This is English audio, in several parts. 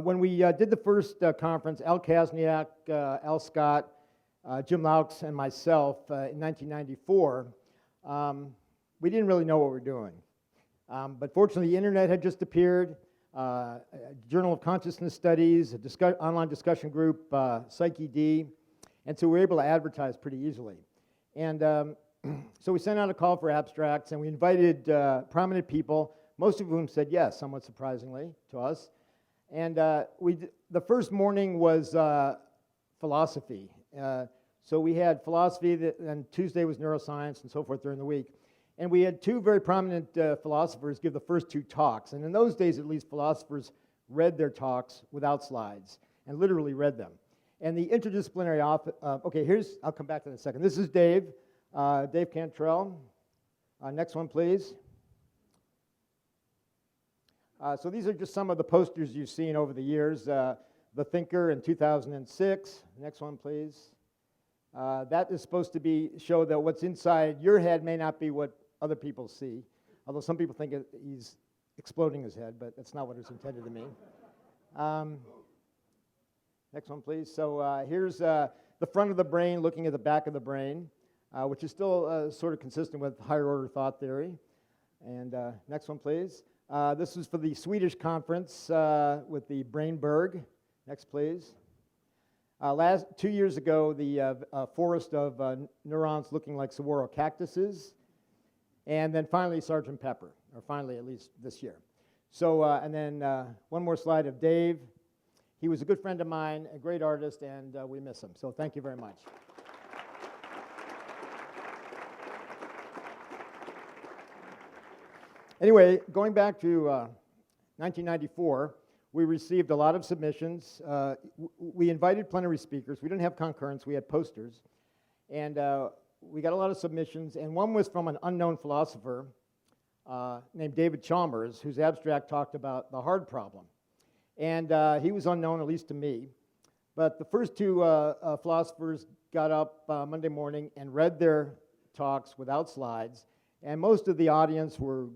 When we did the first conference, Al Kazniak, Al Scott, Jim Laux, and myself in 1994, we didn't really know what we were doing. But fortunately, the internet had just appeared, a Journal of Consciousness Studies, a online discussion group, PsycD, and so we were able to advertise pretty easily. And so we sent out a call for abstracts, and we invited prominent people, most of whom said yes, somewhat surprisingly to us. And the first morning was philosophy. So we had philosophy, and Tuesday was neuroscience, and so forth during the week. And we had two very prominent philosophers give the first two talks. And in those days, at least, philosophers read their talks without slides, and literally read them. And the interdisciplinary I'll come back to that in a second. This is Dave Cantrell. Next one, please. So these are just some of the posters you've seen over the years. The Thinker in 2006. Next one, please. That is supposed to show that what's inside your head may not be what other people see, although some people think he's exploding his head, but that's not what it's intended to mean. Next one, please. So here's the front of the brain looking at the back of the brain, which is still sort of consistent with higher order thought theory. And next one, please. This is for the Swedish conference with the Brainberg. Next, please. 2 years ago, the forest of neurons looking like saguaro cactuses. And then finally, Sgt. Pepper, or finally, at least this year. So, and then one more slide of Dave. He was a good friend of mine, a great artist, and we miss him. So thank you very much. Anyway, going back to 1994, we received a lot of submissions. We invited plenary speakers. We didn't have concurrence. We had posters. And we got a lot of submissions. And one was from an unknown philosopher named David Chalmers, whose abstract talked about the hard problem. And he was unknown, at least to me. But the first two philosophers got up Monday morning and read their talks without slides. And most of the audience were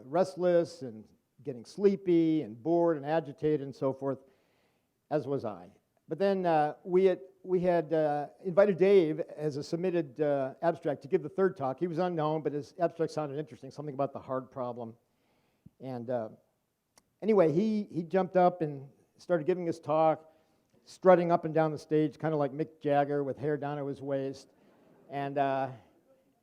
restless and getting sleepy and bored and agitated and so forth, as was I. But then we had invited Dave as a submitted abstract to give the third talk. He was unknown, but his abstract sounded interesting, something about the hard problem. And anyway, he jumped up and started giving his talk, strutting up and down the stage, kind of like Mick Jagger with hair down to his waist. And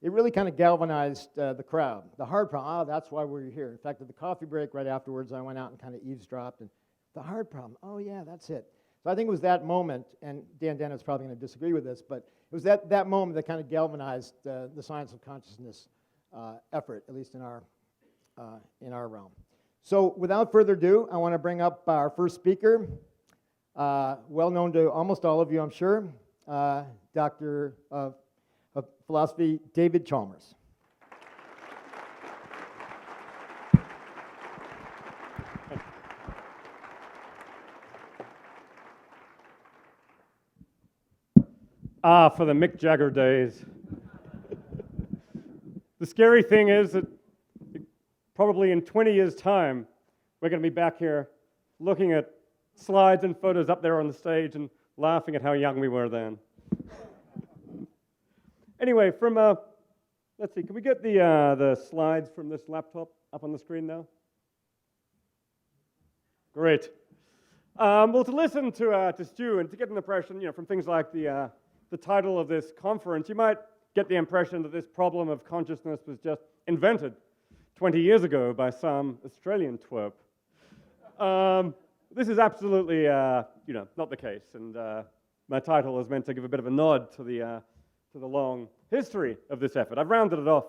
it really kind of galvanized the crowd. The hard problem, that's why we're here. In fact, at the coffee break right afterwards, I went out and kind of eavesdropped. And the hard problem, oh yeah, that's it. So I think it was that moment, and Dan Dennett's probably going to disagree with this, but it was that moment that kind of galvanized the science of consciousness effort, at least in our realm. So without further ado, I want to bring up our first speaker, well known to almost all of you, I'm sure, Dr. of Philosophy, David Chalmers. For the Mick Jagger days. The scary thing is that probably in 20 years' time, we're going to be back here looking at slides and photos up there on the stage and laughing at how young we were then. Anyway, let's see, can we get the slides from this laptop up on the screen now? Great. Well, to listen to Stu and to get an impression, from things like the title of this conference, you might get the impression that this problem of consciousness was just invented 20 years ago by some Australian twerp. This is absolutely, not the case, and my title is meant to give a bit of a nod to the long history of this effort. I've rounded it off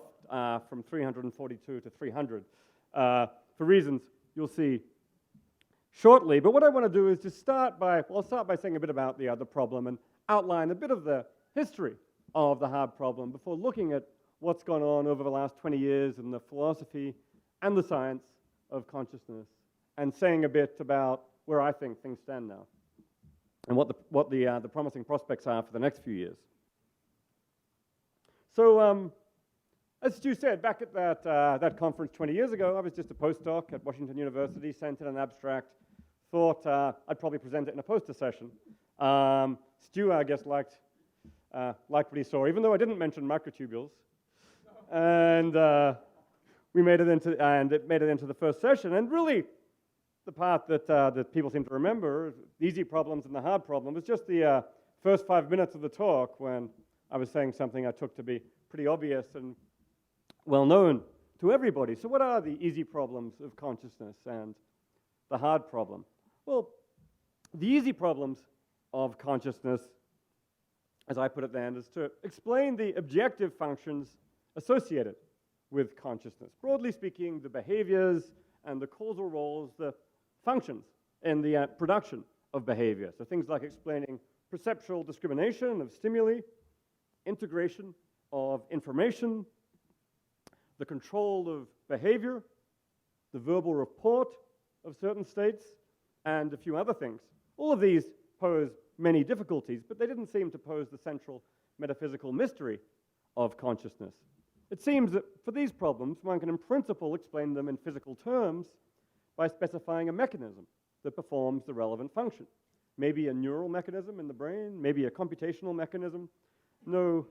from 342 to 300 for reasons you'll see shortly. But what I want to do is just start by saying a bit about the problem and outline a bit of the history of the hard problem before looking at what's gone on over the last 20 years in the philosophy and the science of consciousness, and saying a bit about where I think things stand now and what the promising prospects are for the next few years. So, as Stu said, back at that conference 20 years ago, I was just a postdoc at Washington University, sent in an abstract thought I'd probably present it in a poster session. Stu, I guess, liked what he saw, even though I didn't mention microtubules. And it made it into the first session. And really, the part that people seem to remember, the easy problems and the hard problem, was just the first 5 minutes of the talk when I was saying something I took to be pretty obvious and well known to everybody. So what are the easy problems of consciousness and the hard problem? Well, the easy problems of consciousness, as I put it then, is to explain the objective functions associated with consciousness. Broadly speaking, the behaviors and the causal roles, the functions in the production of behavior. So things like explaining perceptual discrimination of stimuli, integration of information, the control of behavior, the verbal report of certain states, and a few other things. All of these pose many difficulties, but they didn't seem to pose the central metaphysical mystery of consciousness. It seems that for these problems, one can in principle explain them in physical terms by specifying a mechanism that performs the relevant function. Maybe a neural mechanism in the brain, maybe a computational mechanism. No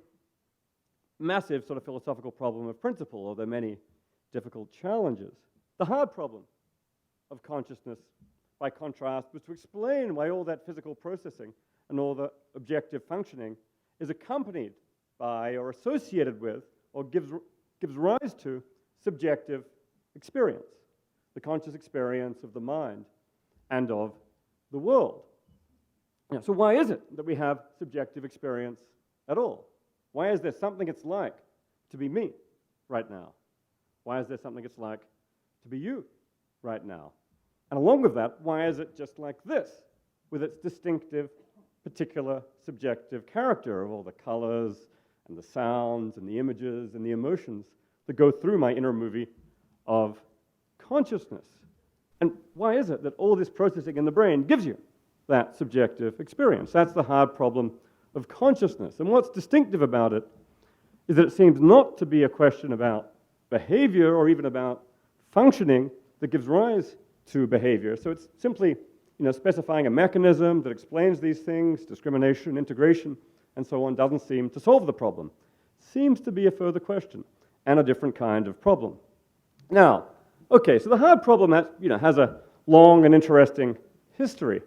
massive sort of philosophical problem of principle, although many difficult challenges. The hard problem of consciousness, by contrast, was to explain why all that physical processing and all the objective functioning is accompanied by or associated with or gives rise to subjective experience, the conscious experience of the mind and of the world. So why is it that we have subjective experience at all? Why is there something it's like to be me right now? Why is there something it's like to be you right now? And along with that, why is it just like this, with its distinctive, particular subjective character of all the colors and the sounds and the images and the emotions that go through my inner movie of consciousness? And why is it that all this processing in the brain gives you that subjective experience? That's the hard problem of consciousness. And what's distinctive about it is that it seems not to be a question about behavior or even about functioning that gives rise to behavior. So it's simply, specifying a mechanism that explains these things, discrimination, integration, and so on, doesn't seem to solve the problem. Seems to be a further question and a different kind of problem. Now, okay, so the hard problem has a long and interesting history.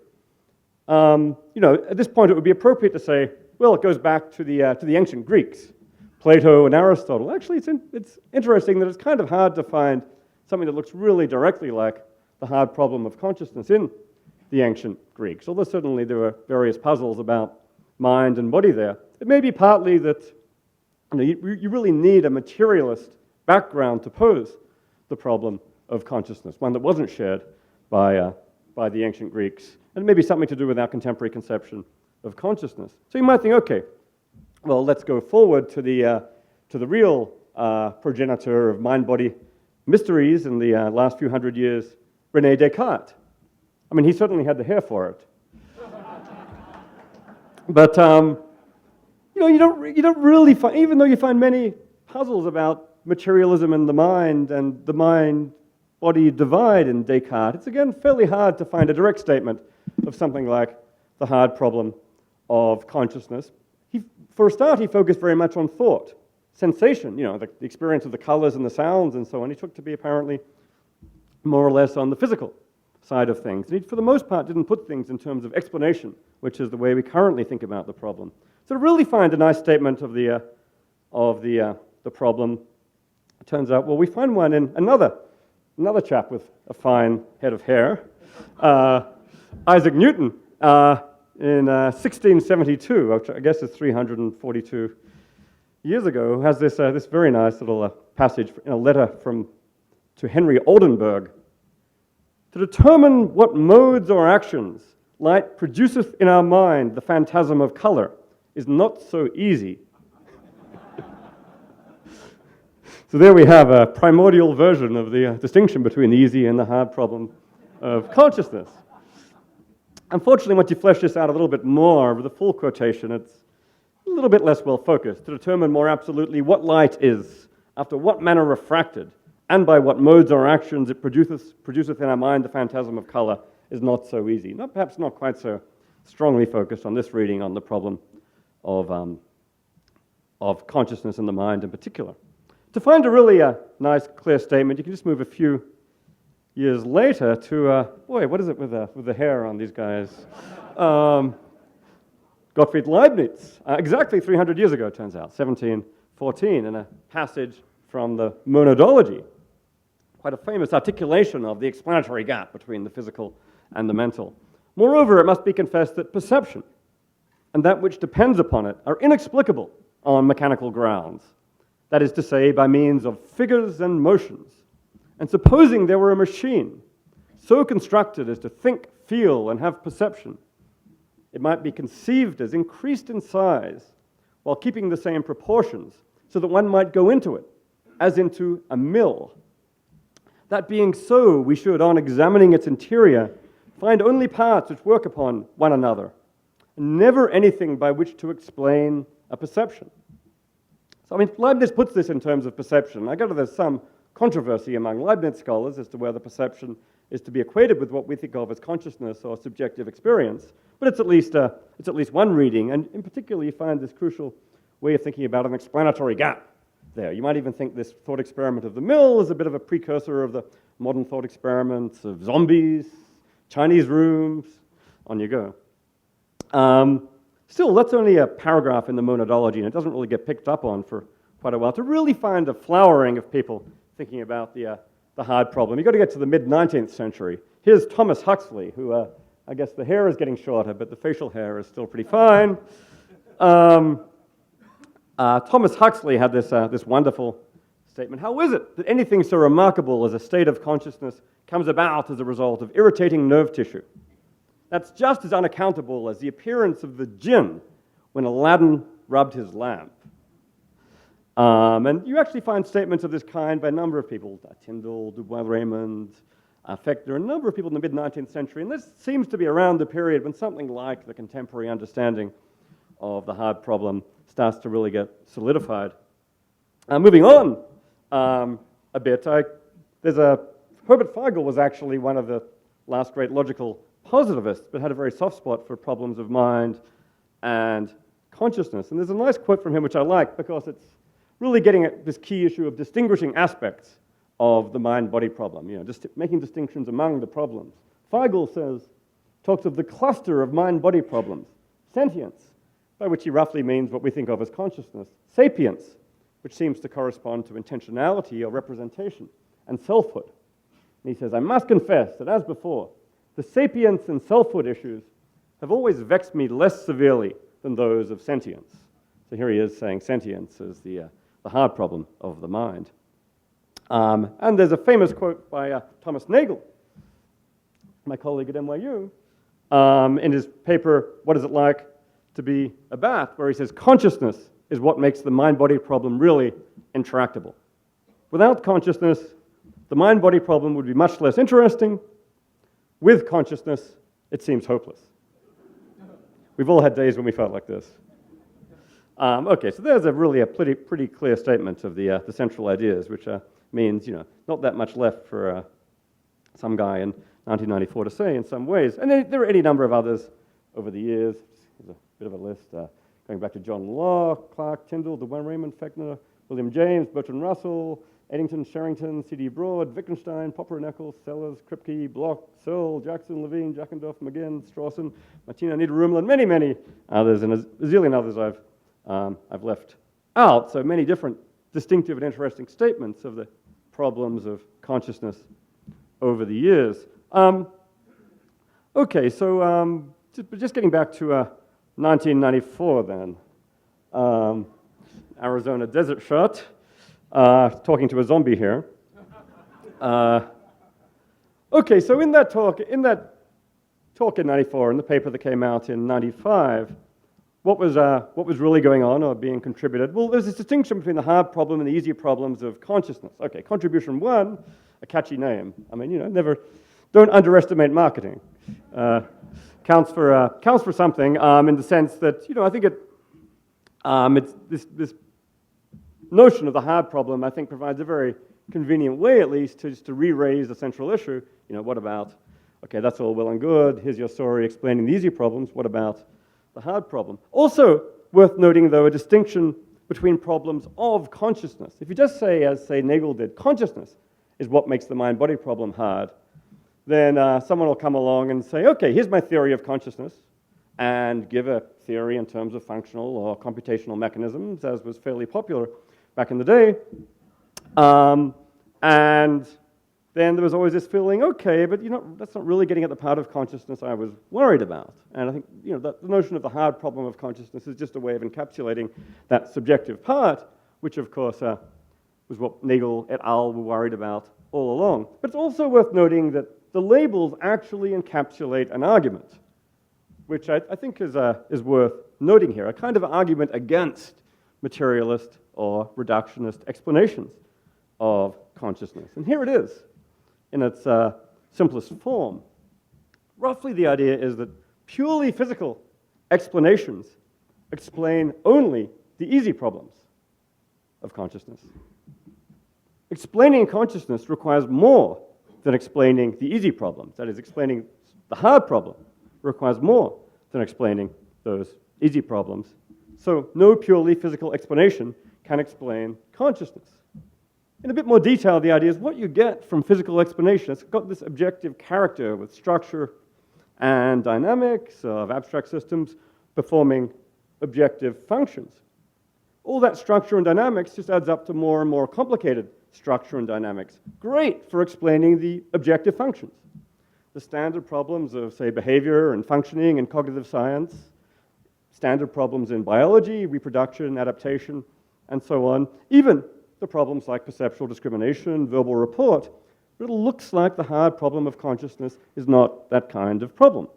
At this point, it would be appropriate to say, well, it goes back to the ancient Greeks, Plato and Aristotle. Actually, it's interesting that it's kind of hard to find something that looks really directly like the hard problem of consciousness in the ancient Greeks, although certainly there were various puzzles about mind and body there. It may be partly that you really need a materialist background to pose the problem of consciousness, one that wasn't shared by the ancient Greeks. And it may be something to do with our contemporary conception of consciousness. So you might think, okay, well, let's go forward to the real progenitor of mind-body mysteries in the last few hundred years, René Descartes. I mean, he certainly had the hair for it. But you don't really find, even though you find many puzzles about materialism and the mind-body divide in Descartes, it's again fairly hard to find a direct statement of something like the hard problem of consciousness. For a start, he focused very much on thought, sensation, the experience of the colors and the sounds and so on. He took to be apparently more or less on the physical side of things. And he, for the most part, didn't put things in terms of explanation, which is the way we currently think about the problem. So to really find a nice statement of the problem, it turns out, well, we find one in another chap with a fine head of hair, Isaac Newton, in 1672, which I guess is 342 years ago, has this very nice little passage in a letter to Henry Oldenburg. To determine what modes or actions light produceth in our mind the phantasm of color is not so easy. So there we have a primordial version of the distinction between the easy and the hard problem of consciousness. Unfortunately, once you flesh this out a little bit more with the full quotation, it's a little bit less well focused. To determine more absolutely what light is, after what manner refracted, and by what modes or actions it produceth in our mind the phantasm of color, is not so easy. Perhaps not quite so strongly focused on this reading on the problem of consciousness and the mind in particular. To find a really nice, clear statement, you can just move a few years later to, boy, what is it with the hair on these guys? Gottfried Leibniz, exactly 300 years ago, it turns out, 1714, in a passage from the Monadology, quite a famous articulation of the explanatory gap between the physical and the mental. Moreover, it must be confessed that perception and that which depends upon it are inexplicable on mechanical grounds, that is to say, by means of figures and motions. And supposing there were a machine so constructed as to think, feel, and have perception, it might be conceived as increased in size while keeping the same proportions, so that one might go into it, as into a mill. That being so, we should, on examining its interior, find only parts which work upon one another, and never anything by which to explain a perception. So, Leibniz puts this in terms of perception. I gather there's some controversy among Leibniz scholars as to whether perception is to be equated with what we think of as consciousness or subjective experience, but it's at least one reading, and in particular you find this crucial way of thinking about an explanatory gap there. You might even think this thought experiment of the mill is a bit of a precursor of the modern thought experiments of zombies, Chinese rooms, on you go. Still, that's only a paragraph in the Monadology, and it doesn't really get picked up on for quite a while. To really find a flowering of people thinking about the hard problem, you've got to get to the mid-19th century. Here's Thomas Huxley, who I guess the hair is getting shorter, but the facial hair is still pretty fine. Thomas Huxley had this wonderful statement. How is it that anything so remarkable as a state of consciousness comes about as a result of irritating nerve tissue? That's just as unaccountable as the appearance of the jinn when Aladdin rubbed his lamp. And you actually find statements of this kind by a number of people, Tyndall, Dubois-Raymond, Fechner, a number of people in the mid-19th century, and this seems to be around the period when something like the contemporary understanding of the hard problem starts to really get solidified. Moving on a bit, Herbert Feigl was actually one of the last great logical positivists, but had a very soft spot for problems of mind and consciousness. And there's a nice quote from him which I like because it's really getting at this key issue of distinguishing aspects of the mind-body problem, just making distinctions among the problems. Feigl talks of the cluster of mind-body problems: sentience, by which he roughly means what we think of as consciousness; sapience, which seems to correspond to intentionality or representation; and selfhood. And he says, I must confess that, as before, the sapience and selfhood issues have always vexed me less severely than those of sentience. So here he is saying sentience is the hard problem of the mind. And there's a famous quote by Thomas Nagel, my colleague at NYU, in his paper, What is it like to be a bat, where he says, consciousness is what makes the mind-body problem really intractable. Without consciousness, the mind-body problem would be much less interesting. With consciousness, it seems hopeless. We've all had days when we felt like this. Okay, so there's a pretty clear statement of the central ideas, which means, not that much left for some guy in 1994 to say in some ways. And there are any number of others over the years. There's a bit of a list going back to John Locke, Clark, Tyndall, Dubois-Raymond, Fechner, William James, Bertrand Russell, Eddington, Sherrington, C.D. Broad, Wittgenstein, Popper, Eccles, Sellers, Kripke, Bloch, Searle, Jackson, Levine, Jackendorf, McGinn, Strawson, Martina Niederrummel, and many others, and a zillion others I've left out. So many different distinctive and interesting statements of the problems of consciousness over the years. Okay, so just getting back to 1994 then. Arizona desert shot. Talking to a zombie here. Okay, so in that talk in 94, in the paper that came out in 95, what was really going on or being contributed? Well, there's this distinction between the hard problem and the easier problems of consciousness. Okay, contribution one, a catchy name. Don't underestimate marketing. Counts for something in the sense that, I think it's this notion of the hard problem, I think, provides a very convenient way, at least, to re-raise the central issue. What about okay, that's all well and good. Here's your story explaining the easy problems. What about the hard problem? Also worth noting, though, a distinction between problems of consciousness. If you just say, as say Nagel did, consciousness is what makes the mind-body problem hard, then someone will come along and say, okay, here's my theory of consciousness, and give a theory in terms of functional or computational mechanisms, as was fairly popular back in the day. And then there was always this feeling, okay, but that's not really getting at the part of consciousness I was worried about. And I think the notion of the hard problem of consciousness is just a way of encapsulating that subjective part, which of course was what Nagel et al. Were worried about all along. But it's also worth noting that the labels actually encapsulate an argument, which I think is worth noting here, a kind of argument against materialist or reductionist explanations of consciousness. And here it is in its simplest form. Roughly the idea is that purely physical explanations explain only the easy problems of consciousness. Explaining consciousness requires more than explaining the easy problems. That is, explaining the hard problem requires more than explaining those easy problems. So no purely physical explanation can explain consciousness. In a bit more detail, the idea is what you get from physical explanation. It's got this objective character with structure and dynamics of abstract systems performing objective functions. All that structure and dynamics just adds up to more and more complicated structure and dynamics. Great for explaining the objective functions. The standard problems of, say, behavior and functioning in cognitive science, standard problems in biology, reproduction, adaptation, and so on. Even the problems like perceptual discrimination, verbal report, but it looks like the hard problem of consciousness is not that kind of problem.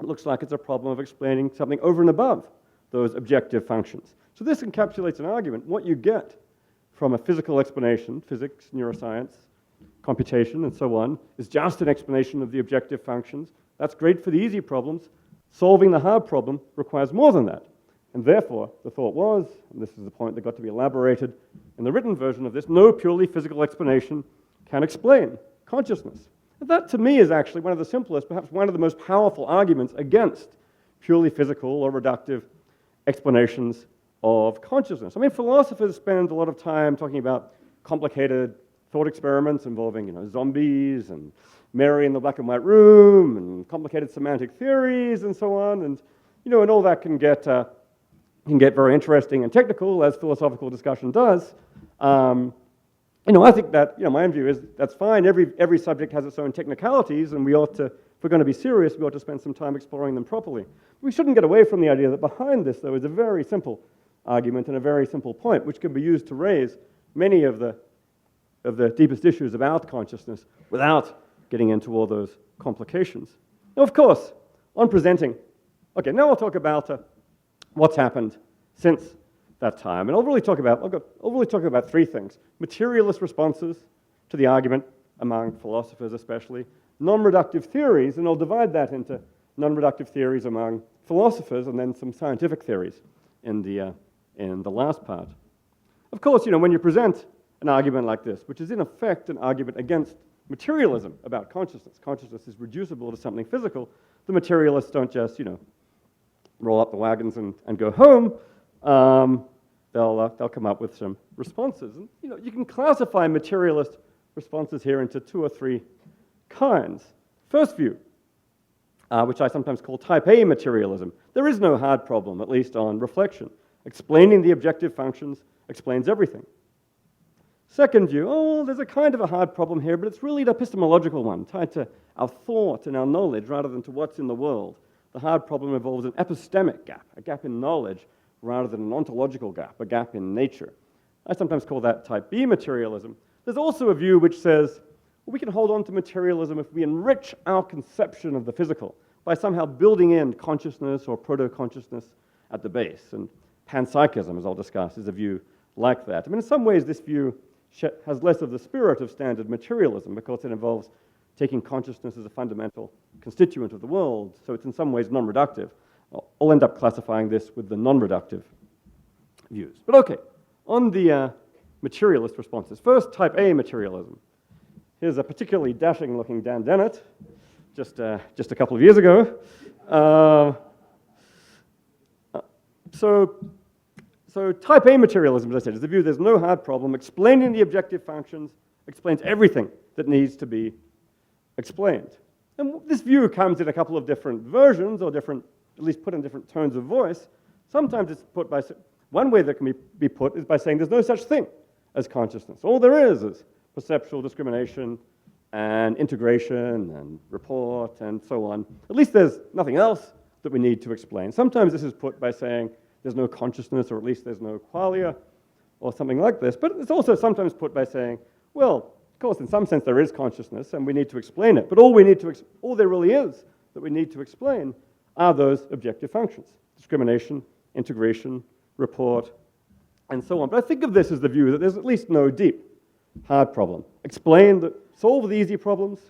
It looks like it's a problem of explaining something over and above those objective functions. So this encapsulates an argument. What you get from a physical explanation, physics, neuroscience, computation, and so on, is just an explanation of the objective functions. That's great for the easy problems. Solving the hard problem requires more than that. And therefore, the thought was, and this is the point that got to be elaborated in the written version of this, no purely physical explanation can explain consciousness. And that, to me, is actually one of the simplest, perhaps one of the most powerful arguments against purely physical or reductive explanations of consciousness. I mean, philosophers spend a lot of time talking about complicated thought experiments involving, zombies and Mary in the black and white room and complicated semantic theories and so on. And, and all that can get very interesting and technical, as philosophical discussion does. I think that, my own view is that's fine. Every subject has its own technicalities, and we ought to, if we're going to be serious, we ought to spend some time exploring them properly. We shouldn't get away from the idea that behind this, though, is a very simple argument and a very simple point, which can be used to raise many of the deepest issues about consciousness without getting into all those complications. Now, of course, on presenting, okay, now I'll talk about what's happened since that time. And I'll really talk about three things: materialist responses to the argument among philosophers especially, non-reductive theories, and I'll divide that into non-reductive theories among philosophers and then some scientific theories in the last part. Of course, when you present an argument like this, which is in effect an argument against materialism about consciousness is reducible to something physical, the materialists don't just, roll up the wagons and go home. They'll come up with some responses. And, you can classify materialist responses here into two or three kinds. First view, which I sometimes call type A materialism. There is no hard problem, at least on reflection. Explaining the objective functions explains everything. Second view, there's a kind of a hard problem here, but it's really an epistemological one, tied to our thought and our knowledge rather than to what's in the world. The hard problem involves an epistemic gap, a gap in knowledge, rather than an ontological gap, a gap in nature. I sometimes call that type B materialism. There's also a view which says, we can hold on to materialism if we enrich our conception of the physical by somehow building in consciousness or proto-consciousness at the base. And panpsychism, as I'll discuss, is a view like that. I mean, in some ways, this view has less of the spirit of standard materialism because it involves taking consciousness as a fundamental constituent of the world, so it's in some ways non-reductive. I'll end up classifying this with the non-reductive views. But okay, on the materialist responses. First, type A materialism. Here's a particularly dashing-looking Dan Dennett just a couple of years ago. So type A materialism, as I said, is the view there's no hard problem. Explaining the objective functions explains everything that needs to be explained. And this view comes in a couple of different versions, or different, at least put in different tones of voice. Sometimes it's put by, one way that can be put is by saying there's no such thing as consciousness. All there is perceptual discrimination and integration and report and so on. At least there's nothing else that we need to explain. Sometimes this is put by saying there's no consciousness, or at least there's no qualia, or something like this. But it's also sometimes put by saying, well, of course, in some sense there is consciousness, and we need to explain it. But all there really is that we need to explain are those objective functions: discrimination, integration, report, and so on. But I think of this as the view that there's at least no deep, hard problem. Solve the easy problems,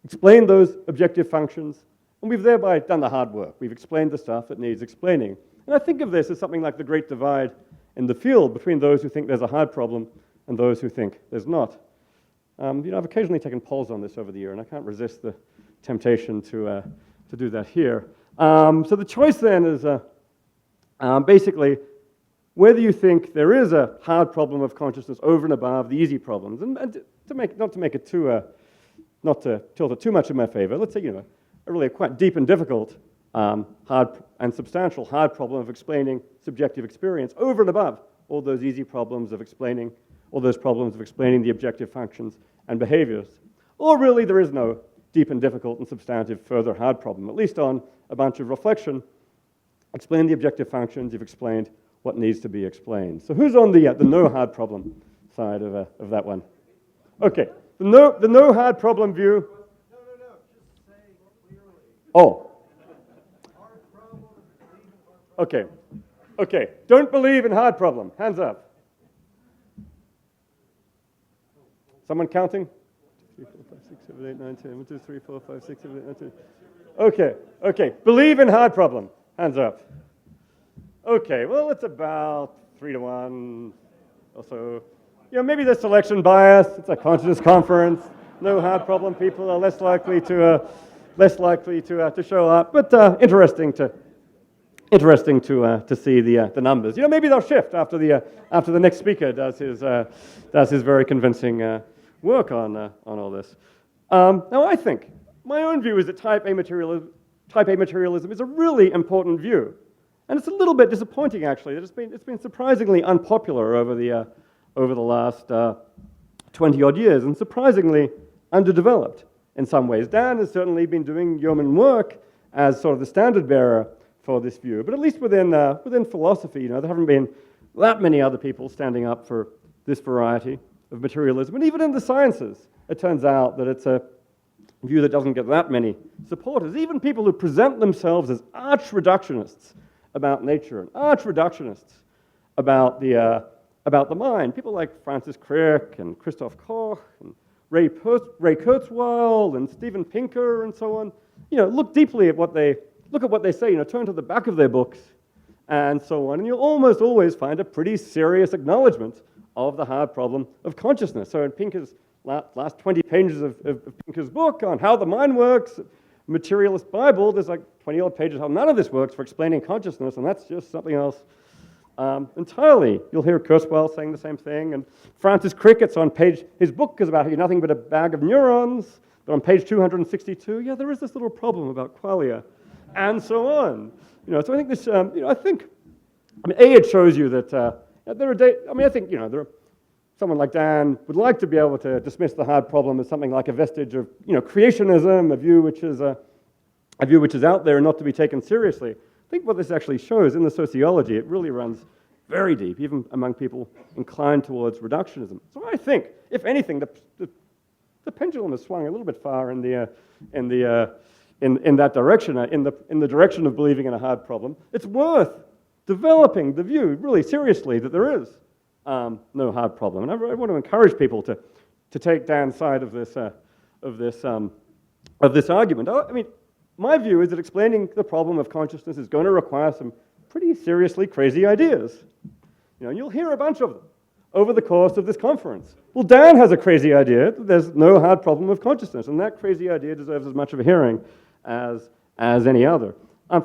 explain those objective functions, and we've thereby done the hard work. We've explained the stuff that needs explaining. And I think of this as something like the great divide in the field between those who think there's a hard problem and those who think there's not. I've occasionally taken polls on this over the year, and I can't resist the temptation to do that here. So the choice then is basically whether you think there is a hard problem of consciousness over and above the easy problems, and not to tilt it too much in my favor. Let's say a really quite deep and difficult, hard and substantial hard problem of explaining subjective experience over and above all those easy problems of explaining, all those problems of explaining the objective functions and behaviors. Or really there is no deep and difficult and substantive further hard problem, at least on a bunch of reflection. Explain the objective functions, you've explained what needs to be explained. So who's on the no hard problem side of that one? Okay, the no hard problem view. Oh. Okay. Don't believe in hard problem. Hands up. Someone counting? 3, 4, 5, 6, 7, 8, 9, 10. 1, 2, 3, 4, 5, 6, 7, 8, 9, 10. Okay. Believe in hard problem. Hands up. Okay, well, it's about 3 to 1 or so. Maybe there's selection bias. It's a consciousness conference. No hard problem people are less likely to show up, but interesting to see the numbers. Maybe they'll shift after the next speaker does his very convincing work on all this. Now, I think my own view is that type A materialism is a really important view, and it's a little bit disappointing actually that it's been surprisingly unpopular over the last 20-odd years, and surprisingly underdeveloped in some ways. Dan has certainly been doing yeoman work as sort of the standard bearer for this view, but at least within philosophy, there haven't been that many other people standing up for this variety of materialism. And even in the sciences, it turns out that it's a view that doesn't get that many supporters. Even people who present themselves as arch-reductionists about nature and arch-reductionists about the mind, people like Francis Crick and Christoph Koch and Ray Kurzweil and Steven Pinker and so on, look deeply at what they say, turn to the back of their books and so on, and you'll almost always find a pretty serious acknowledgement of the hard problem of consciousness. So in Pinker's last 20 pages of Pinker's book on how the mind works, Materialist Bible, there's like 20-odd pages how none of this works for explaining consciousness, and that's just something else entirely. You'll hear Kurzweil saying the same thing, and Francis Crick, his book is about nothing but a bag of neurons, but on page 262, there is this little problem about qualia, and so on. So I think this, it shows you that there are someone like Dan would like to be able to dismiss the hard problem as something like a vestige of, creationism, a view which is out there and not to be taken seriously. I think what this actually shows in the sociology, it really runs very deep, even among people inclined towards reductionism. So I think, if anything, the pendulum has swung a little bit far in that direction, in the direction of believing in a hard problem. It's worth developing the view really seriously that there is no hard problem, and I want to encourage people to take Dan's side of this argument. My view is that explaining the problem of consciousness is going to require some pretty seriously crazy ideas. And you'll hear a bunch of them over the course of this conference. Well, Dan has a crazy idea that there's no hard problem of consciousness, and that crazy idea deserves as much of a hearing as any other.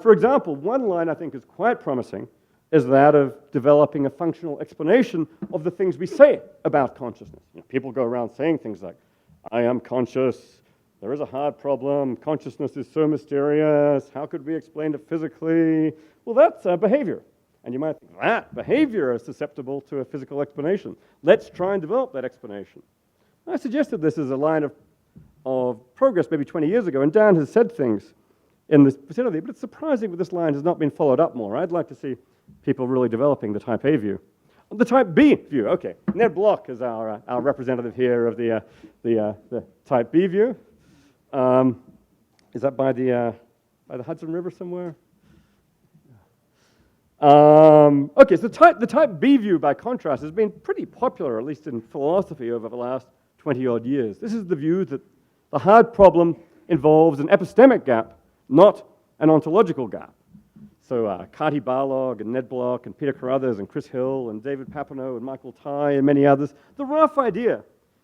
For example, one line I think is quite promising is that of developing a functional explanation of the things we say about consciousness. People go around saying things like, I am conscious, there is a hard problem, consciousness is so mysterious, how could we explain it physically? Well, that's behavior. And you might think, that behavior is susceptible to a physical explanation. Let's try and develop that explanation. I suggested this as a line of progress maybe 20 years ago, and Dan has said things in this vicinity, but it's surprising that this line has not been followed up more. I'd like to see people really developing the type A view. The type B view, okay. Ned Block is our representative here of the type B view. Is that by the Hudson River somewhere? Okay, so the type B view, by contrast, has been pretty popular, at least in philosophy, over the last 20-odd years. This is the view that the hard problem involves an epistemic gap, not an ontological gap. So Carty Barlog and Ned Block and Peter Carruthers and Chris Hill and David Papineau and Michael Tye and many others, the rough idea is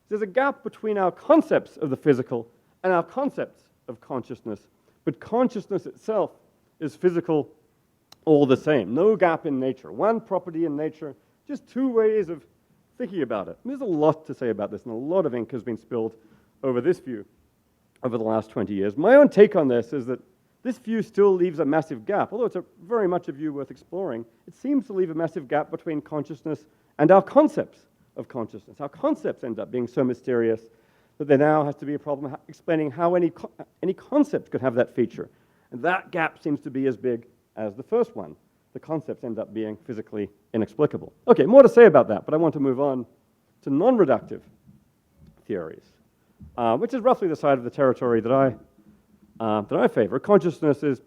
there's a gap between our concepts of the physical and our concepts of consciousness, but consciousness itself is physical all the same. No gap in nature. One property in nature, just two ways of thinking about it. And there's a lot to say about this, and a lot of ink has been spilled over this view over the last 20 years. My own take on this is that this view still leaves a massive gap. Although it's very much a view worth exploring, it seems to leave a massive gap between consciousness and our concepts of consciousness. Our concepts end up being so mysterious that there now has to be a problem explaining how any concept could have that feature. And that gap seems to be as big as the first one. The concepts end up being physically inexplicable. Okay, more to say about that, but I want to move on to non-reductive theories, which is roughly the side of the territory that I favor. Consciousness is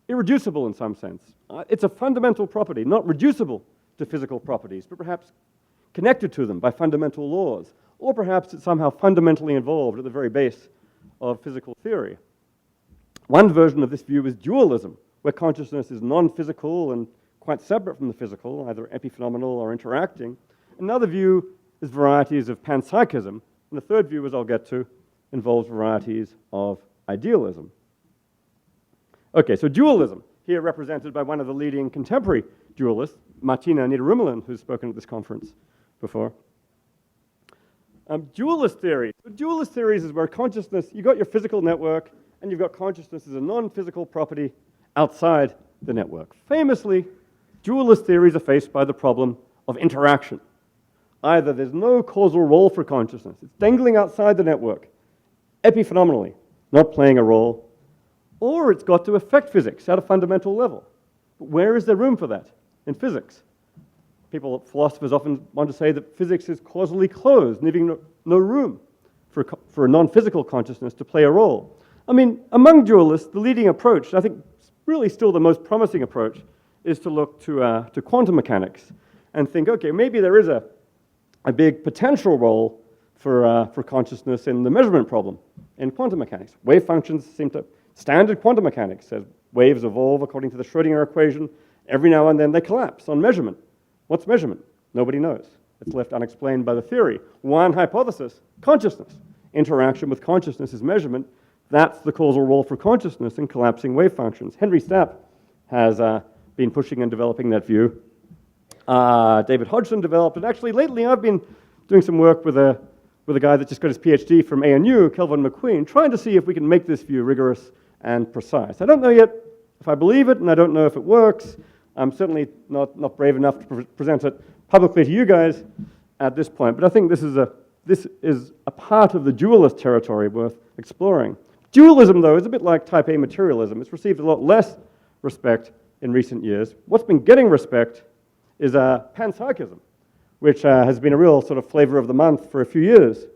irreducible in some sense. It's a fundamental property, not reducible to physical properties, but perhaps connected to them by fundamental laws, or perhaps it's somehow fundamentally involved at the very base of physical theory. One version of this view is dualism, where consciousness is non-physical and quite separate from the physical, either epiphenomenal or interacting. Another view is varieties of panpsychism, and the third view, as I'll get to, involves varieties of idealism. Okay, so dualism, here represented by one of the leading contemporary dualists, Martina Niederrümelin, who's spoken at this conference before. Dualist theories. So dualist theories is where consciousness, you've got your physical network, and you've got consciousness as a non-physical property outside the network. Famously, dualist theories are faced by the problem of interaction. Either there's no causal role for consciousness, it's dangling outside the network, epiphenomenally, not playing a role, or it's got to affect physics at a fundamental level. But where is there room for that in physics? Philosophers often want to say that physics is causally closed, leaving no room for a non-physical consciousness to play a role. I mean, among dualists, the leading approach, I think really still the most promising approach, is to look to quantum mechanics and think, okay, maybe there is a big potential role for consciousness in the measurement problem in quantum mechanics. Wave functions seem to, standard quantum mechanics says waves evolve according to the Schrödinger equation. Every now and then they collapse on measurement. What's measurement? Nobody knows. It's left unexplained by the theory. One hypothesis, consciousness. Interaction with consciousness is measurement. That's the causal role for consciousness in collapsing wave functions. Henry Stapp has been pushing and developing that view. David Hodgson developed it. Actually, lately I've been doing some work with a guy that just got his PhD from ANU, Kelvin McQueen, trying to see if we can make this view rigorous and precise. I don't know yet if I believe it, and I don't know if it works. I'm certainly not brave enough to present it publicly to you guys at this point, but I think this is a part of the dualist territory worth exploring. Dualism, though, is a bit like type A materialism. It's received a lot less respect in recent years. What's been getting respect is panpsychism, which has been a real sort of flavor of the month for a few years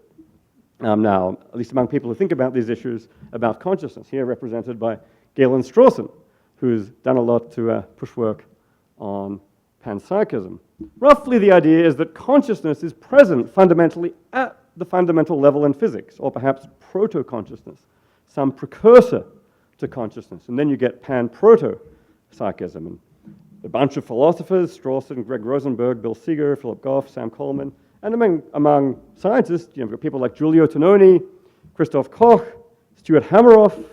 now, at least among people who think about these issues about consciousness, here represented by Galen Strawson, who's done a lot to push work on panpsychism. Roughly, the idea is that consciousness is present fundamentally at the fundamental level in physics, or perhaps proto-consciousness, some precursor to consciousness. And then you get pan-proto-psychism. And a bunch of philosophers, Strawson, Greg Rosenberg, Bill Seeger, Philip Goff, Sam Coleman, And among scientists, you've got people like Giulio Tononi, Christoph Koch, Stuart Hameroff,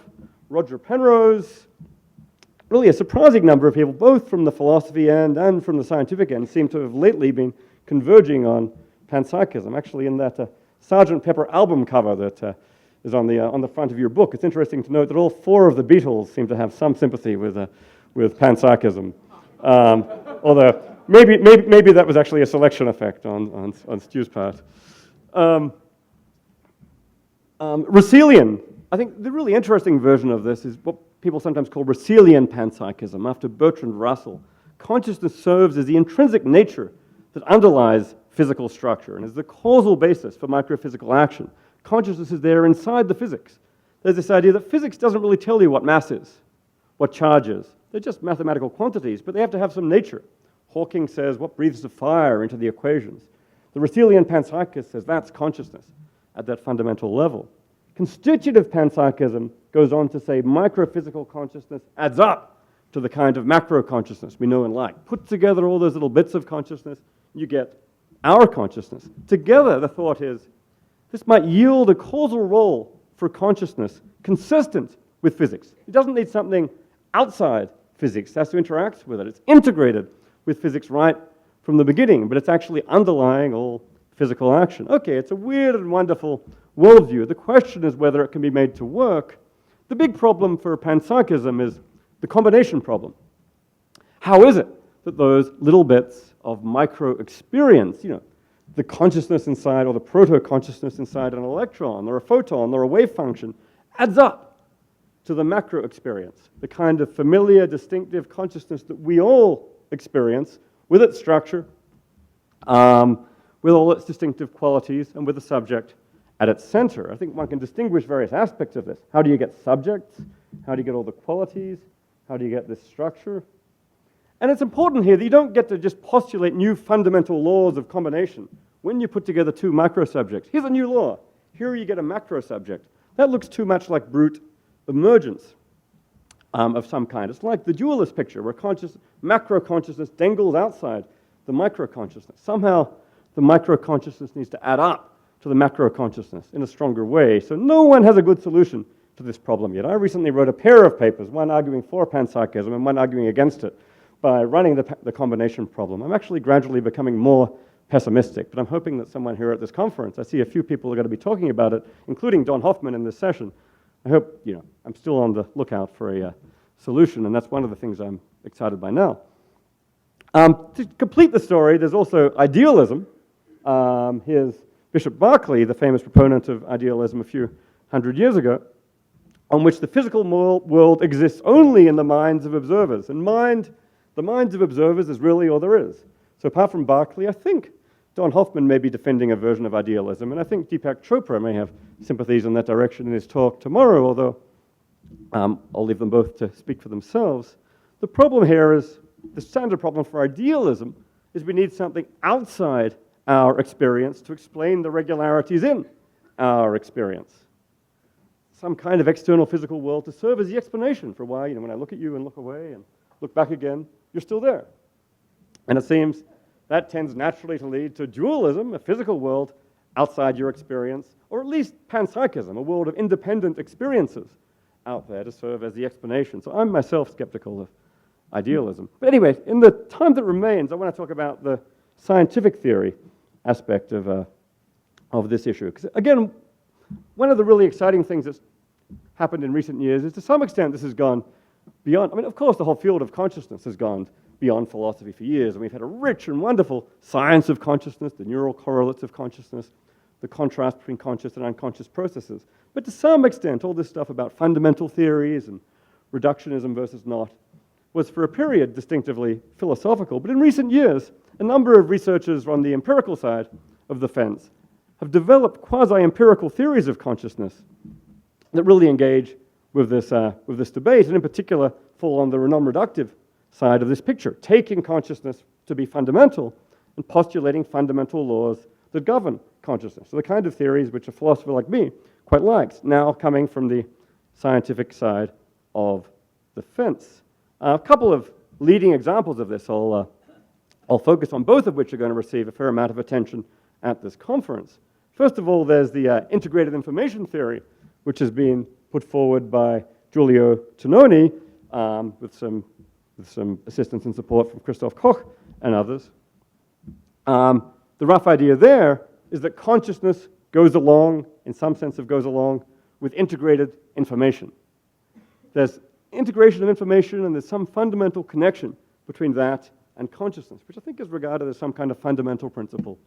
Roger Penrose. Really a surprising number of people, both from the philosophy end and from the scientific end, seem to have lately been converging on panpsychism. Actually, in that Sgt. Pepper album cover that is on the front of your book, it's interesting to note that all 4 of the Beatles seem to have some sympathy with panpsychism. Although maybe that was actually a selection effect on Stu's part. Russellian. I think the really interesting version of this is what people sometimes call Russellian panpsychism, after Bertrand Russell. Consciousness serves as the intrinsic nature that underlies physical structure and is the causal basis for microphysical action. Consciousness is there inside the physics. There's this idea that physics doesn't really tell you what mass is, what charge is. They're just mathematical quantities, but they have to have some nature. Hawking says, what breathes the fire into the equations? The Russellian panpsychist says that's consciousness at that fundamental level. Constitutive panpsychism goes on to say microphysical consciousness adds up to the kind of macro consciousness we know and like. Put together all those little bits of consciousness, you get our consciousness. Together, the thought is, this might yield a causal role for consciousness consistent with physics. It doesn't need something outside physics. It has to interact with it. It's integrated with physics right from the beginning, but it's actually underlying all physical action. Okay, it's a weird and wonderful worldview. The question is whether it can be made to work. The big problem for panpsychism is the combination problem. How is it that those little bits of micro-experience, the consciousness inside or the proto-consciousness inside an electron or a photon or a wave function, adds up to the macro-experience, the kind of familiar, distinctive consciousness that we all experience with its structure, with all its distinctive qualities, and with the subject at its center. I think one can distinguish various aspects of this. How do you get subjects? How do you get all the qualities? How do you get this structure? And it's important here that you don't get to just postulate new fundamental laws of combination. When you put together 2 micro-subjects, here's a new law. Here you get a macro-subject. That looks too much like brute emergence of some kind. It's like the dualist picture where macro-consciousness dangles outside the micro-consciousness. Somehow the micro-consciousness needs to add up to the macro-consciousness in a stronger way. So no one has a good solution to this problem yet. I recently wrote a pair of papers, one arguing for panpsychism and one arguing against it, by running the combination problem. I'm actually gradually becoming more pessimistic, but I'm hoping that someone here at this conference, I see a few people are going to be talking about it, including Don Hoffman in this session. I hope, I'm still on the lookout for a solution, and that's one of the things I'm excited by now. To complete the story, there's also idealism. Here's Bishop Berkeley, the famous proponent of idealism a few hundred years ago, on which the physical world exists only in the minds of observers. And the minds of observers is really all there is. So apart from Berkeley, I think Don Hoffman may be defending a version of idealism, and I think Deepak Chopra may have sympathies in that direction in his talk tomorrow, although I'll leave them both to speak for themselves. The problem here is, the standard problem for idealism is we need something outside our experience to explain the regularities in our experience. Some kind of external physical world to serve as the explanation for why, when I look at you and look away and look back again, you're still there. And it seems that tends naturally to lead to dualism, a physical world outside your experience, or at least panpsychism, a world of independent experiences out there to serve as the explanation. So I'm myself skeptical of idealism. But anyway, in the time that remains, I want to talk about the scientific theory aspect of this issue. Because again, one of the really exciting things that's happened in recent years is to some extent this has gone beyond, of course the whole field of consciousness has gone beyond philosophy for years, and we've had a rich and wonderful science of consciousness, the neural correlates of consciousness, the contrast between conscious and unconscious processes. But to some extent, all this stuff about fundamental theories and reductionism versus not was for a period distinctively philosophical. But in recent years, a number of researchers on the empirical side of the fence have developed quasi-empirical theories of consciousness that really engage with this debate, and in particular fall on the non-reductive side of this picture, taking consciousness to be fundamental and postulating fundamental laws that govern consciousness. So the kind of theories which a philosopher like me quite likes, now coming from the scientific side of the fence. A couple of leading examples of this I'll focus on, both of which are going to receive a fair amount of attention at this conference. First of all, there's the integrated information theory, which has been put forward by Giulio Tononi with some assistance and support from Christoph Koch and others. The rough idea there is that consciousness goes along, in some sense of goes along, with integrated information. There's integration of information and there's some fundamental connection between that and consciousness, which I think is regarded as some kind of fundamental principle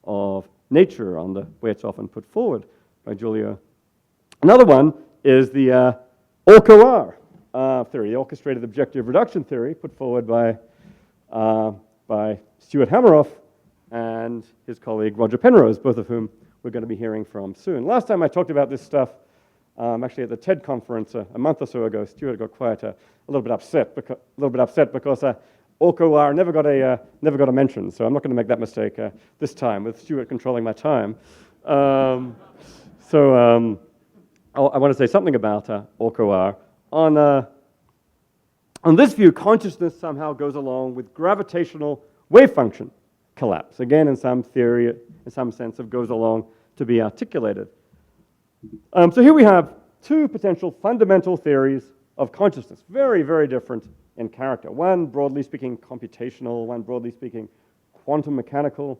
of nature on the way it's often put forward by Giulio. Another one is the ORCOR theory, the orchestrated objective reduction theory, put forward by Stuart Hameroff and his colleague Roger Penrose, both of whom we're going to be hearing from soon. Last time I talked about this stuff, actually at the TED conference a month or so ago, Stuart got quite a little bit upset because ORCOR never got a mention. So I'm not going to make that mistake this time with Stuart controlling my time. I want to say something about ORCOR. On this view, consciousness somehow goes along with gravitational wave function collapse. Again, in some theory, in some sense, of goes along to be articulated. So here we have two potential fundamental theories of consciousness, very, very different in character. One, broadly speaking, computational, one, broadly speaking, quantum mechanical.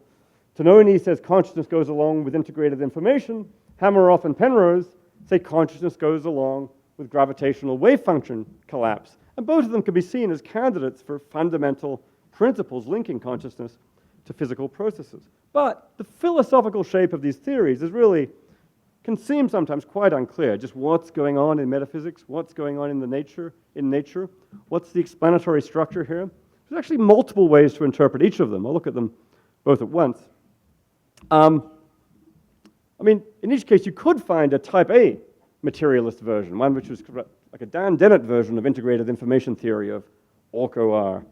Tononi says consciousness goes along with integrated information. Hameroff and Penrose say consciousness goes along with gravitational wave function collapse. And both of them can be seen as candidates for fundamental principles linking consciousness to physical processes. But the philosophical shape of these theories is really, can seem sometimes quite unclear. Just what's going on in metaphysics, what's going on in nature, what's the explanatory structure here? There's actually multiple ways to interpret each of them. I'll look at them both at once. I mean, in each case, you could find a type A materialist version, one which was like a Dennett version of integrated information theory of ORCOR.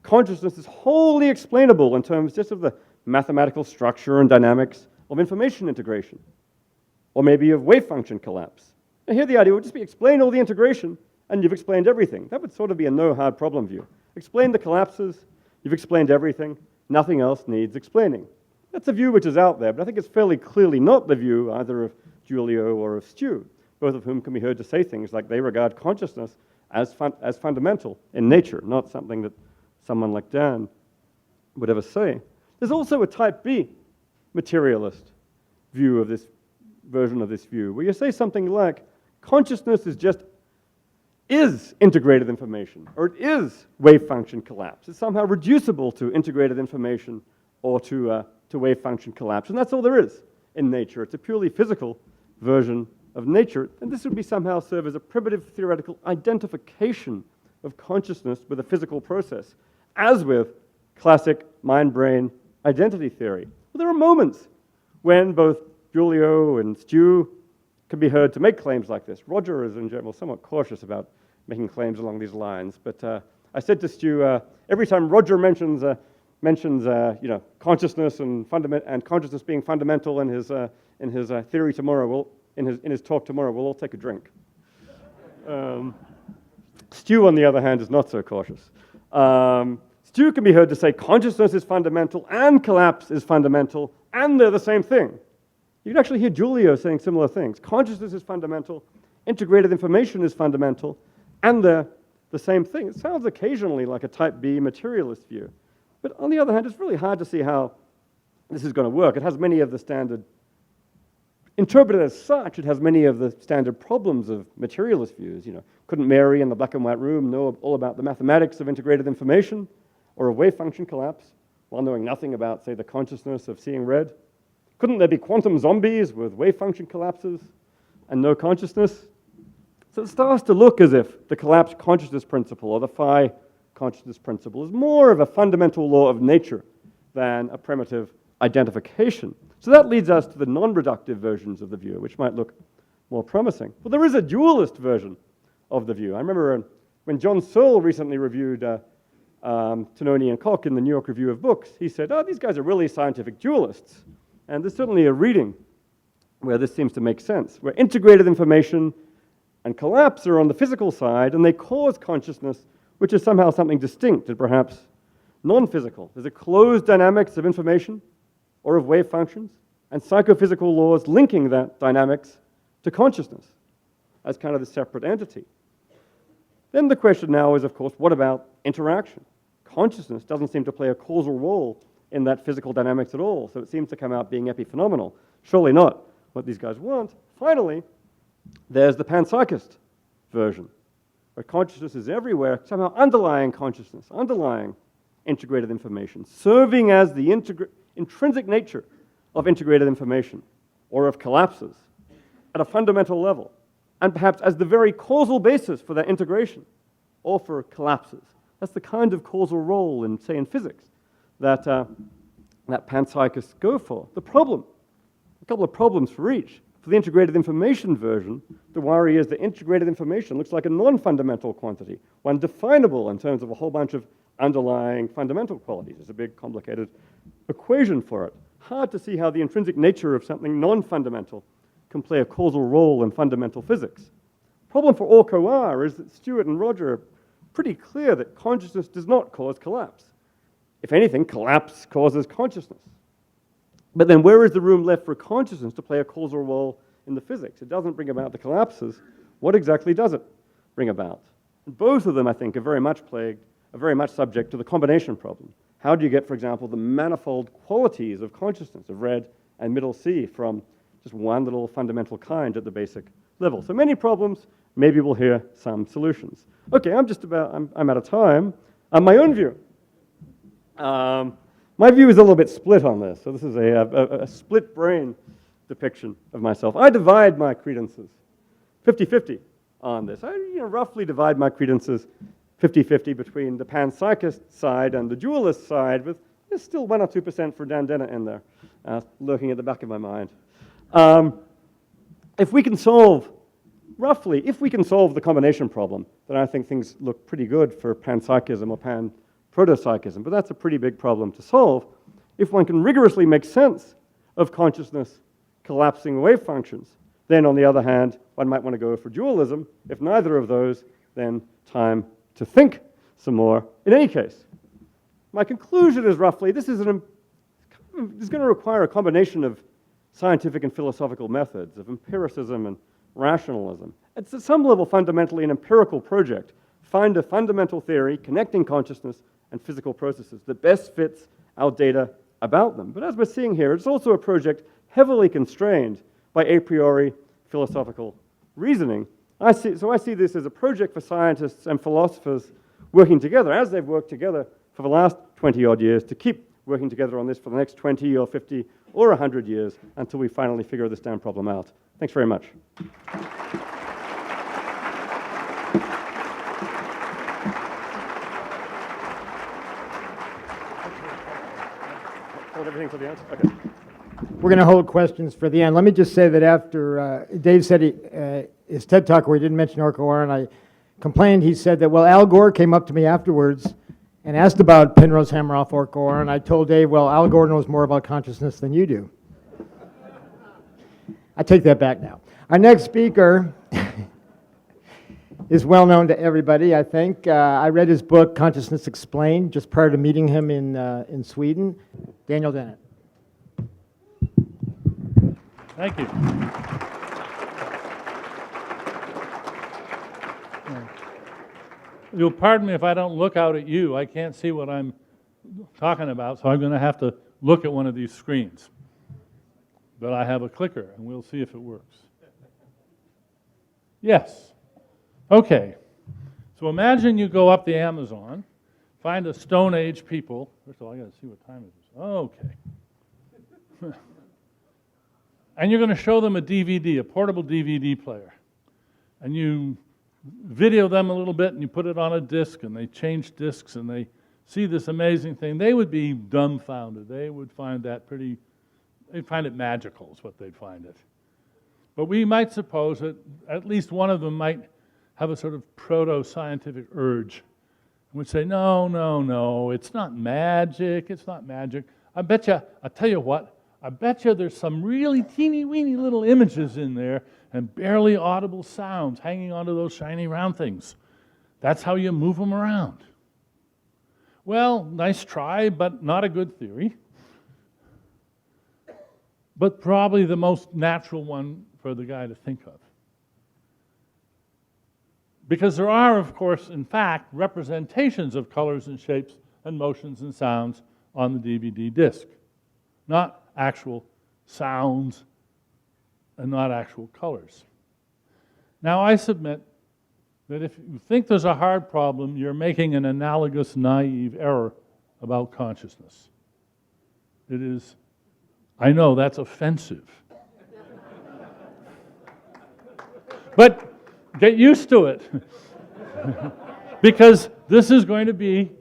Consciousness is wholly explainable in terms just of the mathematical structure and dynamics of information integration, or maybe of wave function collapse. And here the idea would just be explain all the integration, and you've explained everything. That would sort of be a no hard problem view. Explain the collapses, you've explained everything, nothing else needs explaining. That's a view which is out there, but I think it's fairly clearly not the view either of Giulio or of Stu, both of whom can be heard to say things like they regard consciousness as fundamental in nature, not something that someone like Dan would ever say. There's also a type B materialist view of this version of this view, where you say something like consciousness is integrated information, or it is wave function collapse. It's somehow reducible to integrated information or to wave function collapse, and that's all there is in nature. It's a purely physical version of nature, and this would be somehow serve as a primitive theoretical identification of consciousness with a physical process, as with classic mind-brain identity theory. Well, there are moments when both Giulio and Stu can be heard to make claims like this. Roger is in general somewhat cautious about making claims along these lines, but I said to Stu, every time Roger mentions consciousness and consciousness being fundamental in his theory tomorrow, in his talk tomorrow, we'll all take a drink. Stu, on the other hand, is not so cautious. Stu can be heard to say consciousness is fundamental and collapse is fundamental, and they're the same thing. You can actually hear Giulio saying similar things. Consciousness is fundamental, integrated information is fundamental, and they're the same thing. It sounds occasionally like a type B materialist view. But on the other hand, it's really hard to see how this is going to work. It has many of the standard, interpreted as such, it has many of the standard problems of materialist views. Couldn't Mary in the black and white room know all about the mathematics of integrated information or a wave function collapse while knowing nothing about, say, the consciousness of seeing red? Couldn't there be quantum zombies with wave function collapses and no consciousness? So it starts to look as if the collapsed consciousness principle or the phi consciousness principle is more of a fundamental law of nature than a primitive identification. So that leads us to the non-reductive versions of the view, which might look more promising. Well, there is a dualist version of the view. I remember when John Searle recently reviewed Tononi and Koch in the New York Review of Books, he said, these guys are really scientific dualists. And there's certainly a reading where this seems to make sense, where integrated information and collapse are on the physical side, and they cause consciousness, which is somehow something distinct and perhaps non-physical. There's a closed dynamics of information, or of wave functions, and psychophysical laws linking that dynamics to consciousness as kind of a separate entity. Then the question now is, of course, what about interaction? Consciousness doesn't seem to play a causal role in that physical dynamics at all, so it seems to come out being epiphenomenal. Surely not what these guys want. Finally, there's the panpsychist version, where consciousness is everywhere, somehow underlying consciousness, underlying integrated information, serving as the intrinsic nature of integrated information, or of collapses, at a fundamental level, and perhaps as the very causal basis for that integration, or for collapses. That's the kind of causal role in, say, in physics, that panpsychists go for. The problem, a couple of problems for each. For the integrated information version, the worry is that integrated information looks like a non-fundamental quantity, one definable in terms of a whole bunch of underlying fundamental qualities. It's a big, complicated equation for it. Hard to see how the intrinsic nature of something non-fundamental can play a causal role in fundamental physics. Problem for Orko-R is that Stewart and Roger are pretty clear that consciousness does not cause collapse. If anything, collapse causes consciousness. But then where is the room left for consciousness to play a causal role in the physics? It doesn't bring about the collapses. What exactly does it bring about? And both of them, I think, are very much subject to the combination problem. How do you get, for example, the manifold qualities of consciousness, of red and middle C, from just one little fundamental kind at the basic level? So many problems, maybe we'll hear some solutions. Okay, I'm out of time. My own view. My view is a little bit split on this. So this is a split brain depiction of myself. I divide my credences 50-50 on this. I roughly divide my credences 50-50 between the panpsychist side and the dualist side, with there's still 1 or 2% for Dan Dennett in there, lurking at the back of my mind. If we can solve the combination problem, then I think things look pretty good for panpsychism or pan-protopsychism, but that's a pretty big problem to solve. If one can rigorously make sense of consciousness collapsing wave functions, then on the other hand, one might want to go for dualism. If neither of those, then time to think some more. In any case, my conclusion is roughly, this is going to require a combination of scientific and philosophical methods, of empiricism and rationalism. It's at some level fundamentally an empirical project. Find a fundamental theory connecting consciousness and physical processes that best fits our data about them. But as we're seeing here, it's also a project heavily constrained by a priori philosophical reasoning. I see this as a project for scientists and philosophers working together, as they've worked together for the last 20-odd years, to keep working together on this for the next 20 or 50 or 100 years until we finally figure this damn problem out. Thanks very much. Hold everything till the end? Okay. We're going to hold questions for the end. Let me just say that after Dave said his TED Talk where he didn't mention Orko-R, and I complained, he said that, well, Al Gore came up to me afterwards and asked about Penrose Hameroff Orko-R, and I told Dave, well, Al Gore knows more about consciousness than you do. I take that back now. Our next speaker is well known to everybody, I think. I read his book, Consciousness Explained, just prior to meeting him in Sweden. Daniel Dennett. Thank you. You'll pardon me if I don't look out at you. I can't see what I'm talking about, so I'm going to have to look at one of these screens. But I have a clicker, and we'll see if it works. Yes. Okay. So imagine you go up the Amazon, find a Stone Age people. First of all, I got to see what time it is. Okay. And you're going to show them a DVD, a portable DVD player. And you video them a little bit and you put it on a disc and they change discs and they see this amazing thing. They would be dumbfounded. They would find that they'd find it magical is what they'd find it. But we might suppose that at least one of them might have a sort of proto-scientific urge and would say, no, it's not magic, it's not magic. I bet you, I'll tell you what, I bet you there's some really teeny-weeny little images in there and barely audible sounds hanging onto those shiny round things. That's how you move them around. Well, nice try, but not a good theory. but probably the most natural one for the guy to think of. Because there are, of course, in fact, representations of colors and shapes and motions and sounds on the DVD disc. Not actual sounds and not actual colors. Now, I submit that if you think there's a hard problem, you're making an analogous naive error about consciousness. It is, I know that's offensive. But get used to it. Because this is going to be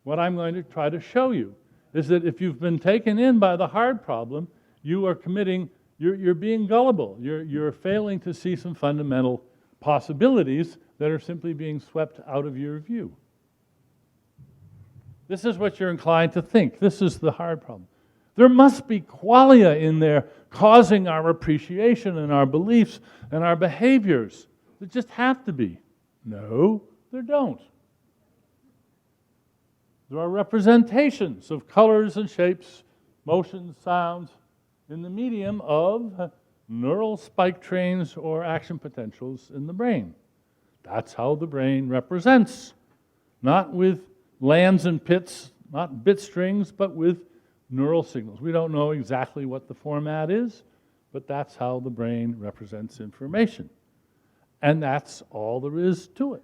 what I'm going to try to show you, is that if you've been taken in by the hard problem, you are committing, you're being gullible. You're failing to see some fundamental possibilities that are simply being swept out of your view. This is what you're inclined to think. This is the hard problem. There must be qualia in there causing our appreciation and our beliefs and our behaviors. There just have to be. No, there don't. There are representations of colors and shapes, motions, sounds in the medium of neural spike trains or action potentials in the brain. That's how the brain represents. Not with lands and pits, not bit strings, but with neural signals. We don't know exactly what the format is, but that's how the brain represents information. And that's all there is to it.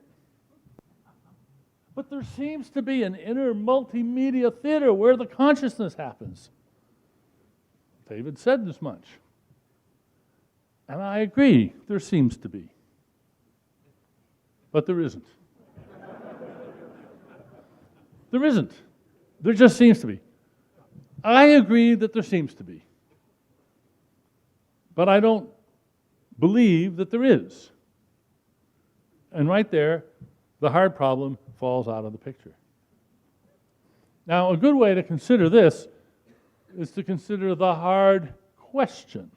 But there seems to be an inner multimedia theater where the consciousness happens. David said this much. And I agree, there seems to be. But there isn't. There isn't. There just seems to be. I agree that there seems to be. But I don't believe that there is. And right there, the hard problem falls out of the picture. Now, a good way to consider this is to consider the hard question,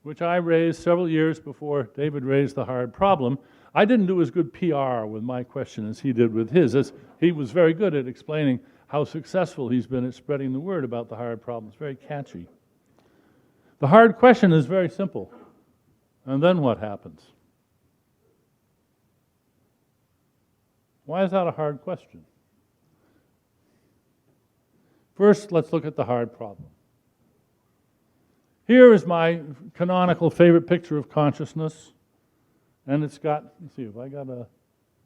which I raised several years before David raised the hard problem. I didn't do as good PR with my question as he did with his, as he was very good at explaining how successful he's been at spreading the word about the hard problem. It's very catchy. The hard question is very simple. And then what happens? Why is that a hard question? First, let's look at the hard problem. Here is my canonical favorite picture of consciousness. And it's got, let's see, if I got a,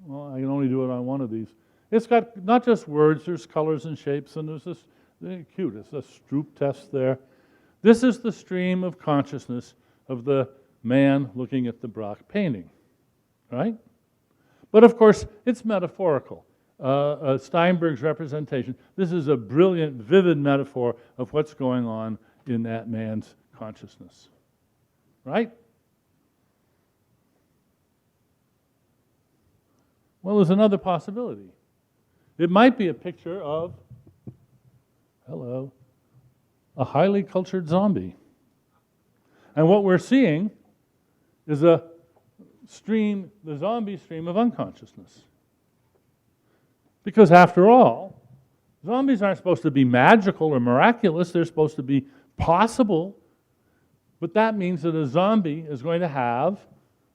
well, I can only do it on one of these. It's got not just words, there's colors and shapes, and there's this, cute, it's a Stroop test there. This is the stream of consciousness of the man looking at the Braque painting, right? But of course, it's metaphorical. Steinberg's representation, this is a brilliant, vivid metaphor of what's going on in that man's consciousness, right? Well, there's another possibility. It might be a picture of, hello, a highly cultured zombie. And what we're seeing is a stream, the zombie stream of unconsciousness. Because after all, zombies aren't supposed to be magical or miraculous, they're supposed to be possible. But that means that a zombie is going to have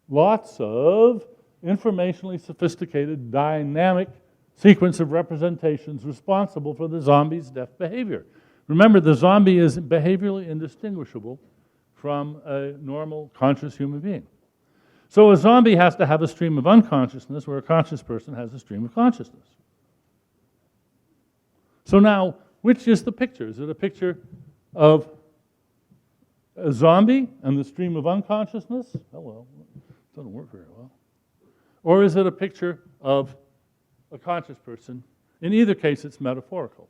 lots of informationally sophisticated, dynamic sequence of representations responsible for the zombie's deaf behavior. Remember, the zombie is behaviorally indistinguishable from a normal, conscious human being. So a zombie has to have a stream of unconsciousness where a conscious person has a stream of consciousness. So now, which is the picture? Is it a picture of a zombie and the stream of unconsciousness? Hello, it doesn't work very well. Or is it a picture of a conscious person? In either case, it's metaphorical.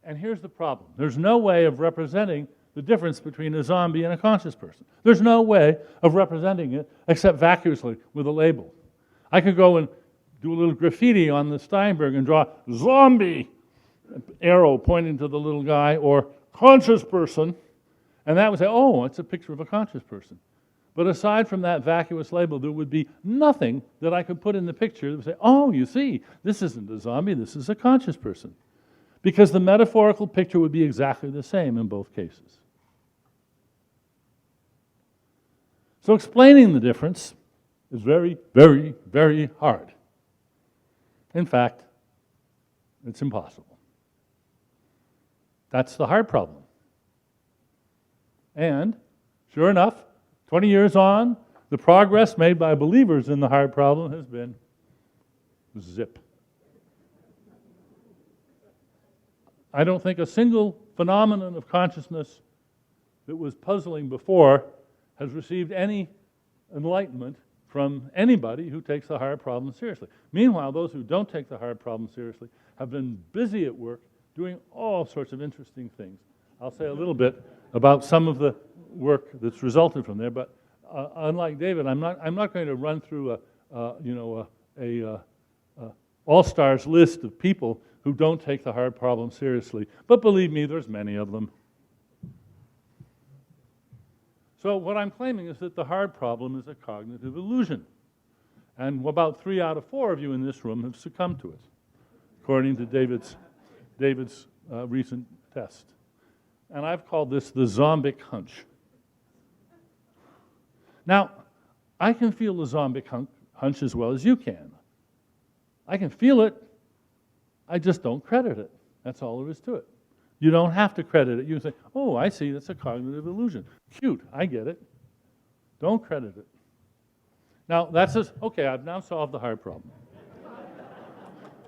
And here's the problem. There's no way of representing the difference between a zombie and a conscious person. There's no way of representing it except vacuously with a label. I could go and do a little graffiti on the Steinberg and draw zombie, arrow pointing to the little guy, or conscious person, and that would say, oh, it's a picture of a conscious person. But aside from that vacuous label, there would be nothing that I could put in the picture that would say, oh, you see, this isn't a zombie, this is a conscious person. because the metaphorical picture would be exactly the same in both cases. So explaining the difference is very, very, very hard. In fact, it's impossible. That's the hard problem. And, sure enough, 20 years on, the progress made by believers in the hard problem has been zip. I don't think a single phenomenon of consciousness that was puzzling before has received any enlightenment from anybody who takes the hard problem seriously. Meanwhile, those who don't take the hard problem seriously have been busy at work doing all sorts of interesting things. I'll say a little bit about some of the work that's resulted from there, but unlike David, I'm not going to run through a all-stars list of people who don't take the hard problem seriously. But believe me, there's many of them. So what I'm claiming is that the hard problem is a cognitive illusion. And about 3 out of 4 of you in this room have succumbed to it, according to David's recent test. And I've called this the Zombic Hunch. Now, I can feel the Zombic Hunch as well as you can. I can feel it, I just don't credit it. That's all there is to it. You don't have to credit it. You say, oh, I see, that's a cognitive illusion. Cute, I get it. Don't credit it. Now, that says, okay, I've now solved the hard problem.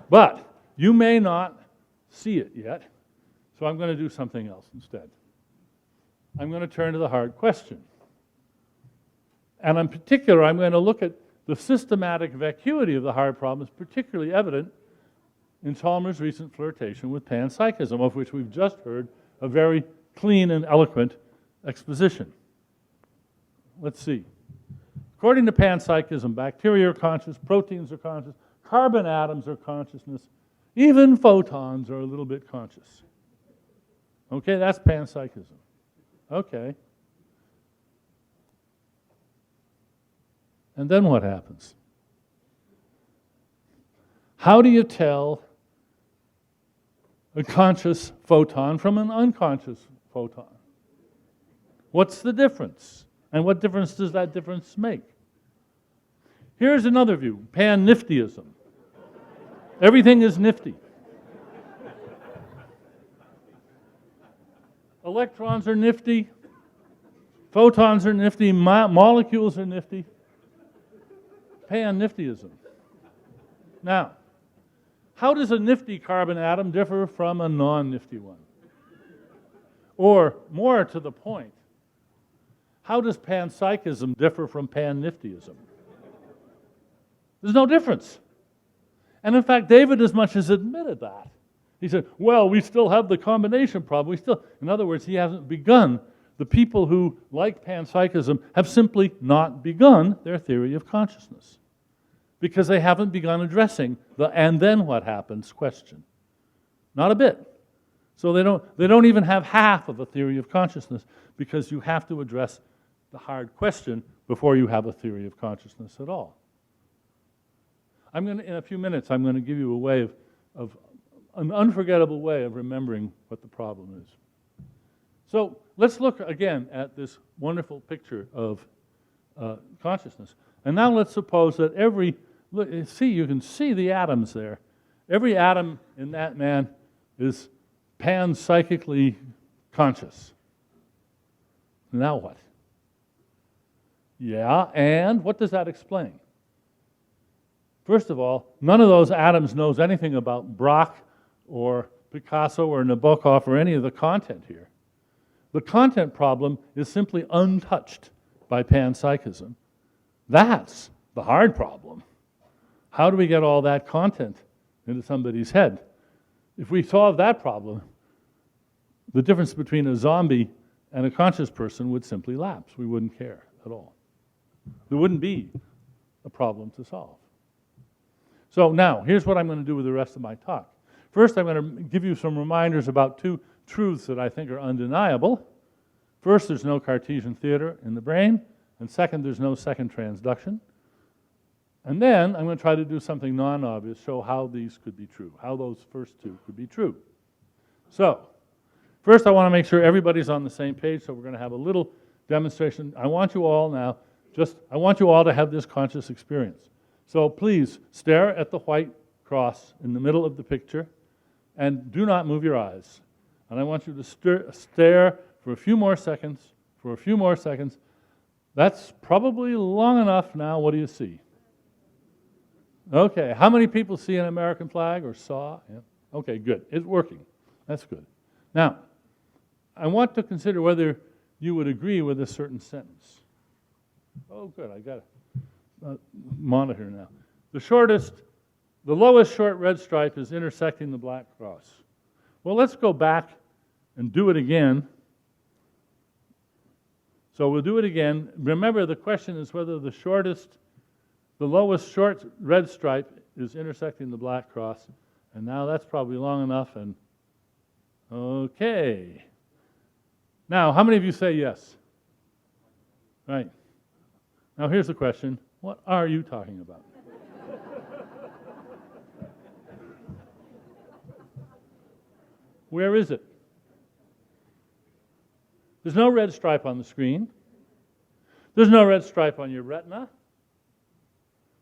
But you may not see it yet, so I'm going to do something else instead. I'm going to turn to the hard question. And in particular, I'm going to look at the systematic vacuity of the hard problem is particularly evident in Chalmers' recent flirtation with Panpsychism, of which we've just heard a very clean and eloquent exposition. Let's see. According to Panpsychism, bacteria are conscious, proteins are conscious, carbon atoms are consciousness, even photons are a little bit conscious. Okay, that's Panpsychism. Okay. And then what happens? How do you tell a conscious photon from an unconscious photon? What's the difference? And what difference does that difference make? Here's another view, Pan-Niftyism. Everything is nifty. Electrons are nifty, photons are nifty, molecules are nifty. Pan-Niftyism. Now, how does a nifty carbon atom differ from a non-nifty one? Or, more to the point, how does Panpsychism differ from Pan-Niftyism? There's no difference. And in fact, David as much as admitted that. He said, well, we still have the combination problem. In other words, he hasn't begun. The people who like Panpsychism have simply not begun their theory of consciousness because they haven't begun addressing the and then what happens question. Not a bit. So they don't even have half of a theory of consciousness because you have to address the hard question before you have a theory of consciousness at all. In a few minutes, I'm going to give you a way of an unforgettable way of remembering what the problem is. So let's look again at this wonderful picture of consciousness. And now let's suppose that you can see the atoms there. Every atom in that man is panpsychically conscious. Now what? Yeah, and what does that explain? First of all, none of those atoms knows anything about Braque or Picasso or Nabokov or any of the content here. The content problem is simply untouched by panpsychism. That's the hard problem. How do we get all that content into somebody's head? If we solve that problem, the difference between a zombie and a conscious person would simply lapse. We wouldn't care at all. There wouldn't be a problem to solve. So now, here's what I'm going to do with the rest of my talk. First, I'm going to give you some reminders about two truths that I think are undeniable. First, there's no Cartesian theater in the brain. And second, there's no second transduction. And then I'm going to try to do something non-obvious, show how these could be true, how those first two could be true. So, first I want to make sure everybody's on the same page, so we're going to have a little demonstration. I want you all now, I want you all to have this conscious experience. So please, stare at the white cross in the middle of the picture, and do not move your eyes. And I want you to stare for a few more seconds, That's probably long enough now. What do you see? Okay, how many people see an American flag or saw? Yeah. Okay, good. It's working. That's good. Now, I want to consider whether you would agree with a certain sentence. Oh, good. I got a monitor now. The lowest short red stripe is intersecting the black cross. Well, let's go back and do it again. So we'll do it again. Remember, the question is whether the lowest short red stripe is intersecting the black cross. And now that's probably long enough. And okay. Now, how many of you say yes? Right. Now here's the question. What are you talking about? Where is it? There's no red stripe on the screen. There's no red stripe on your retina.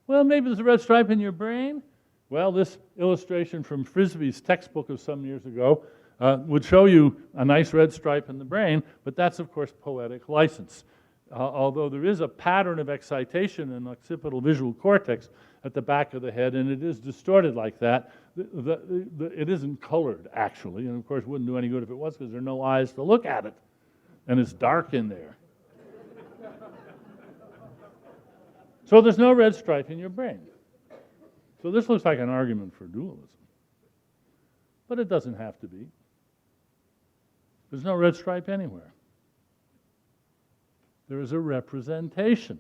Well, maybe there's a red stripe in your brain. Well, this illustration from Frisbee's textbook of some years ago would show you a nice red stripe in the brain, but that's, of course, poetic license. Although there is a pattern of excitation in the occipital visual cortex at the back of the head, and it is distorted like that. It isn't colored, actually, and of course it wouldn't do any good if it was, because there are no eyes to look at it, and it's dark in there. So there's no red stripe in your brain. So this looks like an argument for dualism. But it doesn't have to be. There's no red stripe anywhere. There is a representation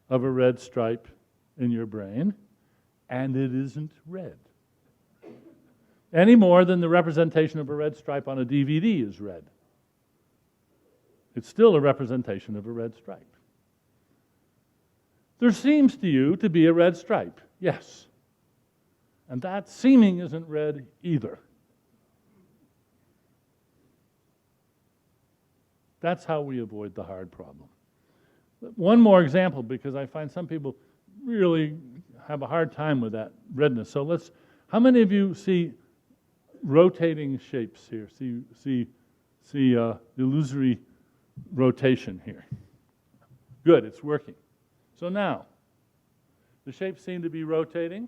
of a red stripe in your brain, and it isn't red. Any more than the representation of a red stripe on a DVD is red. It's still a representation of a red stripe. There seems to you to be a red stripe, yes. And that seeming isn't red either. That's how we avoid the hard problem. One more example, because I find some people really have a hard time with that redness. So how many of you see rotating shapes here? See illusory rotation here? Good, it's working. So now, the shapes seem to be rotating.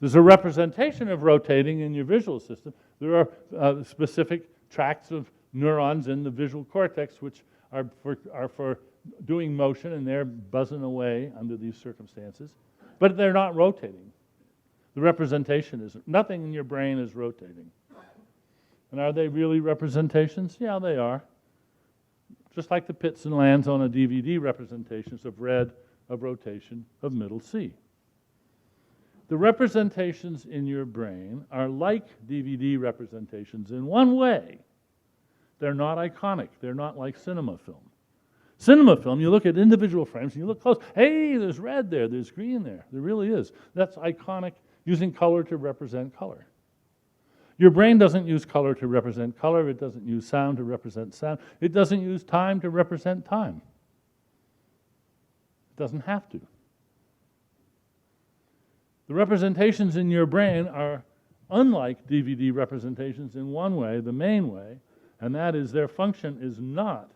There's a representation of rotating in your visual system. There are specific tracts of neurons in the visual cortex which are for doing motion, and they're buzzing away under these circumstances. But they're not rotating. The representation isn't. Nothing in your brain is rotating. And are they really representations? Yeah, they are. Just like the pits and lands on a DVD representations of red, of rotation, of middle C. The representations in your brain are like DVD representations in one way. They're not iconic. They're not like cinema film. Cinema film, you look at individual frames and you look close. Hey, there's red there, there's green there. There really is. That's iconic, using color to represent color. Your brain doesn't use color to represent color. It doesn't use sound to represent sound. It doesn't use time to represent time. It doesn't have to. The representations in your brain are unlike DVD representations in one way, the main way, and that is their function is not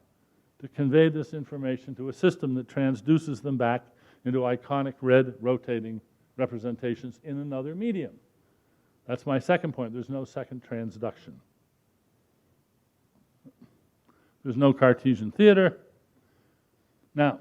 to convey this information to a system that transduces them back into iconic red rotating representations in another medium. That's my second point. There's no second transduction. There's no Cartesian theater. Now,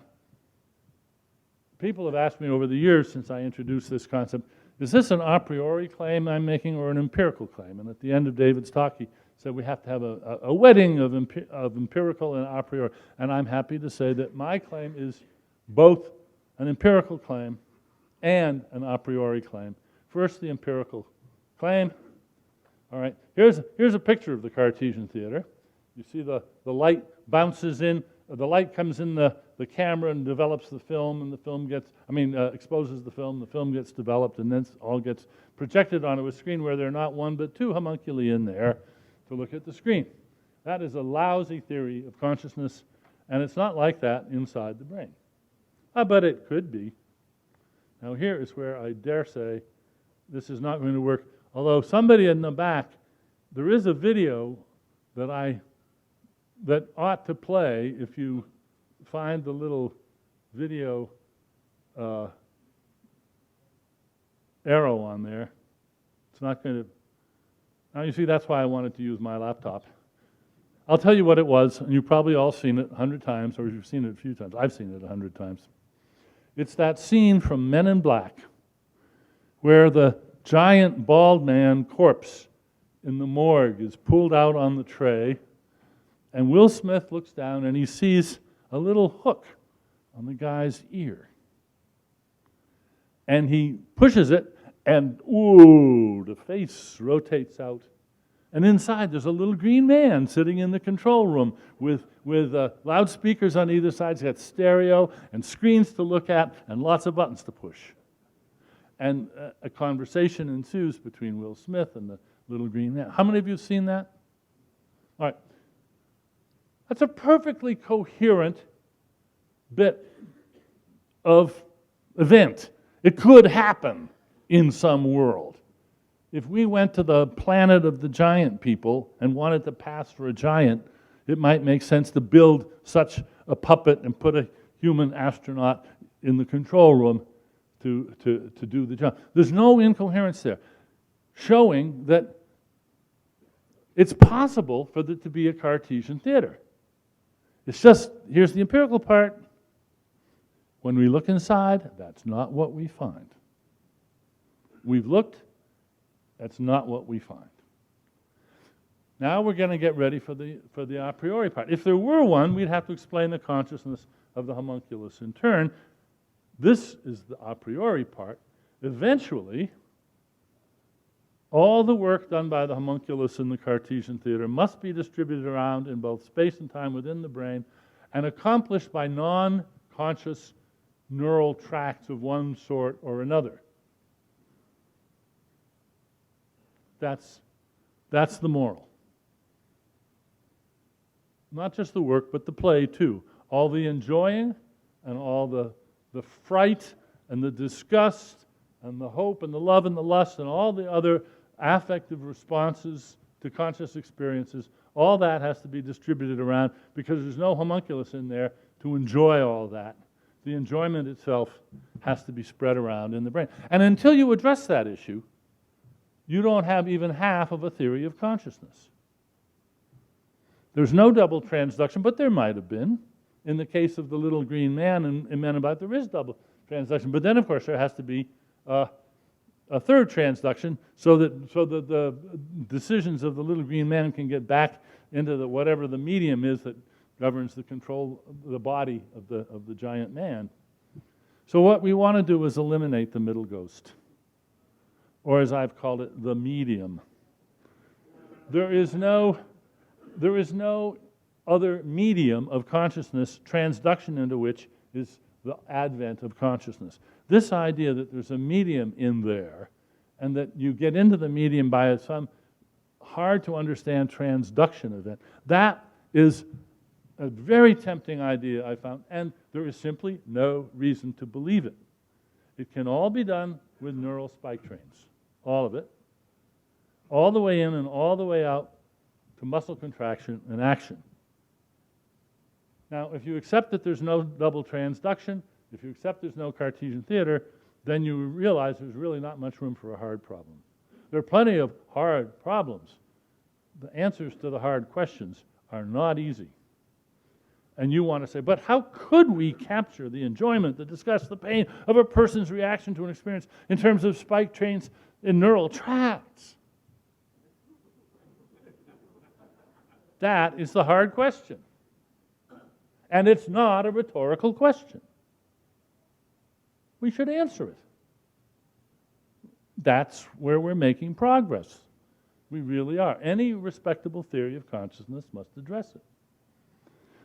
people have asked me over the years since I introduced this concept, is this an a priori claim I'm making or an empirical claim? And at the end of David's talk, he said we have to have a wedding of empirical and a priori. And I'm happy to say that my claim is both an empirical claim and an a priori claim. First, the empirical claim. All right, here's a picture of the Cartesian theater. You see the light bounces in, the light comes in the camera and develops the film, and the film exposes the film gets developed, and then all gets projected onto a screen where there are not one but two homunculi in there. to look at the screen. That is a lousy theory of consciousness, and it's not like that inside the brain. But it could be. Now here is where I dare say this is not going to work. Although somebody in the back, there is a video that ought to play if you find the little video arrow on there. It's not going to. Now you see, that's why I wanted to use my laptop. I'll tell you what it was, and you've probably all seen it 100 times, or you've seen it a few times. I've seen it 100 times. It's that scene from Men in Black where the giant bald man corpse in the morgue is pulled out on the tray, and Will Smith looks down and he sees a little hook on the guy's ear. And he pushes it, and ooh, the face rotates out. And inside there's a little green man sitting in the control room with loudspeakers on either side. He's got stereo and screens to look at and lots of buttons to push. And a conversation ensues between Will Smith and the little green man. How many of you have seen that? All right. That's a perfectly coherent bit of event. It could happen in some world. If we went to the planet of the giant people and wanted to pass for a giant, it might make sense to build such a puppet and put a human astronaut in the control room to do the job. There's no incoherence there, showing that it's possible for there to be a Cartesian theater. It's just, here's the empirical part. When we look inside, that's not what we find. We've looked, that's not what we find. Now we're going to get ready for the a priori part. If there were one, we'd have to explain the consciousness of the homunculus in turn. This is the a priori part. Eventually, all the work done by the homunculus in the Cartesian theater must be distributed around in both space and time within the brain and accomplished by non-conscious neural tracts of one sort or another. That's the moral. Not just the work, but the play too. All the enjoying and all the fright and the disgust and the hope and the love and the lust and all the other affective responses to conscious experiences, all that has to be distributed around because there's no homunculus in there to enjoy all that. The enjoyment itself has to be spread around in the brain. And until you address that issue, you don't have even half of a theory of consciousness. There's no double transduction, but there might have been. In the case of the little green man in Men in Black, there is double transduction. But then, of course, there has to be a third transduction so that the decisions of the little green man can get back into whatever the medium is that governs the control of the body of the giant man. So what we want to do is eliminate the middle ghost, or as I've called it, the medium. There is no other medium of consciousness, transduction into which is the advent of consciousness. This idea that there's a medium in there and that you get into the medium by some hard to understand transduction event, that is a very tempting idea I found, and there is simply no reason to believe it. It can all be done with neural spike trains, all of it, all the way in and all the way out to muscle contraction and action. Now, if you accept that there's no double transduction, if you accept there's no Cartesian theater, then you realize there's really not much room for a hard problem. There are plenty of hard problems. The answers to the hard questions are not easy. And you want to say, but how could we capture the enjoyment, the disgust, the pain of a person's reaction to an experience in terms of spike trains in neural tracts? That is the hard question. And it's not a rhetorical question. We should answer it. That's where we're making progress. We really are. Any respectable theory of consciousness must address it.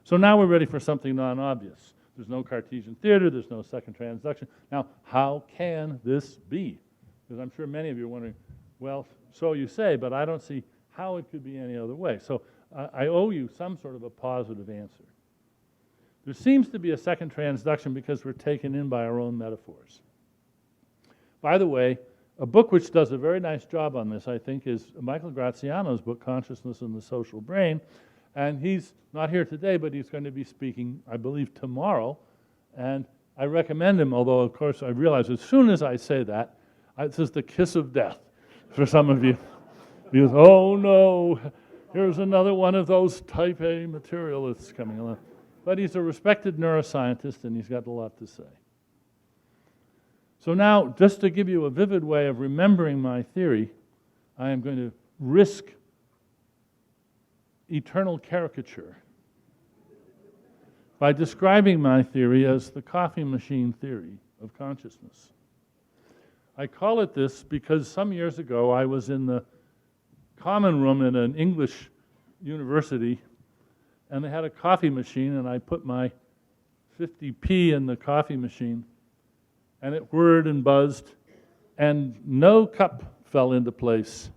So now we're ready for something non-obvious. There's no Cartesian theater, there's no second transduction. Now, how can this be? Because I'm sure many of you are wondering, well, so you say, but I don't see how it could be any other way. So I owe you some sort of a positive answer. There seems to be a second transduction because we're taken in by our own metaphors. By the way, a book which does a very nice job on this, I think, is Michael Graziano's book, Consciousness and the Social Brain. And he's not here today, but he's going to be speaking, I believe, tomorrow. And I recommend him, although, of course, I realize as soon as I say that, this is the kiss of death for some of you. Because, oh no, here's another one of those type A materialists coming along. But he's a respected neuroscientist, and he's got a lot to say. So now, just to give you a vivid way of remembering my theory, I am going to risk eternal caricature by describing my theory as the coffee machine theory of consciousness. I call it this because some years ago I was in the common room in an English university, and they had a coffee machine, and I put my 50p in the coffee machine, and it whirred and buzzed, and no cup fell into place.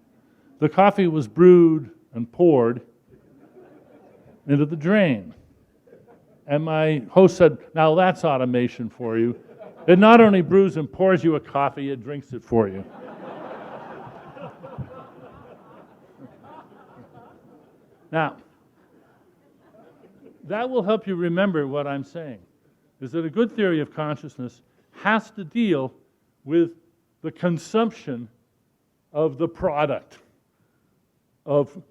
The coffee was brewed and poured into the drain. And my host said, now that's automation for you. It not only brews and pours you a coffee, it drinks it for you. Now, that will help you remember what I'm saying, is that a good theory of consciousness has to deal with the consumption of the product, of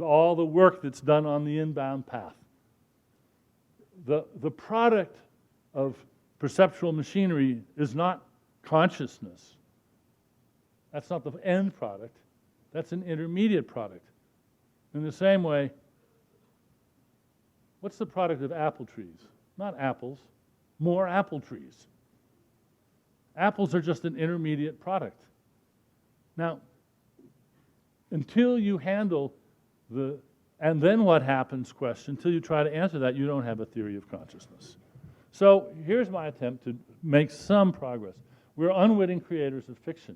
all the work that's done on the inbound path. The product of perceptual machinery is not consciousness. That's not the end product. That's an intermediate product. In the same way, what's the product of apple trees? Not apples, more apple trees. Apples are just an intermediate product. Now, until you handle the and then what happens question, until you try to answer that, you don't have a theory of consciousness. So here's my attempt to make some progress. We're unwitting creators of fiction.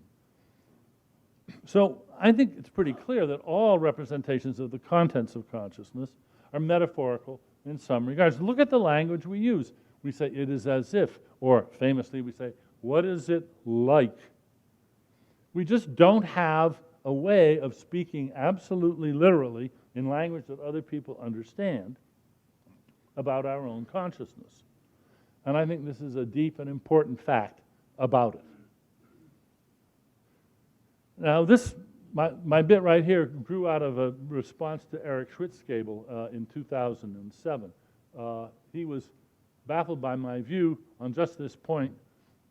So I think it's pretty clear that all representations of the contents of consciousness are metaphorical in some regards. Look at the language we use. We say, it is as if, or famously we say, what is it like? We just don't have a way of speaking absolutely literally in language that other people understand about our own consciousness. And I think this is a deep and important fact about it. Now this, my bit right here grew out of a response to Eric Schwitzgebel in 2007. He was baffled by my view on just this point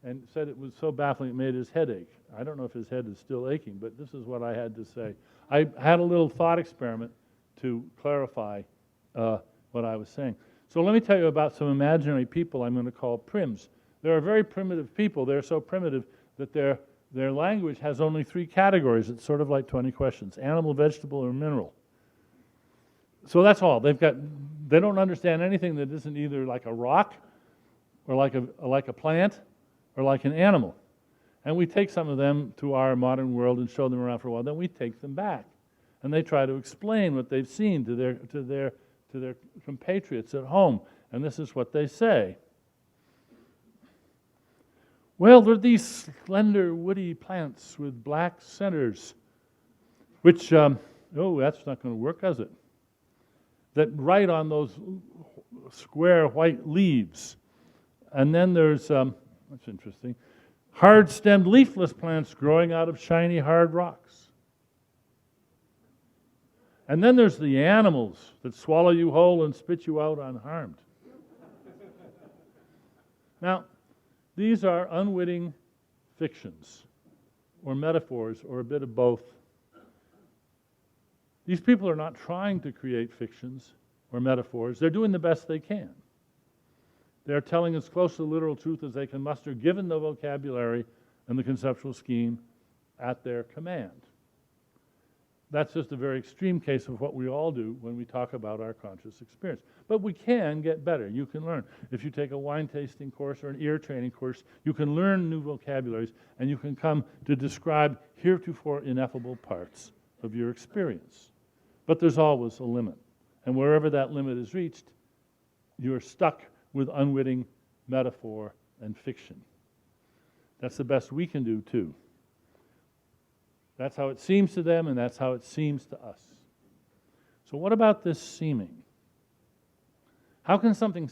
and said it was so baffling it made his head ache. I don't know if his head is still aching, but this is what I had to say. I had a little thought experiment to clarify what I was saying. So let me tell you about some imaginary people I'm going to call prims. They're very primitive people. They're so primitive that their language has only 3 categories. It's sort of like 20 questions: animal, vegetable, or mineral. So that's all. They don't understand anything that isn't either like a rock or like a plant or like an animal. And we take some of them to our modern world and show them around for a while. Then we take them back, and they try to explain what they've seen to their compatriots at home. And this is what they say. Well, there are these slender, woody plants with black centers, which, that's not going to work, is it? That write on those square white leaves. And then there's, that's interesting, hard-stemmed leafless plants growing out of shiny, hard rocks. And then there's the animals that swallow you whole and spit you out unharmed. Now, these are unwitting fictions, or metaphors, or a bit of both. These people are not trying to create fictions or metaphors. They're doing the best they can. They're telling as close to literal truth as they can muster, given the vocabulary and the conceptual scheme at their command. That's just a very extreme case of what we all do when we talk about our conscious experience. But we can get better. You can learn. If you take a wine tasting course or an ear training course, you can learn new vocabularies, and you can come to describe heretofore ineffable parts of your experience. But there's always a limit. And wherever that limit is reached, you're stuck with unwitting metaphor and fiction. That's the best we can do, too. That's how it seems to them, and that's how it seems to us. So what about this seeming? How something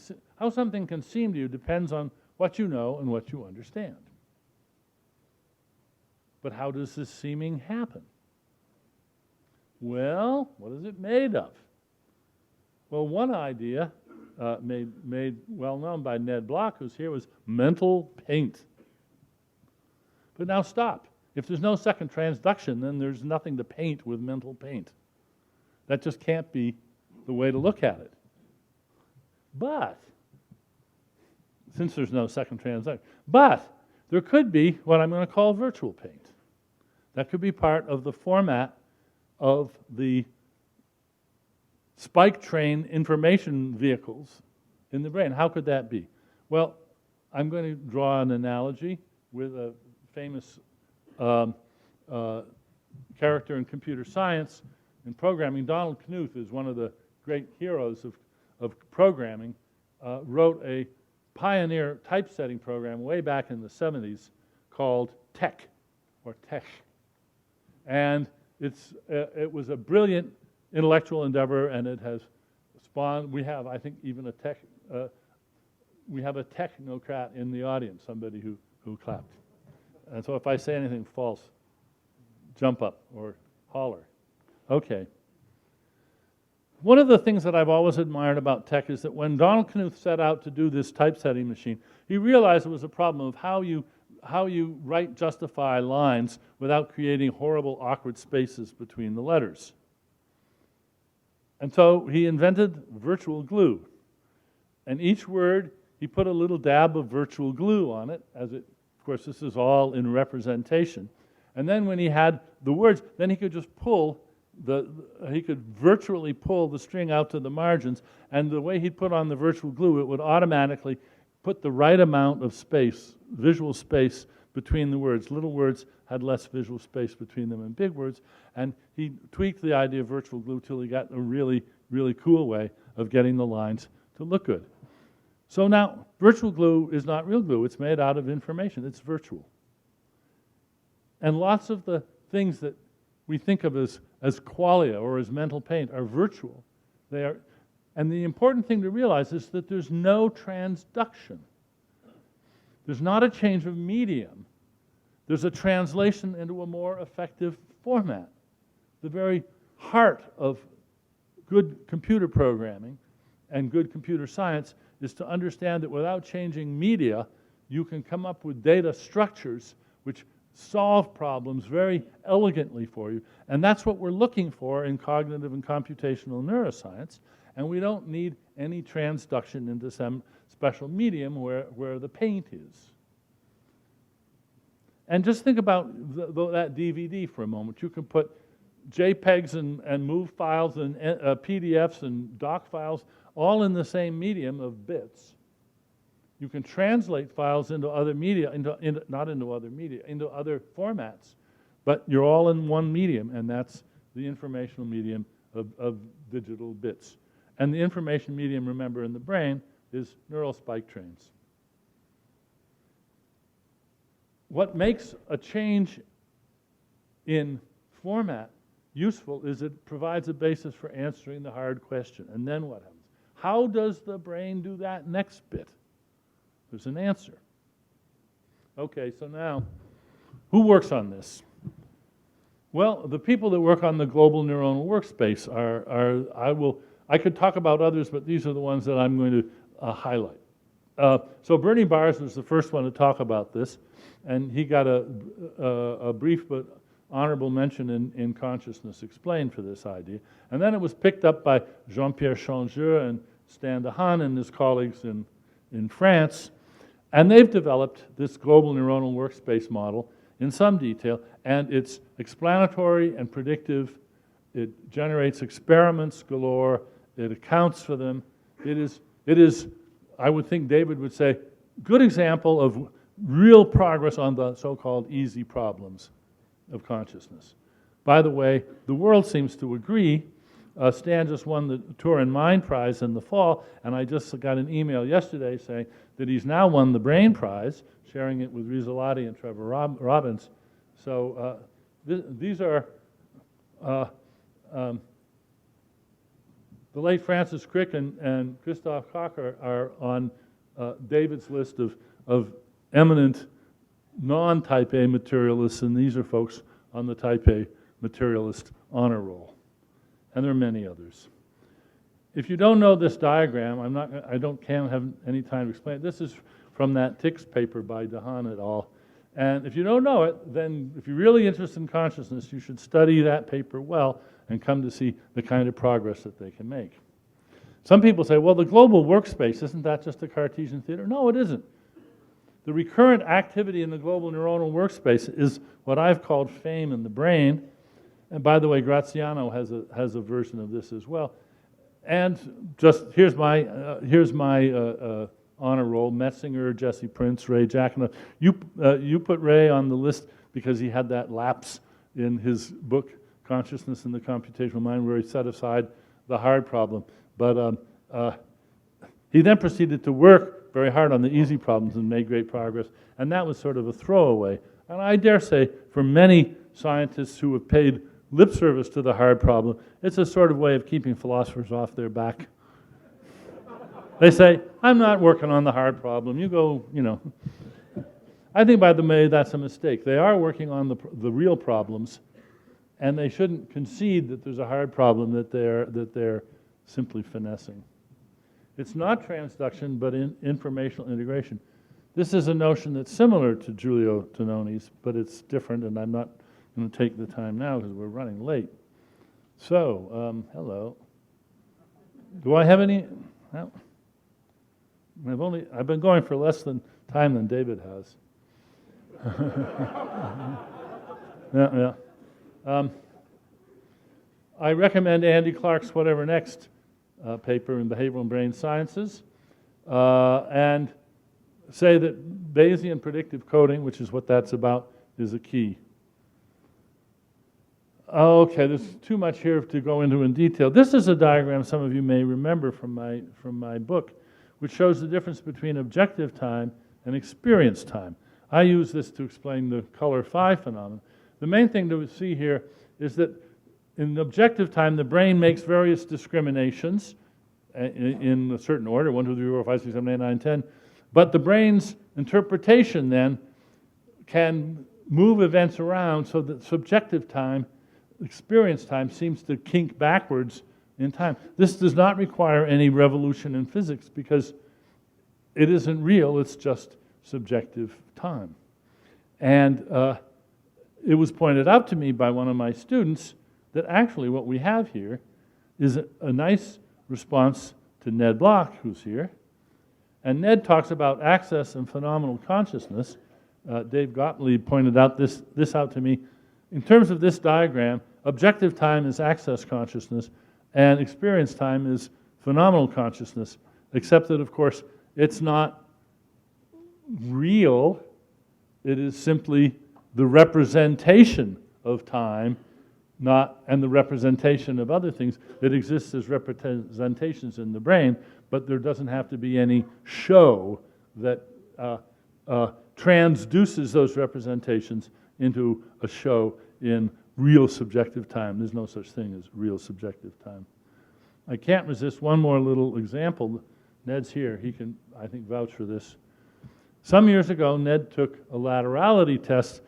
can seem to you depends on what you know and what you understand. But how does this seeming happen? Well, what is it made of? Well, one idea made well known by Ned Block, who's here, was mental paint. But now stop. If there's no second transduction, then there's nothing to paint with mental paint. That just can't be the way to look at it. But, since there's no second transduction, but there could be what I'm going to call virtual paint. That could be part of the format of the spike train information vehicles in the brain. How could that be? Well, I'm going to draw an analogy with a famous character in computer science and programming. Donald Knuth is one of the great heroes of programming, wrote a pioneer typesetting program way back in the 70s called TeX, or TeX. And it was a brilliant intellectual endeavor, and it has spawned, we have, I think, even a technocrat in the audience, somebody who clapped. And so if I say anything false, jump up or holler. Okay. One of the things that I've always admired about TeX is that when Donald Knuth set out to do this typesetting machine, he realized it was a problem of how you justify lines without creating horrible, awkward spaces between the letters. And so he invented virtual glue. And each word, he put a little dab of virtual glue on it, of course, this is all in representation. And then when he had the words, then he could just he could virtually pull the string out to the margins, and the way he'd put on the virtual glue, it would automatically put the right amount of space, visual space, between the words. Little words had less visual space between them than big words, and he tweaked the idea of virtual glue till he got a really, really cool way of getting the lines to look good. So now, virtual glue is not real glue. It's made out of information. It's virtual. And lots of the things that we think of as qualia or as mental paint are virtual. And the important thing to realize is that there's no transduction. There's not a change of medium. There's a translation into a more effective format. The very heart of good computer programming and good computer science is to understand that without changing media, you can come up with data structures which solve problems very elegantly for you. And that's what we're looking for in cognitive and computational neuroscience. And we don't need any transduction into some special medium where the paint is. And just think about that DVD for a moment. You can put JPEGs and MOV files and PDFs and doc files all in the same medium of bits. You can translate files into other media, not into other media, into other formats, but you're all in one medium, and that's the informational medium of digital bits. And the information medium, remember, in the brain is neural spike trains. What makes a change in format useful is it provides a basis for answering the hard question. And then what happens? How does the brain do that next bit? There's an answer. Okay, so now, who works on this? Well, the people that work on the global neuronal workspace I could talk about others, but these are the ones that I'm going to highlight. So Bernie Bars was the first one to talk about this, and he got a brief but honorable mention in Consciousness Explained for this idea. And then it was picked up by Jean-Pierre Changeux and Stan DeHaan and his colleagues in France, and they've developed this global neuronal workspace model in some detail, and it's explanatory and predictive. It generates experiments galore. It accounts for them. It is, I would think David would say, good example of real progress on the so-called easy problems of consciousness. By the way, the world seems to agree Stan just won the Turin Mind Prize in the fall, and I just got an email yesterday saying that he's now won the Brain Prize, sharing it with Rizzolatti and Trevor Robbins. So these are the late Francis Crick and Christoph Koch are on David's list of eminent non-type A materialists, and these are folks on the type A materialist honor roll. And there are many others. If you don't know this diagram, can't have any time to explain it. This is from that Tix paper by DeHaan et al. And if you don't know it, then if you're really interested in consciousness, you should study that paper well and come to see the kind of progress that they can make. Some people say, well, the global workspace, isn't that just a Cartesian theater? No, it isn't. The recurrent activity in the global neuronal workspace is what I've called fame in the brain. And by the way, Graziano has a version of this as well. And just here's my honor roll: Metzinger, Jesse Prince, Ray Jacquinot. You put Ray on the list because he had that lapse in his book, Consciousness in the Computational Mind, where he set aside the hard problem. But he then proceeded to work very hard on the easy problems and made great progress. And that was sort of a throwaway. And I dare say, for many scientists who have paid lip service to the hard problem, it's a sort of way of keeping philosophers off their back. They say, I'm not working on the hard problem. You go, you know. I think, by the way, that's a mistake. They are working on the real problems, and they shouldn't concede that there's a hard problem that they're simply finessing. It's not transduction, but informational integration. This is a notion that's similar to Giulio Tononi's, but it's different, and I'm not going to take the time now because we're running late. So, hello. Do I have any? No. I've been going for less time than David has. Yeah. I recommend Andy Clark's Whatever Next paper in Behavioral and Brain Sciences, and say that Bayesian predictive coding, which is what that's about, is a key. Okay, there's too much here to go into in detail. This is a diagram some of you may remember from my book, which shows the difference between objective time and experience time. I use this to explain the color phi phenomenon. The main thing to see here is that in objective time, the brain makes various discriminations in a certain order, 1, 2, 3, 4, 5, 6, 7, 8, 9, 10. But the brain's interpretation then can move events around so that subjective time, experience time, seems to kink backwards in time. This does not require any revolution in physics because it isn't real, it's just subjective time. And it was pointed out to me by one of my students that actually what we have here is a nice response to Ned Block, who's here. And Ned talks about access and phenomenal consciousness. Dave Gottlieb pointed out this out to me. In terms of this diagram, objective time is access consciousness, and experience time is phenomenal consciousness, except that, of course, it's not real. It is simply the representation of time, and the representation of other things that exists as representations in the brain, but there doesn't have to be any show that transduces those representations into a show in real subjective time. There's no such thing as real subjective time. I can't resist one more little example. Ned's here. He can, I think, vouch for this. Some years ago, Ned took a laterality test.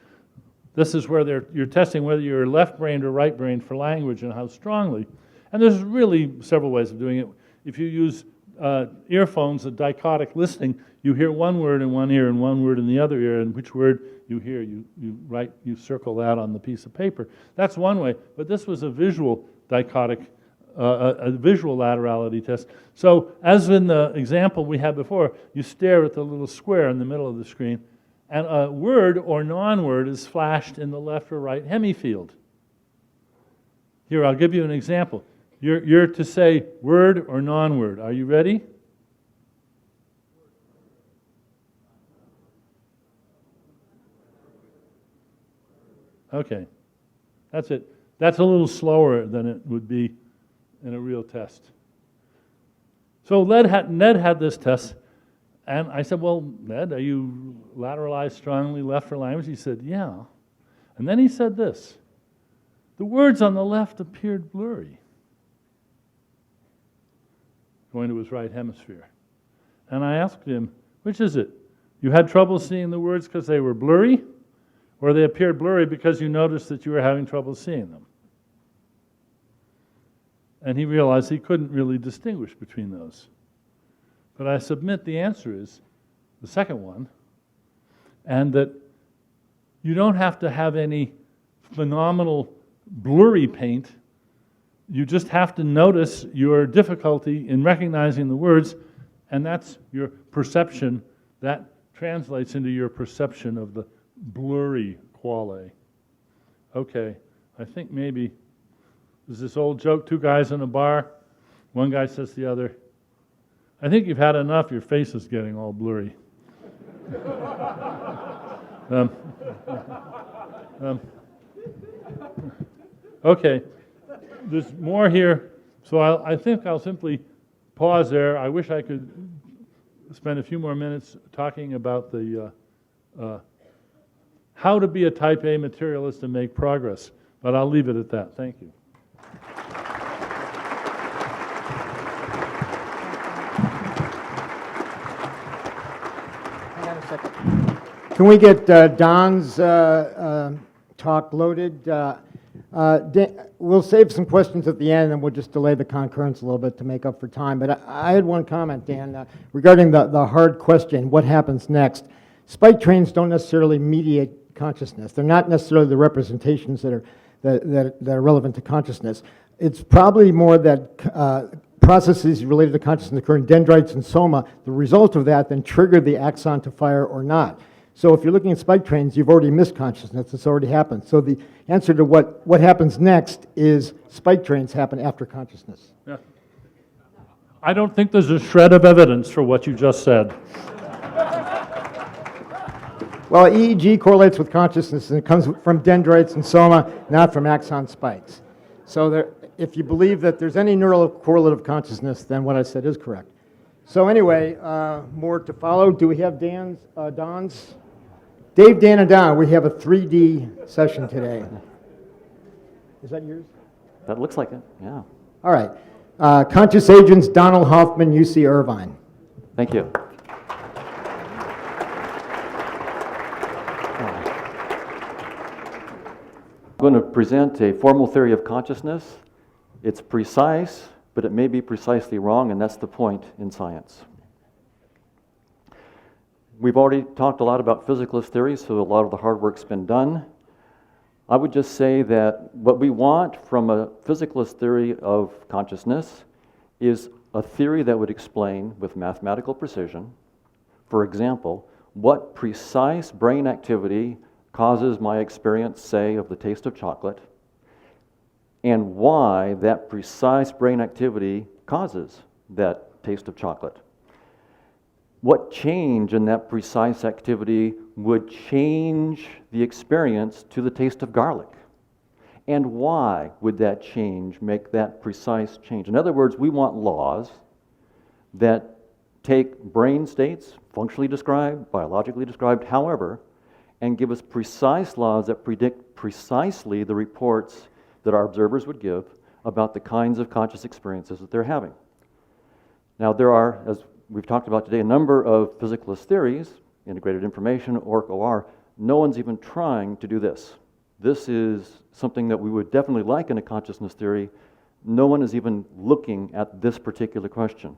This is where you're testing whether you're left-brained or right-brained for language and how strongly. And there's really several ways of doing it. If you use earphones, a dichotic listening, you hear one word in one ear and one word in the other ear, and which word you hear, you circle that on the piece of paper. That's one way, but this was a visual dichotic, a visual laterality test. So as in the example we had before, you stare at the little square in the middle of the screen, and a word or non-word is flashed in the left or right hemifield. Here, I'll give you an example. You're to say word or non-word. Are you ready? Okay, that's it. That's a little slower than it would be in a real test. So Ned had this test, and I said, well, Ned, are you lateralized strongly left for language? He said, yeah. And then he said this, the words on the left appeared blurry, going to his right hemisphere. And I asked him, which is it? You had trouble seeing the words because they were blurry, or they appeared blurry because you noticed that you were having trouble seeing them? And he realized he couldn't really distinguish between those. But I submit the answer is the second one, and that you don't have to have any phenomenal blurry paint. You just have to notice your difficulty in recognizing the words, and that's your perception. That translates into your perception of the blurry quale. Okay, I think maybe there's this old joke, two guys in a bar. One guy says to the other, I think you've had enough, your face is getting all blurry. Okay, there's more here, so I think I'll simply pause there. I wish I could spend a few more minutes talking about the how to be a type A materialist and make progress, but I'll leave it at that. Thank you. Hang on a second. Can we get Don's talk loaded? We'll save some questions at the end, and we'll just delay the concurrence a little bit to make up for time. But I had one comment, Dan, regarding the hard question, what happens next? Spike trains don't necessarily mediate consciousness. They're not necessarily the representations that are relevant to consciousness. It's probably more that processes related to consciousness occur in dendrites and soma. The result of that then trigger the axon to fire or not. So if you're looking at spike trains, you've already missed consciousness. It's already happened. So the answer to what happens next is spike trains happen after consciousness. Yeah. I don't think there's a shred of evidence for what you just said. Well, EEG correlates with consciousness, and it comes from dendrites and soma, not from axon spikes. So if you believe that there's any neural correlate of consciousness, then what I said is correct. So anyway, more to follow. Do we have Don's? Dave, Dan, and Don, we have a 3D session today. Is that yours? That looks like it, yeah. All right. Conscious agents, Donald Hoffman, UC Irvine. Thank you. I'm going to present a formal theory of consciousness. It's precise, but it may be precisely wrong, and that's the point in science. We've already talked a lot about physicalist theories, so a lot of the hard work's been done. I would just say that what we want from a physicalist theory of consciousness is a theory that would explain with mathematical precision, for example, what precise brain activity causes my experience, say, of the taste of chocolate, and why that precise brain activity causes that taste of chocolate. What change in that precise activity would change the experience to the taste of garlic? And why would that change make that precise change? In other words, we want laws that take brain states, functionally described, biologically described, however, and give us precise laws that predict precisely the reports that our observers would give about the kinds of conscious experiences that they're having. Now, there are, as we've talked about today, a number of physicalist theories, integrated information, OR. No one's even trying to do this. This is something that we would definitely like in a consciousness theory. No one is even looking at this particular question.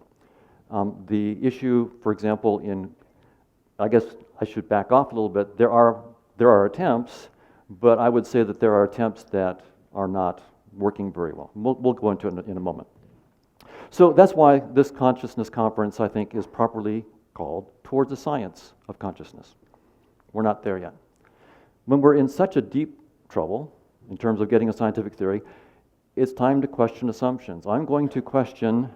The issue, for example, I guess I should back off a little bit. There are attempts, but I would say that there are attempts that are not working very well. We'll go into it in a moment. So that's why this consciousness conference, I think, is properly called Towards the Science of Consciousness. We're not there yet. When we're in such a deep trouble in terms of getting a scientific theory, it's time to question assumptions. I'm going to question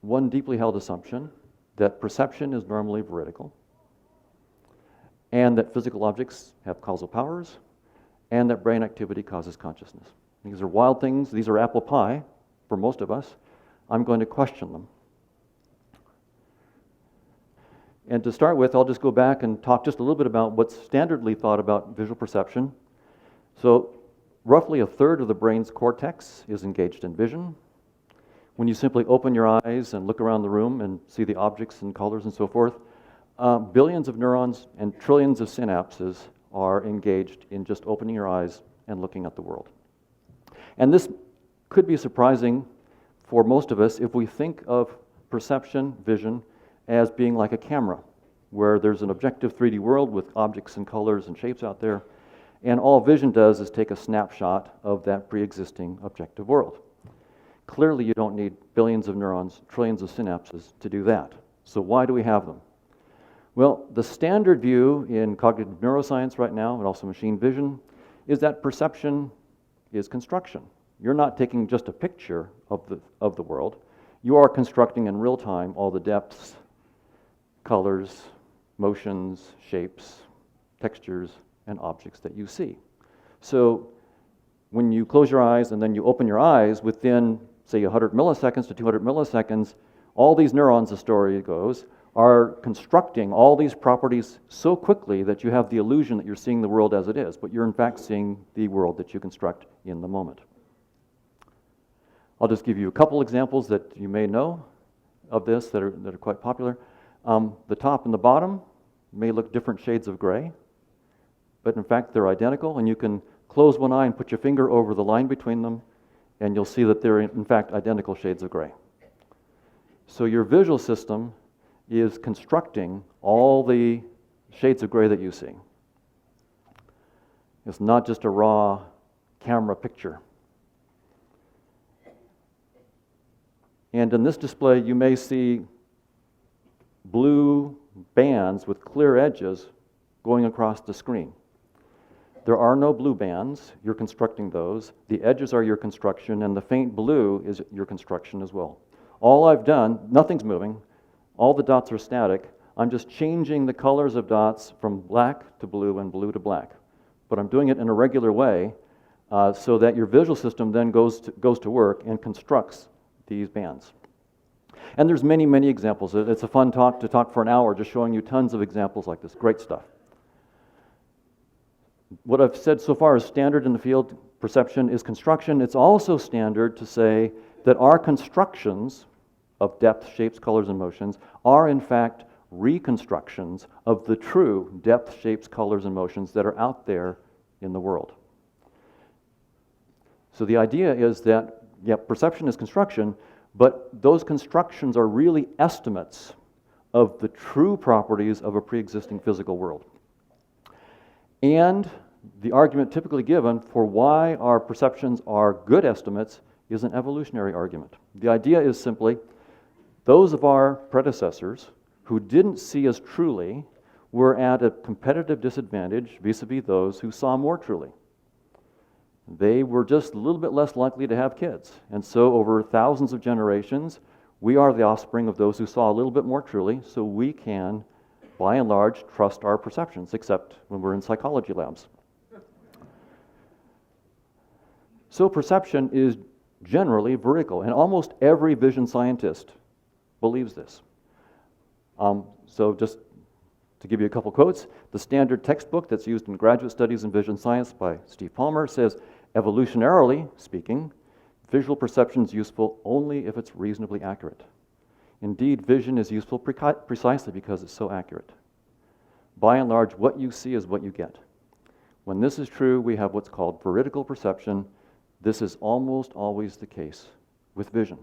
one deeply held assumption, that perception is normally veridical, and that physical objects have causal powers, and that brain activity causes consciousness. These are wild things. These are apple pie. for most of us, I'm going to question them. And to start with, I'll just go back and talk just a little bit about what's standardly thought about visual perception. So roughly a third of the brain's cortex is engaged in vision. When you simply open your eyes and look around the room and see the objects and colors and so forth, billions of neurons and trillions of synapses are engaged in just opening your eyes and looking at the world. And this could be surprising for most of us if we think of perception, vision, as being like a camera, where there's an objective 3D world with objects and colors and shapes out there, and all vision does is take a snapshot of that pre-existing objective world. Clearly, you don't need billions of neurons, trillions of synapses to do that. So why do we have them? Well, the standard view in cognitive neuroscience right now, and also machine vision, is that perception is construction. You're not taking just a picture of the world. You are constructing in real time all the depths, colors, motions, shapes, textures, and objects that you see. So when you close your eyes and then you open your eyes, within, say, 100 milliseconds to 200 milliseconds, all these neurons, the story goes, are constructing all these properties so quickly that you have the illusion that you're seeing the world as it is, but you're in fact seeing the world that you construct in the moment. I'll just give you a couple examples that you may know of this that are quite popular. The top and the bottom may look different shades of gray, but in fact they're identical, and you can close one eye and put your finger over the line between them, and you'll see that they're in fact identical shades of gray. So your visual system is constructing all the shades of gray that you see. It's not just a raw camera picture. And in this display, you may see blue bands with clear edges going across the screen. There are no blue bands. You're constructing those. The edges are your construction, and the faint blue is your construction as well. All I've done, nothing's moving. All the dots are static. I'm just changing the colors of dots from black to blue and blue to black. But I'm doing it in a regular way so that your visual system then goes to work and constructs these bands. And there's many, many examples. It's a fun talk to talk for an hour, just showing you tons of examples like this. Great stuff. What I've said so far is standard in the field. Perception is construction. It's also standard to say that our constructions of depth, shapes, colors, and motions are in fact reconstructions of the true depth, shapes, colors, and motions that are out there in the world. So the idea is that, yeah, perception is construction, but those constructions are really estimates of the true properties of a pre-existing physical world. And the argument typically given for why our perceptions are good estimates is an evolutionary argument. The idea is simply, those of our predecessors who didn't see as truly were at a competitive disadvantage vis-a-vis those who saw more truly. They were just a little bit less likely to have kids. And so over thousands of generations, we are the offspring of those who saw a little bit more truly, so we can, by and large, trust our perceptions, except when we're in psychology labs. So perception is generally vertical, and almost every vision scientist believes this. So just to give you a couple quotes, the standard textbook that's used in graduate studies in vision science by Steve Palmer says, evolutionarily speaking, visual perception is useful only if it's reasonably accurate. Indeed, vision is useful precisely because it's so accurate. By and large, what you see is what you get. When this is true, we have what's called veridical perception. This is almost always the case with vision.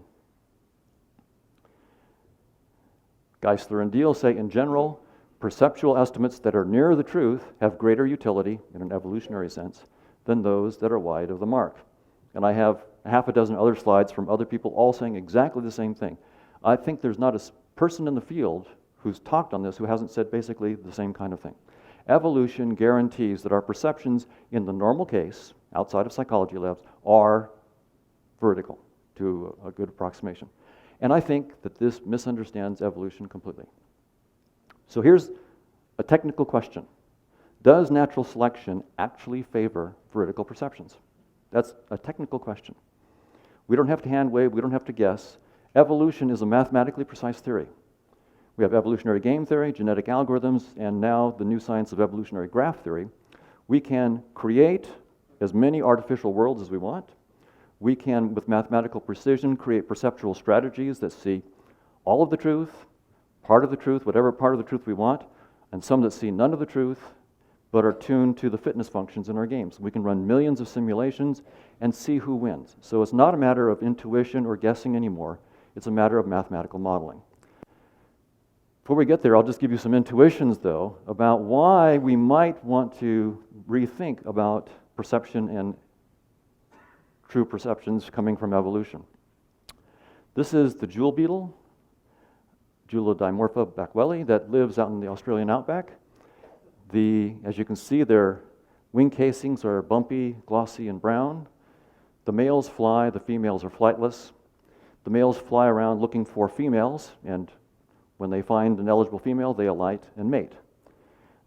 Geisler and Deal say, in general, perceptual estimates that are nearer the truth have greater utility, in an evolutionary sense, than those that are wide of the mark. And I have half a dozen other slides from other people all saying exactly the same thing. I think there's not a person in the field who's talked on this who hasn't said basically the same kind of thing. Evolution guarantees that our perceptions in the normal case, outside of psychology labs, are vertical to a good approximation. And I think that this misunderstands evolution completely. So here's a technical question. Does natural selection actually favor veridical perceptions? That's a technical question. We don't have to hand wave, we don't have to guess. Evolution is a mathematically precise theory. We have evolutionary game theory, genetic algorithms, and now the new science of evolutionary graph theory. We can create as many artificial worlds as we want. We can, with mathematical precision, create perceptual strategies that see all of the truth, part of the truth, whatever part of the truth we want, and some that see none of the truth, but are tuned to the fitness functions in our games. We can run millions of simulations and see who wins. So it's not a matter of intuition or guessing anymore. It's a matter of mathematical modeling. Before we get there, I'll just give you some intuitions, though, about why we might want to rethink about perception and true perceptions coming from evolution. This is the jewel beetle, Julodimorpha backwelli, that lives out in the Australian outback. As you can see, their wing casings are bumpy, glossy, and brown. The males fly, the females are flightless. The males fly around looking for females, and when they find an eligible female, they alight and mate.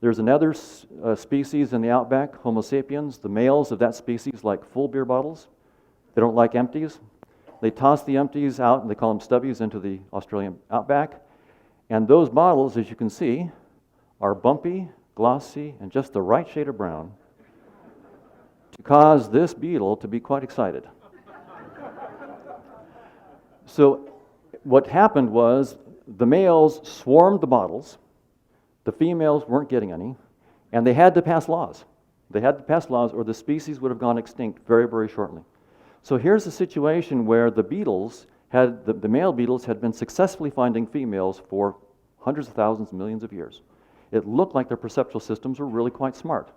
There's another species in the outback, Homo sapiens. The males of that species like full beer bottles. They don't like empties. They toss the empties out, and they call them stubbies, into the Australian outback. And those bottles, as you can see, are bumpy, glossy, and just the right shade of brown to cause this beetle to be quite excited. So what happened was the males swarmed the bottles, the females weren't getting any, and they had to pass laws. They had to pass laws or the species would have gone extinct very, very shortly. So here's a situation where the beetles had, the male beetles had been successfully finding females for hundreds of thousands, millions of years. It looked like their perceptual systems were really quite smart.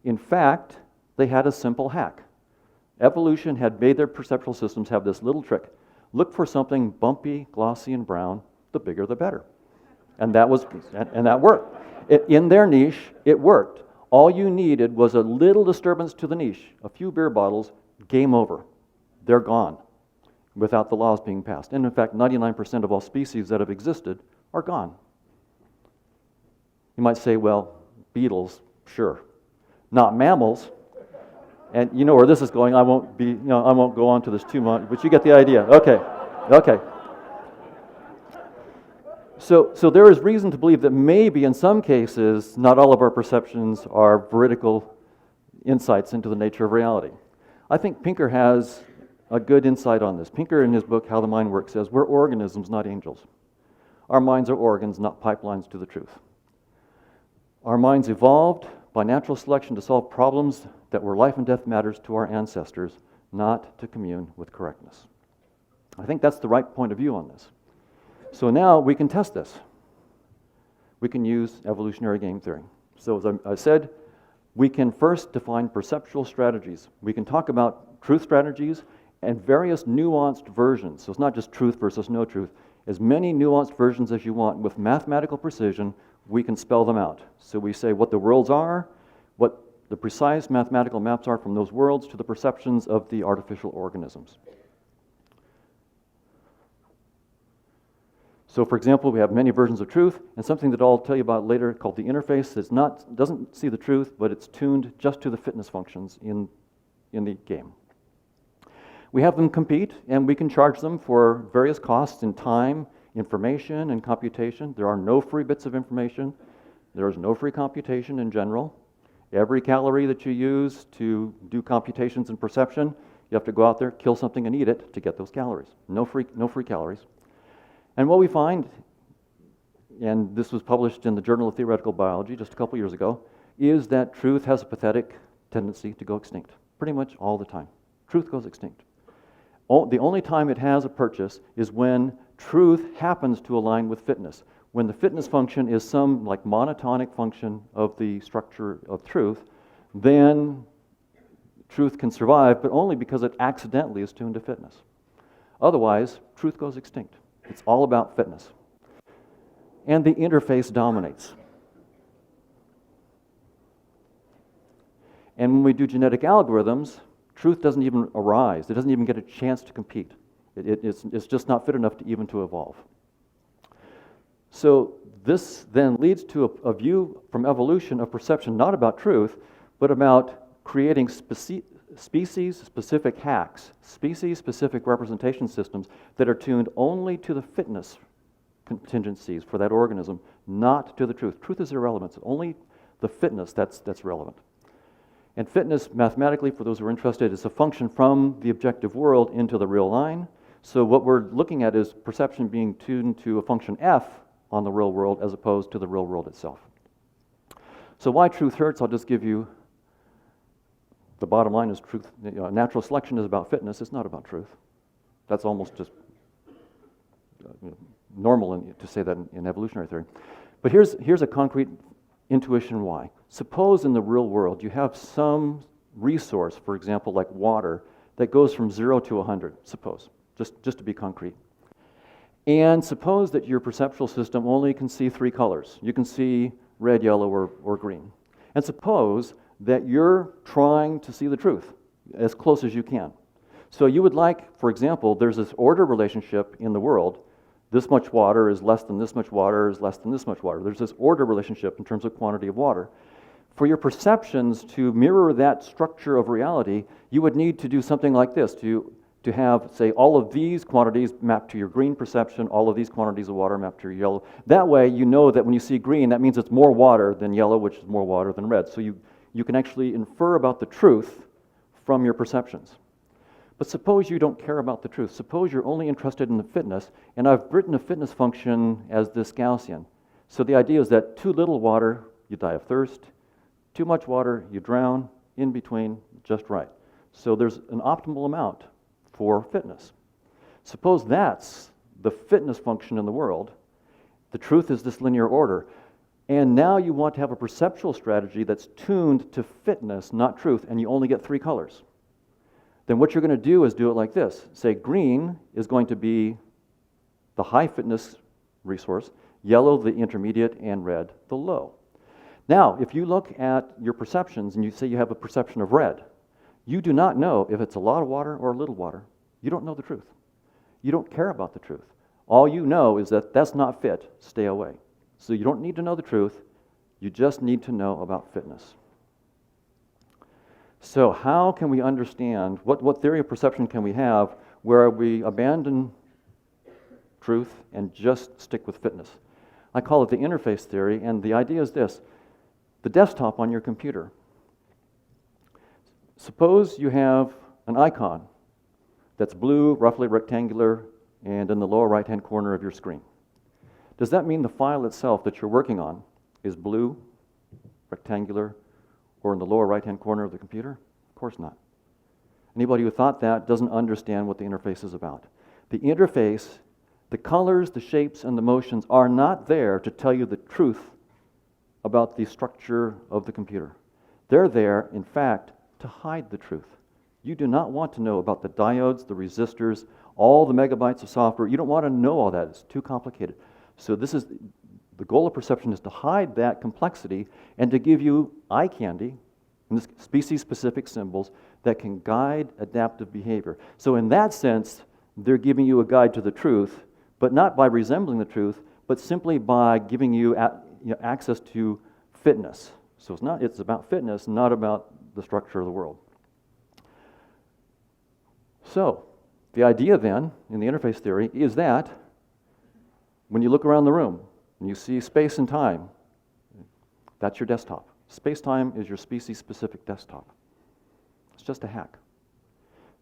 In fact, they had a simple hack. Evolution had made their perceptual systems have this little trick. Look for something bumpy, glossy, and brown, the bigger the better. And that worked. In their niche, it worked. All you needed was a little disturbance to the niche, a few beer bottles, game over. They're gone without the laws being passed. And in fact, 99% of all species that have existed are gone. You might say, well, beetles, sure. Not mammals. And you know where this is going. I won't go on to this too much, but you get the idea. Okay. So there is reason to believe that maybe in some cases, not all of our perceptions are veridical insights into the nature of reality. I think Pinker has a good insight on this. Pinker, in his book, How the Mind Works, says we're organisms, not angels. Our minds are organs, not pipelines to the truth. Our minds evolved by natural selection to solve problems that were life and death matters to our ancestors, not to commune with correctness. I think that's the right point of view on this. So now we can test this. We can use evolutionary game theory. So as I said, we can first define perceptual strategies. We can talk about truth strategies and various nuanced versions. So it's not just truth versus no truth. As many nuanced versions as you want. With mathematical precision, we can spell them out. So we say what the worlds are, what the precise mathematical maps are from those worlds to the perceptions of the artificial organisms. So for example, we have many versions of truth, and something that I'll tell you about later called the interface doesn't see the truth, but it's tuned just to the fitness functions in the game. We have them compete, and we can charge them for various costs in time, information, and computation. There are no free bits of information. There is no free computation in general. Every calorie that you use to do computations and perception, you have to go out there, kill something, and eat it to get those calories. No free calories. And what we find, and this was published in the Journal of Theoretical Biology just a couple years ago, is that truth has a pathetic tendency to go extinct, pretty much all the time. Truth goes extinct. The only time it has a purchase is when truth happens to align with fitness. When the fitness function is some like monotonic function of the structure of truth, then truth can survive, but only because it accidentally is tuned to fitness. Otherwise, truth goes extinct. It's all about fitness. And the interface dominates. And when we do genetic algorithms, truth doesn't even arise. It doesn't even get a chance to compete. It's just not fit enough to even to evolve. So this then leads to a view from evolution of perception, not about truth, but about creating species-specific hacks, species-specific representation systems that are tuned only to the fitness contingencies for that organism, not to the truth. Truth is irrelevant. It's only the fitness that's relevant. And fitness, mathematically, for those who are interested, is a function from the objective world into the real line. So what we're looking at is perception being tuned to a function f on the real world as opposed to the real world itself. So why truth hurts? I'll just give you the bottom line is truth. Natural selection is about fitness. It's not about truth. That's almost just normal to say that in evolutionary theory. But here's a concrete intuition why. Suppose in the real world you have some resource, for example, like water, that goes from 0 to 100, suppose, just to be concrete. And suppose that your perceptual system only can see 3 colors. You can see red, yellow, or green. And suppose that you're trying to see the truth as close as you can. So you would like, for example, there's this order relationship in the world. This much water is less than this much water is less than this much water. There's this order relationship in terms of quantity of water. For your perceptions to mirror that structure of reality, you would need to do something like this, to have, say, all of these quantities mapped to your green perception, all of these quantities of water mapped to your yellow. That way, you know that when you see green, that means it's more water than yellow, which is more water than red. So you can actually infer about the truth from your perceptions. But suppose you don't care about the truth. Suppose you're only interested in the fitness, and I've written a fitness function as this Gaussian. So the idea is that too little water, you die of thirst. Too much water, you drown. In between, just right. So there's an optimal amount for fitness. Suppose that's the fitness function in the world. The truth is this linear order. And now you want to have a perceptual strategy that's tuned to fitness, not truth, and you only get 3 colors. Then what you're going to do is do it like this. Say green is going to be the high fitness resource, yellow the intermediate, and red the low. Now, if you look at your perceptions and you say you have a perception of red, you do not know if it's a lot of water or a little water. You don't know the truth. You don't care about the truth. All you know is that that's not fit, stay away. So you don't need to know the truth, you just need to know about fitness. So how can we understand, what theory of perception can we have where we abandon truth and just stick with fitness? I call it the interface theory, and the idea is this. The desktop on your computer. Suppose you have an icon that's blue, roughly rectangular, and in the lower right-hand corner of your screen. Does that mean the file itself that you're working on is blue, rectangular, or in the lower right-hand corner of the computer? Of course not. Anybody who thought that doesn't understand what the interface is about. The interface, the colors, the shapes, and the motions are not there to tell you the truth about the structure of the computer. They're there, in fact, to hide the truth. You do not want to know about the diodes, the resistors, all the megabytes of software. You don't want to know all that. It's too complicated. So this is the goal of perception, is to hide that complexity and to give you eye candy, in this species-specific symbols, that can guide adaptive behavior. So in that sense, they're giving you a guide to the truth, but not by resembling the truth, but simply by giving you access to fitness. So it's about fitness, not about the structure of the world. So the idea then, in the interface theory, is that when you look around the room and you see space and time, that's your desktop. Space-time is your species-specific desktop. It's just a hack.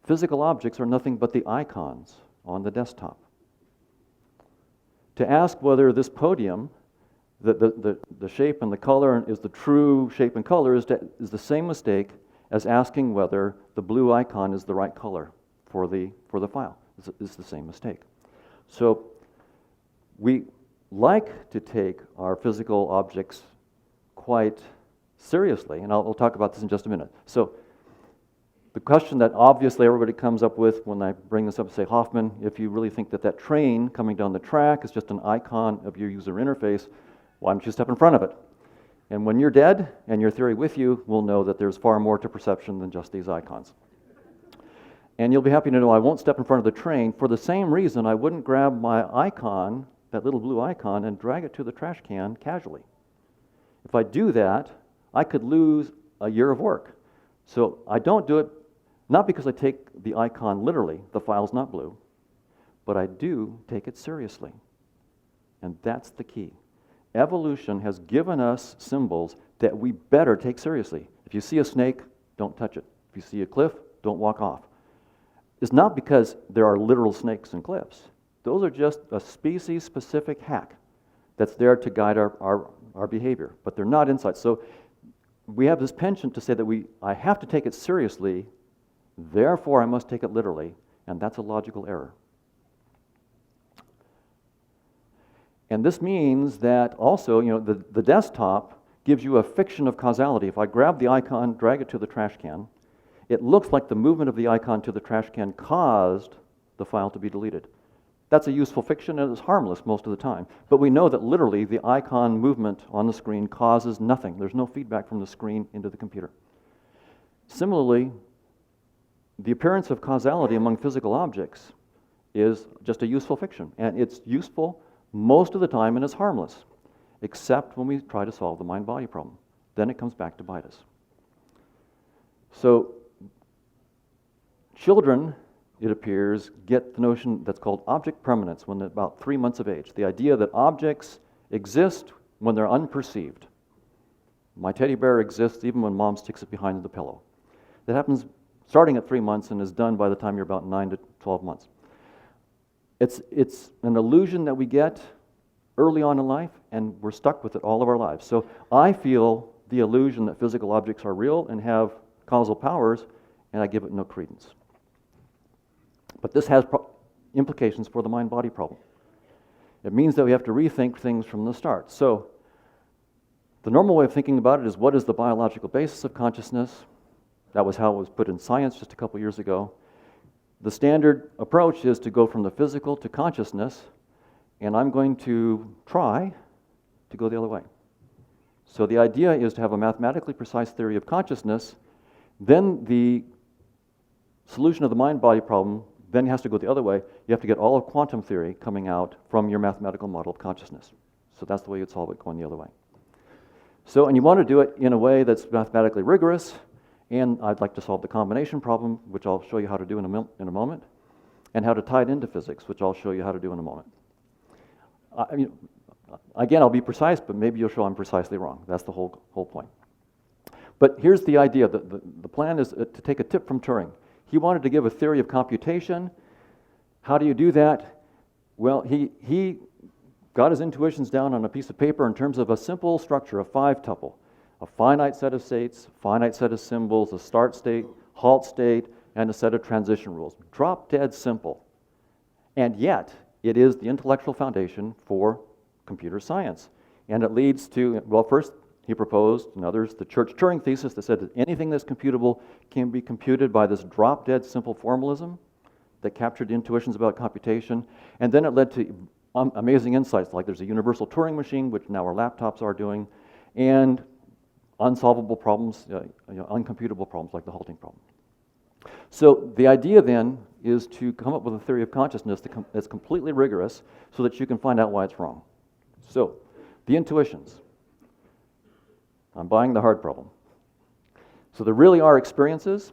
Physical objects are nothing but the icons on the desktop. To ask whether this podium, the shape and the color is the true shape and color is the same mistake as asking whether the blue icon is the right color for the file. It's the same mistake. So we like to take our physical objects quite seriously, and I'll talk about this in just a minute. So the question that obviously everybody comes up with when I bring this up, say, Hoffman, if you really think that train coming down the track is just an icon of your user interface, why don't you step in front of it? And when you're dead, and your theory with you, we'll know that there's far more to perception than just these icons. And you'll be happy to know I won't step in front of the train for the same reason I wouldn't grab my icon, that little blue icon, and drag it to the trash can casually. If I do that, I could lose a year of work. So I don't do it Not because I take the icon literally, the file's not blue, but I do take it seriously. And that's the key. Evolution has given us symbols that we better take seriously. If you see a snake, don't touch it. If you see a cliff, don't walk off. It's not because there are literal snakes and cliffs. Those are just a species-specific hack that's there to guide our behavior, but they're not insights. So we have this penchant to say that I have to take it seriously, therefore I must take it literally, and that's a logical error. And this means that also, the desktop gives you a fiction of causality. If I grab the icon, drag it to the trash can, it looks like the movement of the icon to the trash can caused the file to be deleted. That's a useful fiction, and it's harmless most of the time. But we know that literally the icon movement on the screen causes nothing. There's no feedback from the screen into the computer. Similarly, the appearance of causality among physical objects is just a useful fiction, and it's useful most of the time and it's harmless, except when we try to solve the mind-body problem. Then it comes back to bite us. So children, it appears, get the notion that's called object permanence when they're about 3 months of age. The idea that objects exist when they're unperceived. My teddy bear exists even when mom sticks it behind the pillow. That happens starting at 3 months and is done by the time you're about 9 to 12 months. It's an illusion that we get early on in life, and we're stuck with it all of our lives. So I feel the illusion that physical objects are real and have causal powers, and I give it no credence. But this has implications for the mind-body problem. It means that we have to rethink things from the start. So the normal way of thinking about it is, what is the biological basis of consciousness? That was how it was put in Science just a couple years ago. The standard approach is to go from the physical to consciousness, and I'm going to try to go the other way. So the idea is to have a mathematically precise theory of consciousness, then the solution of the mind-body problem then has to go the other way. You have to get all of quantum theory coming out from your mathematical model of consciousness. So that's the way you'd solve it, going the other way. So, and you want to do it in a way that's mathematically rigorous, and I'd like to solve the combination problem, which I'll show you how to do in a moment, and how to tie it into physics, which I'll show you how to do in a moment. Again, I'll be precise, but maybe you'll show I'm precisely wrong. That's the whole point. But here's the idea. The plan is to take a tip from Turing. He wanted to give a theory of computation. How do you do that? Well, he got his intuitions down on a piece of paper in terms of a simple structure, a 5-tuple. A finite set of states, finite set of symbols, a start state, halt state, and a set of transition rules. Drop dead simple. And yet, it is the intellectual foundation for computer science. And it leads to, well, first he proposed, and others, the Church-Turing thesis that said that anything that's computable can be computed by this drop dead simple formalism that captured intuitions about computation. And then it led to amazing insights, like there's a universal Turing machine, which now our laptops are doing, and unsolvable problems, uncomputable problems like the halting problem. So the idea then is to come up with a theory of consciousness that's completely rigorous so that you can find out why it's wrong. So the intuitions. I'm buying the hard problem. So there really are experiences,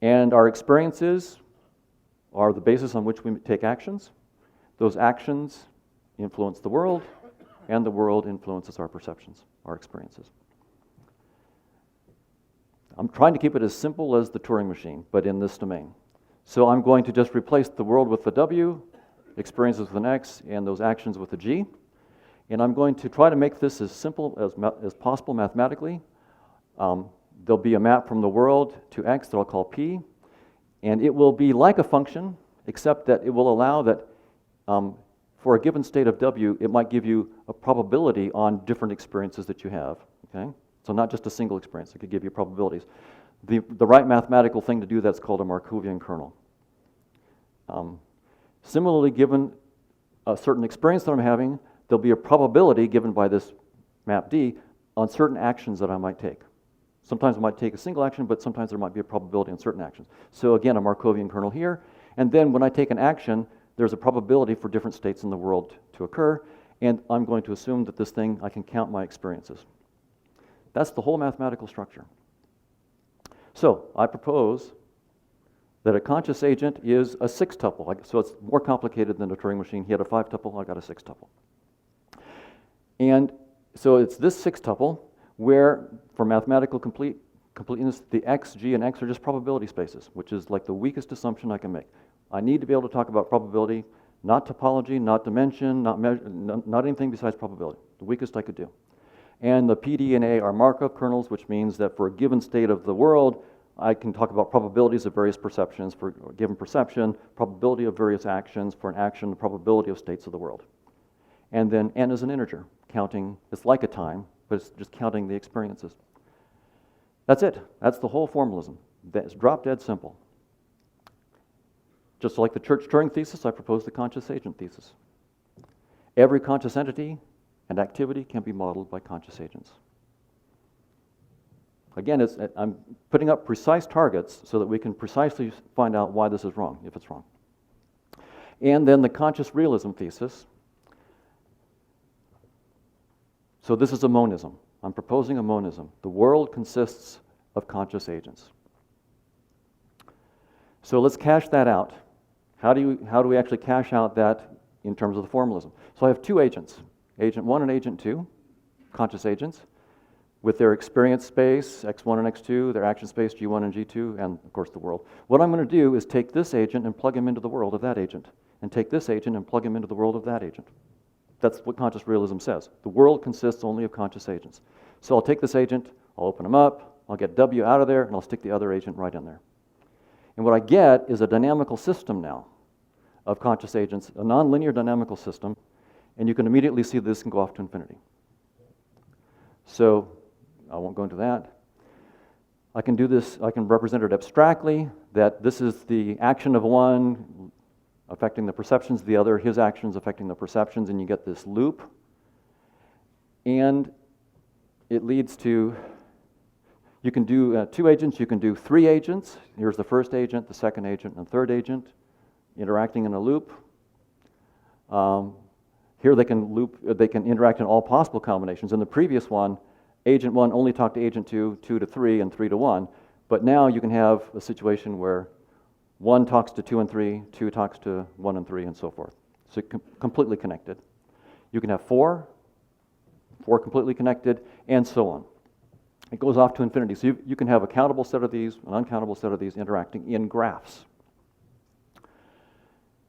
and our experiences are the basis on which we take actions. Those actions influence the world, and the world influences our perceptions, our experiences. I'm trying to keep it as simple as the Turing machine, but in this domain. So I'm going to just replace the world with the W, experiences with an X, and those actions with a G. And I'm going to try to make this as simple as possible mathematically. There'll be a map from the world to X that I'll call P, and it will be like a function, except that it will allow that for a given state of W, it might give you a probability on different experiences that you have, okay? So not just a single experience, it could give you probabilities. The right mathematical thing to do that's called a Markovian kernel. Similarly, given a certain experience that I'm having, there'll be a probability given by this map D on certain actions that I might take. Sometimes I might take a single action, but sometimes there might be a probability on certain actions. So again, a Markovian kernel here, and then when I take an action, there's a probability for different states in the world to occur, and I'm going to assume that this thing, I can count my experiences. That's the whole mathematical structure. So I propose that a conscious agent is a six-tuple. So it's more complicated than a Turing machine. He had a five-tuple, I got a six-tuple. And so it's this six-tuple where, for mathematical completeness, the x, g, and x are just probability spaces, which is like the weakest assumption I can make. I need to be able to talk about probability, not topology, not dimension, not anything besides probability, the weakest I could do. And the P, D, and A are Markov kernels, which means that for a given state of the world, I can talk about probabilities of various perceptions. For a given perception, probability of various actions. For an action, the probability of states of the world. And then n is an integer, counting, it's like a time, but it's just counting the experiences. That's it. That's the whole formalism. That's drop dead simple. Just like the Church-Turing thesis, I propose the conscious agent thesis. Every conscious entity and activity can be modeled by conscious agents. Again, I'm putting up precise targets so that we can precisely find out why this is wrong, if it's wrong. And then the conscious realism thesis. So this is a monism. I'm proposing a monism. The world consists of conscious agents. So let's cash that out. How do we actually cash out that in terms of the formalism? So I have two agents, agent 1 and agent 2, conscious agents, with their experience space, x1 and x2, their action space, g1 and g2, and of course the world. What I'm going to do is take this agent and plug him into the world of that agent, and take this agent and plug him into the world of that agent. That's what conscious realism says. The world consists only of conscious agents. So I'll take this agent, I'll open him up, I'll get W out of there, and I'll stick the other agent right in there. And what I get is a dynamical system now of conscious agents, a nonlinear dynamical system, and you can immediately see this can go off to infinity. So I won't go into that. I can do this, I can represent it abstractly, that this is the action of one affecting the perceptions of the other, his actions affecting the perceptions, and you get this loop. And it leads to, you can do two agents, you can do three agents. Here's the first agent, the second agent, and the third agent interacting in a loop. Here they can interact in all possible combinations. In the previous one, agent 1 only talked to agent 2, 2 to 3, and 3 to 1. But now you can have a situation where 1 talks to 2 and 3, 2 talks to 1 and 3, and so forth. So completely connected. You can have 4 completely connected, and so on. It goes off to infinity. So you can have a countable set of these, an uncountable set of these interacting in graphs.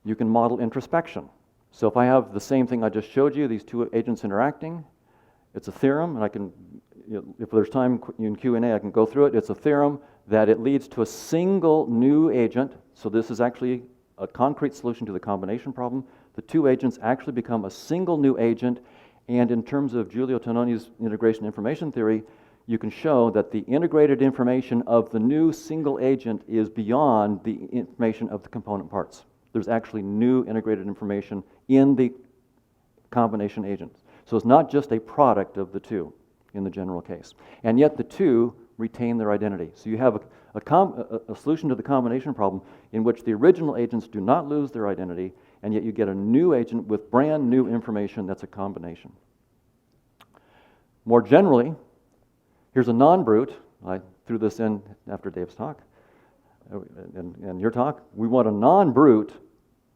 You can model introspection. So if I have the same thing I just showed you, these two agents interacting, it's a theorem, and I can, if there's time in Q&A, I can go through it. It's a theorem that it leads to a single new agent. So this is actually a concrete solution to the combination problem. The two agents actually become a single new agent, and in terms of Giulio Tononi's integration information theory, you can show that the integrated information of the new single agent is beyond the information of the component parts. There's actually new integrated information in the combination agents. So it's not just a product of the two in the general case. And yet the two retain their identity. So you have a solution to the combination problem in which the original agents do not lose their identity, and yet you get a new agent with brand new information that's a combination. More generally, here's a non-brute. I threw this in after Dave's talk and your talk. We want a non-brute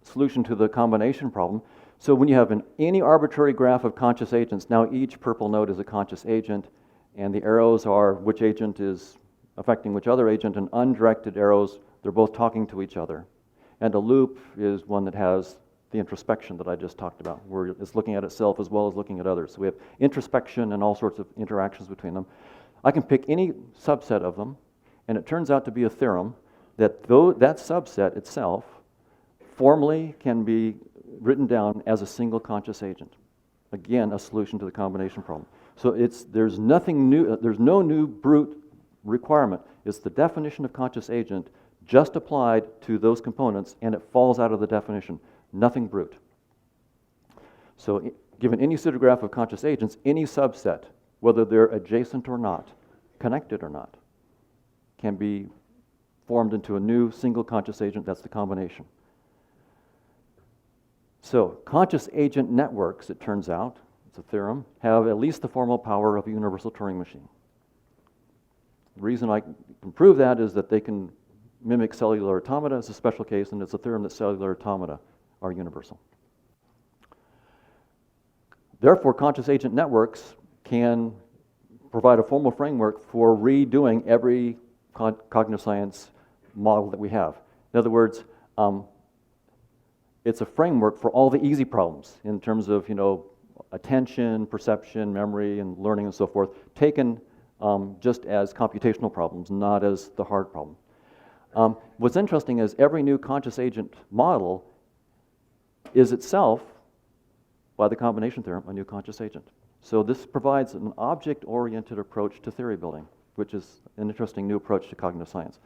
solution to the combination problem. So when you have any arbitrary graph of conscious agents, now each purple node is a conscious agent, and the arrows are which agent is affecting which other agent, and undirected arrows, they're both talking to each other. And a loop is one that has the introspection that I just talked about, where it's looking at itself as well as looking at others. So we have introspection and all sorts of interactions between them. I can pick any subset of them, and it turns out to be a theorem that that subset itself formally can be written down as a single conscious agent. Again, a solution to the combination problem. So there's nothing new, there's no new brute requirement. It's the definition of conscious agent just applied to those components, and it falls out of the definition. Nothing brute. So given any pseudograph of conscious agents, any subset, whether they're adjacent or not, connected or not, can be formed into a new single conscious agent. That's the combination. So conscious agent networks, it turns out, it's a theorem, have at least the formal power of a universal Turing machine. The reason I can prove that is that they can mimic cellular automata as a special case, and it's a theorem that cellular automata are universal. Therefore, conscious agent networks can provide a formal framework for redoing every cognitive science model that we have. In other words, it's a framework for all the easy problems in terms of, attention, perception, memory, and learning and so forth, taken just as computational problems, not as the hard problem. What's interesting is every new conscious agent model is itself, by the combination theorem, a new conscious agent. So this provides an object-oriented approach to theory building, which is an interesting new approach to cognitive science.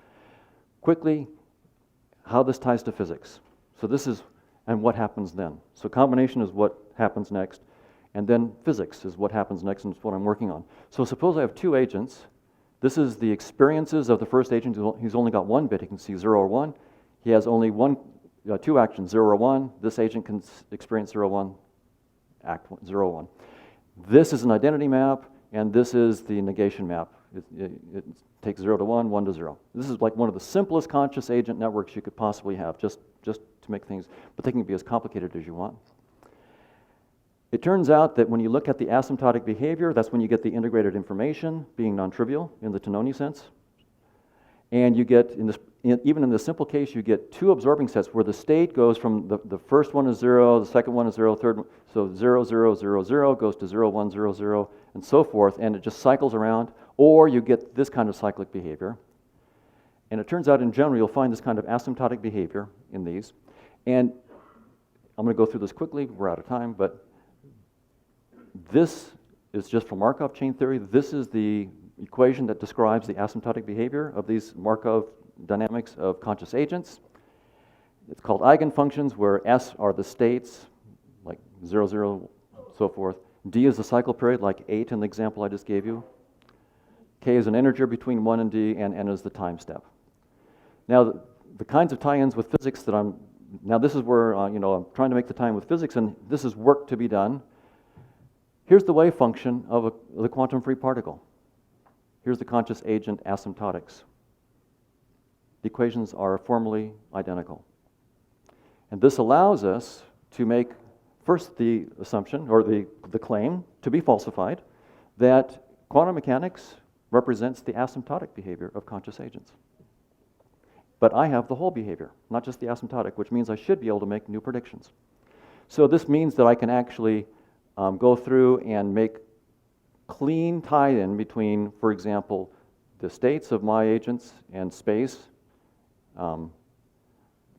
Quickly, how this ties to physics. So this is, and what happens then. So combination is what happens next, and then physics is what happens next, and it's what I'm working on. So suppose I have two agents. This is the experiences of the first agent. He's only got one bit. He can see 0 or 1. He has only two actions, 0 or 1. This agent can experience 0, 1, act 0, 1. This is an identity map, and this is the negation map. It takes 0 to 1, 1 to 0. This is like one of the simplest conscious agent networks you could possibly have, just to make things, but they can be as complicated as you want. It turns out that when you look at the asymptotic behavior, that's when you get the integrated information being non-trivial in the Tononi sense. And you get, even in the simple case, you get two absorbing sets where the state goes from the first one is 0, the second one is 0, third one, so 0, 0, 0, 0 goes to 0, 1, 0, 0, and so forth, and it just cycles around, or you get this kind of cyclic behavior. And it turns out in general, you'll find this kind of asymptotic behavior in these. And I'm going to go through this quickly, we're out of time, but this is just from Markov chain theory. This is the equation that describes the asymptotic behavior of these Markov dynamics of conscious agents. It's called eigenfunctions, where S are the states, like 0, 0, so forth. D is the cycle period, like 8 in the example I just gave you. K is an integer between 1 and D, and N is the time step. Now, the kinds of tie-ins with physics that now this is where, I'm trying to make the tie-in with physics, and this is work to be done. Here's the wave function of the quantum-free particle. Here's the conscious agent asymptotics. The equations are formally identical. And this allows us to make first the assumption, or the claim, to be falsified, that quantum mechanics represents the asymptotic behavior of conscious agents. But I have the whole behavior, not just the asymptotic, which means I should be able to make new predictions. So this means that I can actually go through and make clean tie-in between, for example, the states of my agents and space,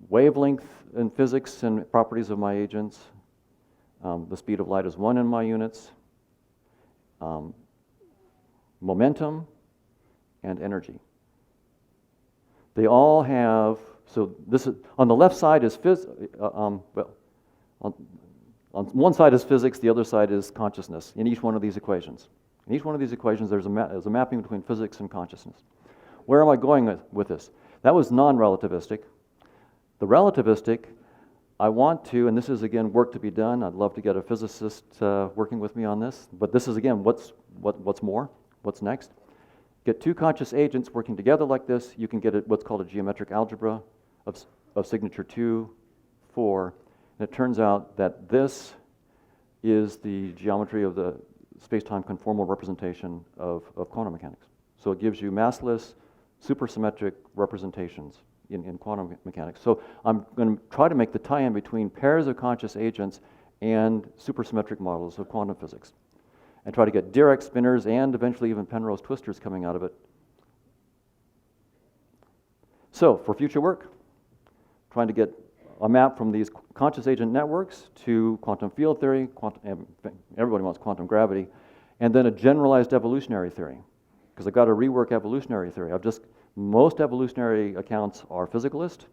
wavelength in physics and properties of my agents, the speed of light is 1 in my units, momentum, and energy. They all have, so this is, on the left side is on one side is physics, the other side is consciousness in each one of these equations. In each one of these equations, there's a mapping between physics and consciousness. Where am I going with this? That was non-relativistic. The relativistic, I want to, and this is again work to be done. I'd love to get a physicist working with me on this. But this is again what's more, what's next. Get two conscious agents working together like this. You can get what's called a geometric algebra of signature 2, 4. And it turns out that this is the geometry of the space-time conformal representation of quantum mechanics. So it gives you massless, supersymmetric representations in quantum mechanics. So I'm going to try to make the tie-in between pairs of conscious agents and supersymmetric models of quantum physics, and try to get Dirac spinors and eventually even Penrose twisters coming out of it. So for future work, trying to get a map from these conscious agent networks to quantum field theory, everybody wants quantum gravity, and then a generalized evolutionary theory, because I've got to rework evolutionary theory. Most evolutionary accounts are physicalist,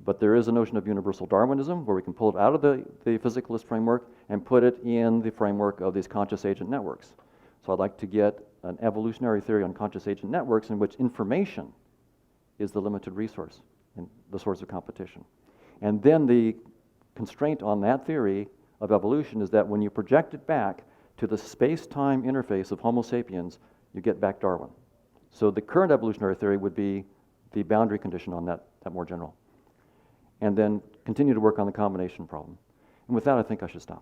but there is a notion of universal Darwinism where we can pull it out of the physicalist framework and put it in the framework of these conscious agent networks. So I'd like to get an evolutionary theory on conscious agent networks in which information is the limited resource and the source of competition. And then the constraint on that theory of evolution is that when you project it back to the space-time interface of Homo sapiens, you get back Darwin. So the current evolutionary theory would be the boundary condition on that more general. And then continue to work on the combination problem. And with that, I think I should stop.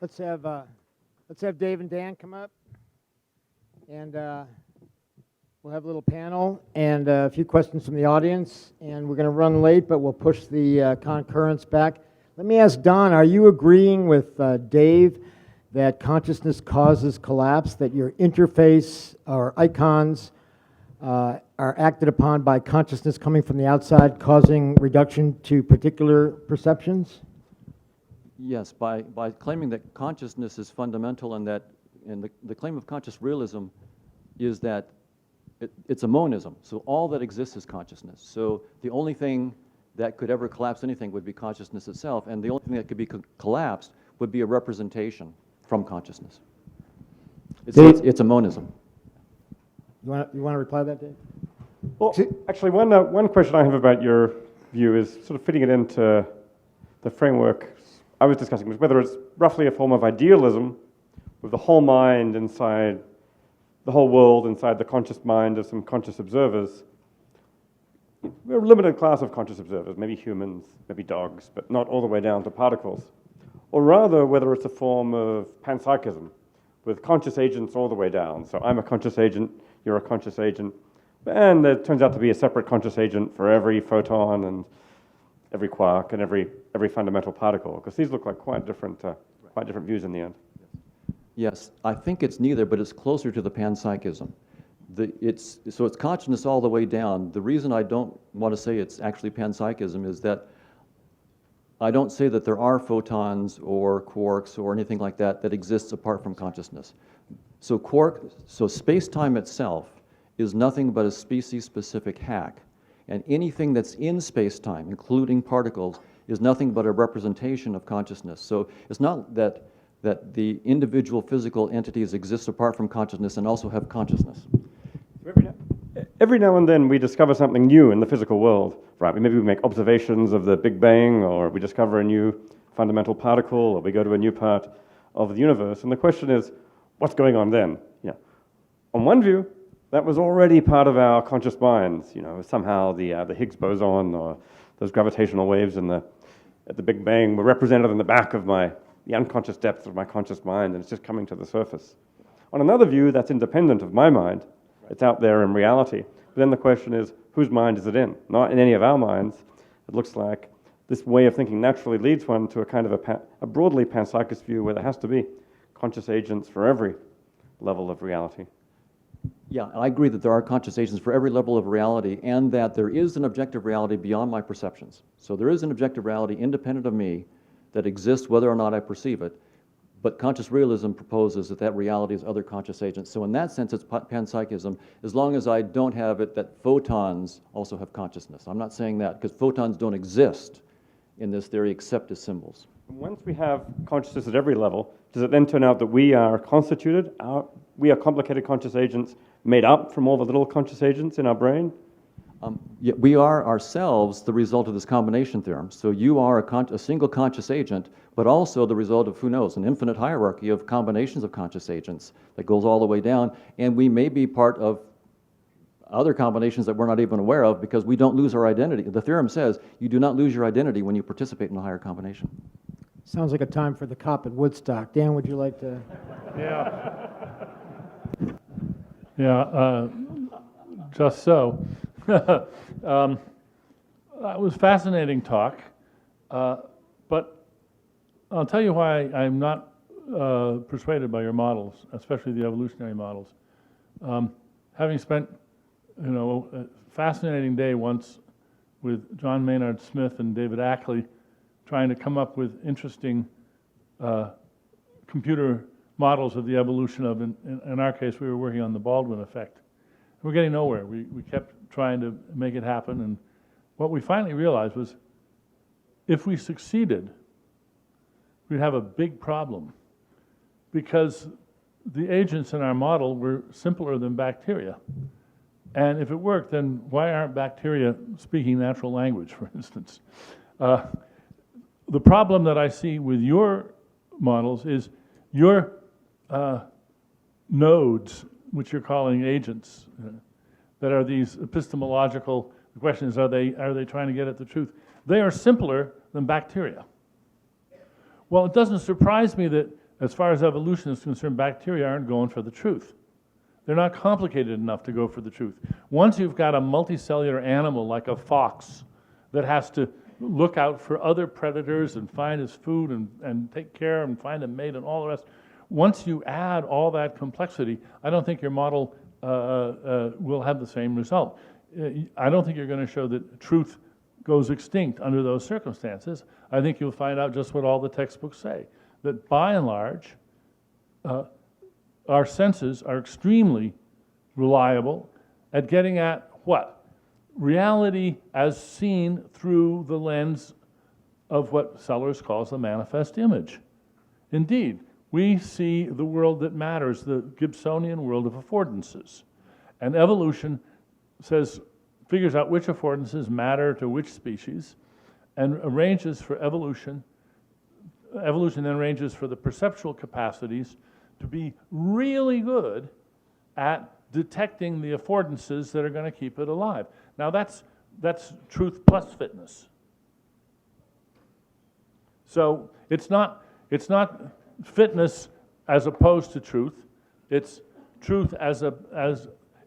Let's have Dave and Dan come up, and we'll have a little panel and a few questions from the audience. And we're going to run late, but we'll push the concurrence back. Let me ask Don: are you agreeing with Dave that consciousness causes collapse? That your interface or icons are acted upon by consciousness coming from the outside, causing reduction to particular perceptions? Yes, by claiming that consciousness is fundamental and the claim of conscious realism is that it's a monism. So all that exists is consciousness. So the only thing that could ever collapse anything would be consciousness itself, and the only thing that could be collapsed would be a representation from consciousness. It's a monism. You want to reply to that, Dave? Well, actually, one question I have about your view is sort of fitting it into the framework I was discussing, was whether it's roughly a form of idealism with the whole mind inside, the whole world inside the conscious mind of some conscious observers. We're a limited class of conscious observers, maybe humans, maybe dogs, but not all the way down to particles. Or rather, whether it's a form of panpsychism with conscious agents all the way down. So I'm a conscious agent, you're a conscious agent, and there turns out to be a separate conscious agent for every photon and every quark and every fundamental particle, because these look like quite different views in the end. Yes, I think it's neither, but it's closer to the panpsychism. It's consciousness all the way down. The reason I don't want to say it's actually panpsychism is that I don't say that there are photons or quarks or anything like that that exists apart from consciousness. So space-time itself is nothing but a species-specific hack. And anything that's in space-time, including particles, is nothing but a representation of consciousness. So it's not that the individual physical entities exist apart from consciousness and also have consciousness. Every now and then we discover something new in the physical world, right? Maybe we make observations of the Big Bang, or we discover a new fundamental particle, or we go to a new part of the universe. And the question is, what's going on then? On one view, that was already part of our conscious minds. Somehow the Higgs boson or those gravitational waves at the Big Bang were represented in the back of the unconscious depths of my conscious mind, and it's just coming to the surface. On another view, that's independent of my mind. It's out there in reality. But then the question is, whose mind is it in? Not in any of our minds. It looks like this way of thinking naturally leads one to a kind of a broadly panpsychist view where there has to be conscious agents for every level of reality. Yeah, I agree that there are conscious agents for every level of reality, and that there is an objective reality beyond my perceptions. So there is an objective reality independent of me that exists whether or not I perceive it, but conscious realism proposes that reality is other conscious agents. So in that sense, it's panpsychism, as long as I don't have it that photons also have consciousness. I'm not saying that, because photons don't exist in this theory except as symbols. Once we have consciousness at every level, does it then turn out that we are constituted, we are complicated conscious agents made up from all the little conscious agents in our brain? Yeah, we are ourselves the result of this combination theorem. So you are a single conscious agent, but also the result of, who knows, an infinite hierarchy of combinations of conscious agents that goes all the way down, and we may be part of other combinations that we're not even aware of, because we don't lose our identity. The theorem says you do not lose your identity when you participate in a higher combination. Sounds like a time for the cop at Woodstock. Dan, would you like to? Yeah. Yeah, just so. That was fascinating talk, but I'll tell you why I'm not persuaded by your models, especially the evolutionary models. Having spent, a fascinating day once with John Maynard Smith and David Ackley, trying to come up with interesting computer models of the evolution of, in our case, we were working on the Baldwin effect. We're getting nowhere. We kept trying to make it happen, and what we finally realized was if we succeeded, we'd have a big problem, because the agents in our model were simpler than bacteria. And if it worked, then why aren't bacteria speaking natural language, for instance? The problem that I see with your models is your nodes, which you're calling agents, that are these epistemological, the question is, are they trying to get at the truth? They are simpler than bacteria. Well, it doesn't surprise me that, as far as evolution is concerned, bacteria aren't going for the truth. They're not complicated enough to go for the truth. Once you've got a multicellular animal like a fox that has to look out for other predators and find his food and take care and find a mate and all the rest, once you add all that complexity, I don't think your model will have the same result. I don't think you're going to show that truth goes extinct under those circumstances. I think you'll find out just what all the textbooks say, that by and large, our senses are extremely reliable at getting at what? Reality as seen through the lens of what Sellers calls the manifest image. Indeed, we see the world that matters, the Gibsonian world of affordances. And evolution figures out which affordances matter to which species and arranges for evolution. Evolution then arranges for the perceptual capacities to be really good at detecting the affordances that are going to keep it alive. Now that's truth plus fitness. So it's not fitness as opposed to truth. It's truth as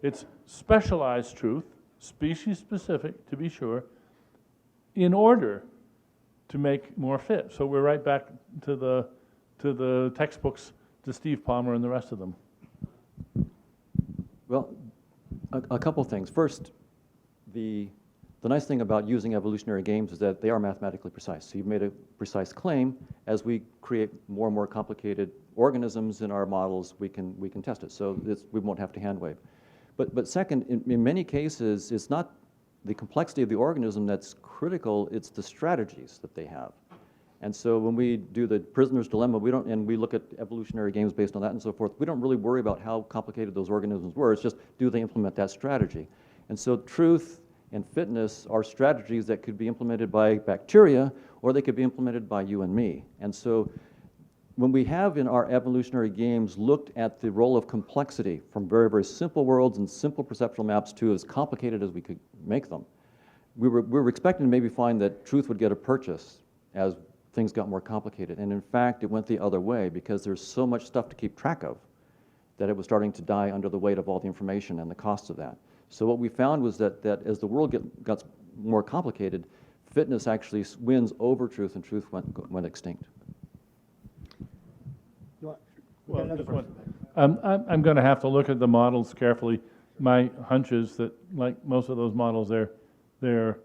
it's specialized truth, species specific to be sure, in order to make more fit. So we're right back to the textbooks, to Steve Palmer and the rest of them. Well, a couple things. First, the nice thing about using evolutionary games is that they are mathematically precise. So you've made a precise claim. As we create more and more complicated organisms in our models, we can test it. So we won't have to hand wave. But second, in many cases, it's not the complexity of the organism that's critical, it's the strategies that they have. And so when we do the prisoner's dilemma, we look at evolutionary games based on that and so forth, we don't really worry about how complicated those organisms were. It's just, do they implement that strategy? And so truth and fitness are strategies that could be implemented by bacteria, or they could be implemented by you and me. And so when we have in our evolutionary games looked at the role of complexity from very, very simple worlds and simple perceptual maps to as complicated as we could make them, we were expecting to maybe find that truth would get a purchase as things got more complicated. And in fact, it went the other way because there's so much stuff to keep track of that it was starting to die under the weight of all the information and the costs of that. So what we found was that as the world got more complicated, fitness actually wins over truth, and truth went extinct. Well, just one. I'm going to have to look at the models carefully. My hunch is that, like most of those models, they're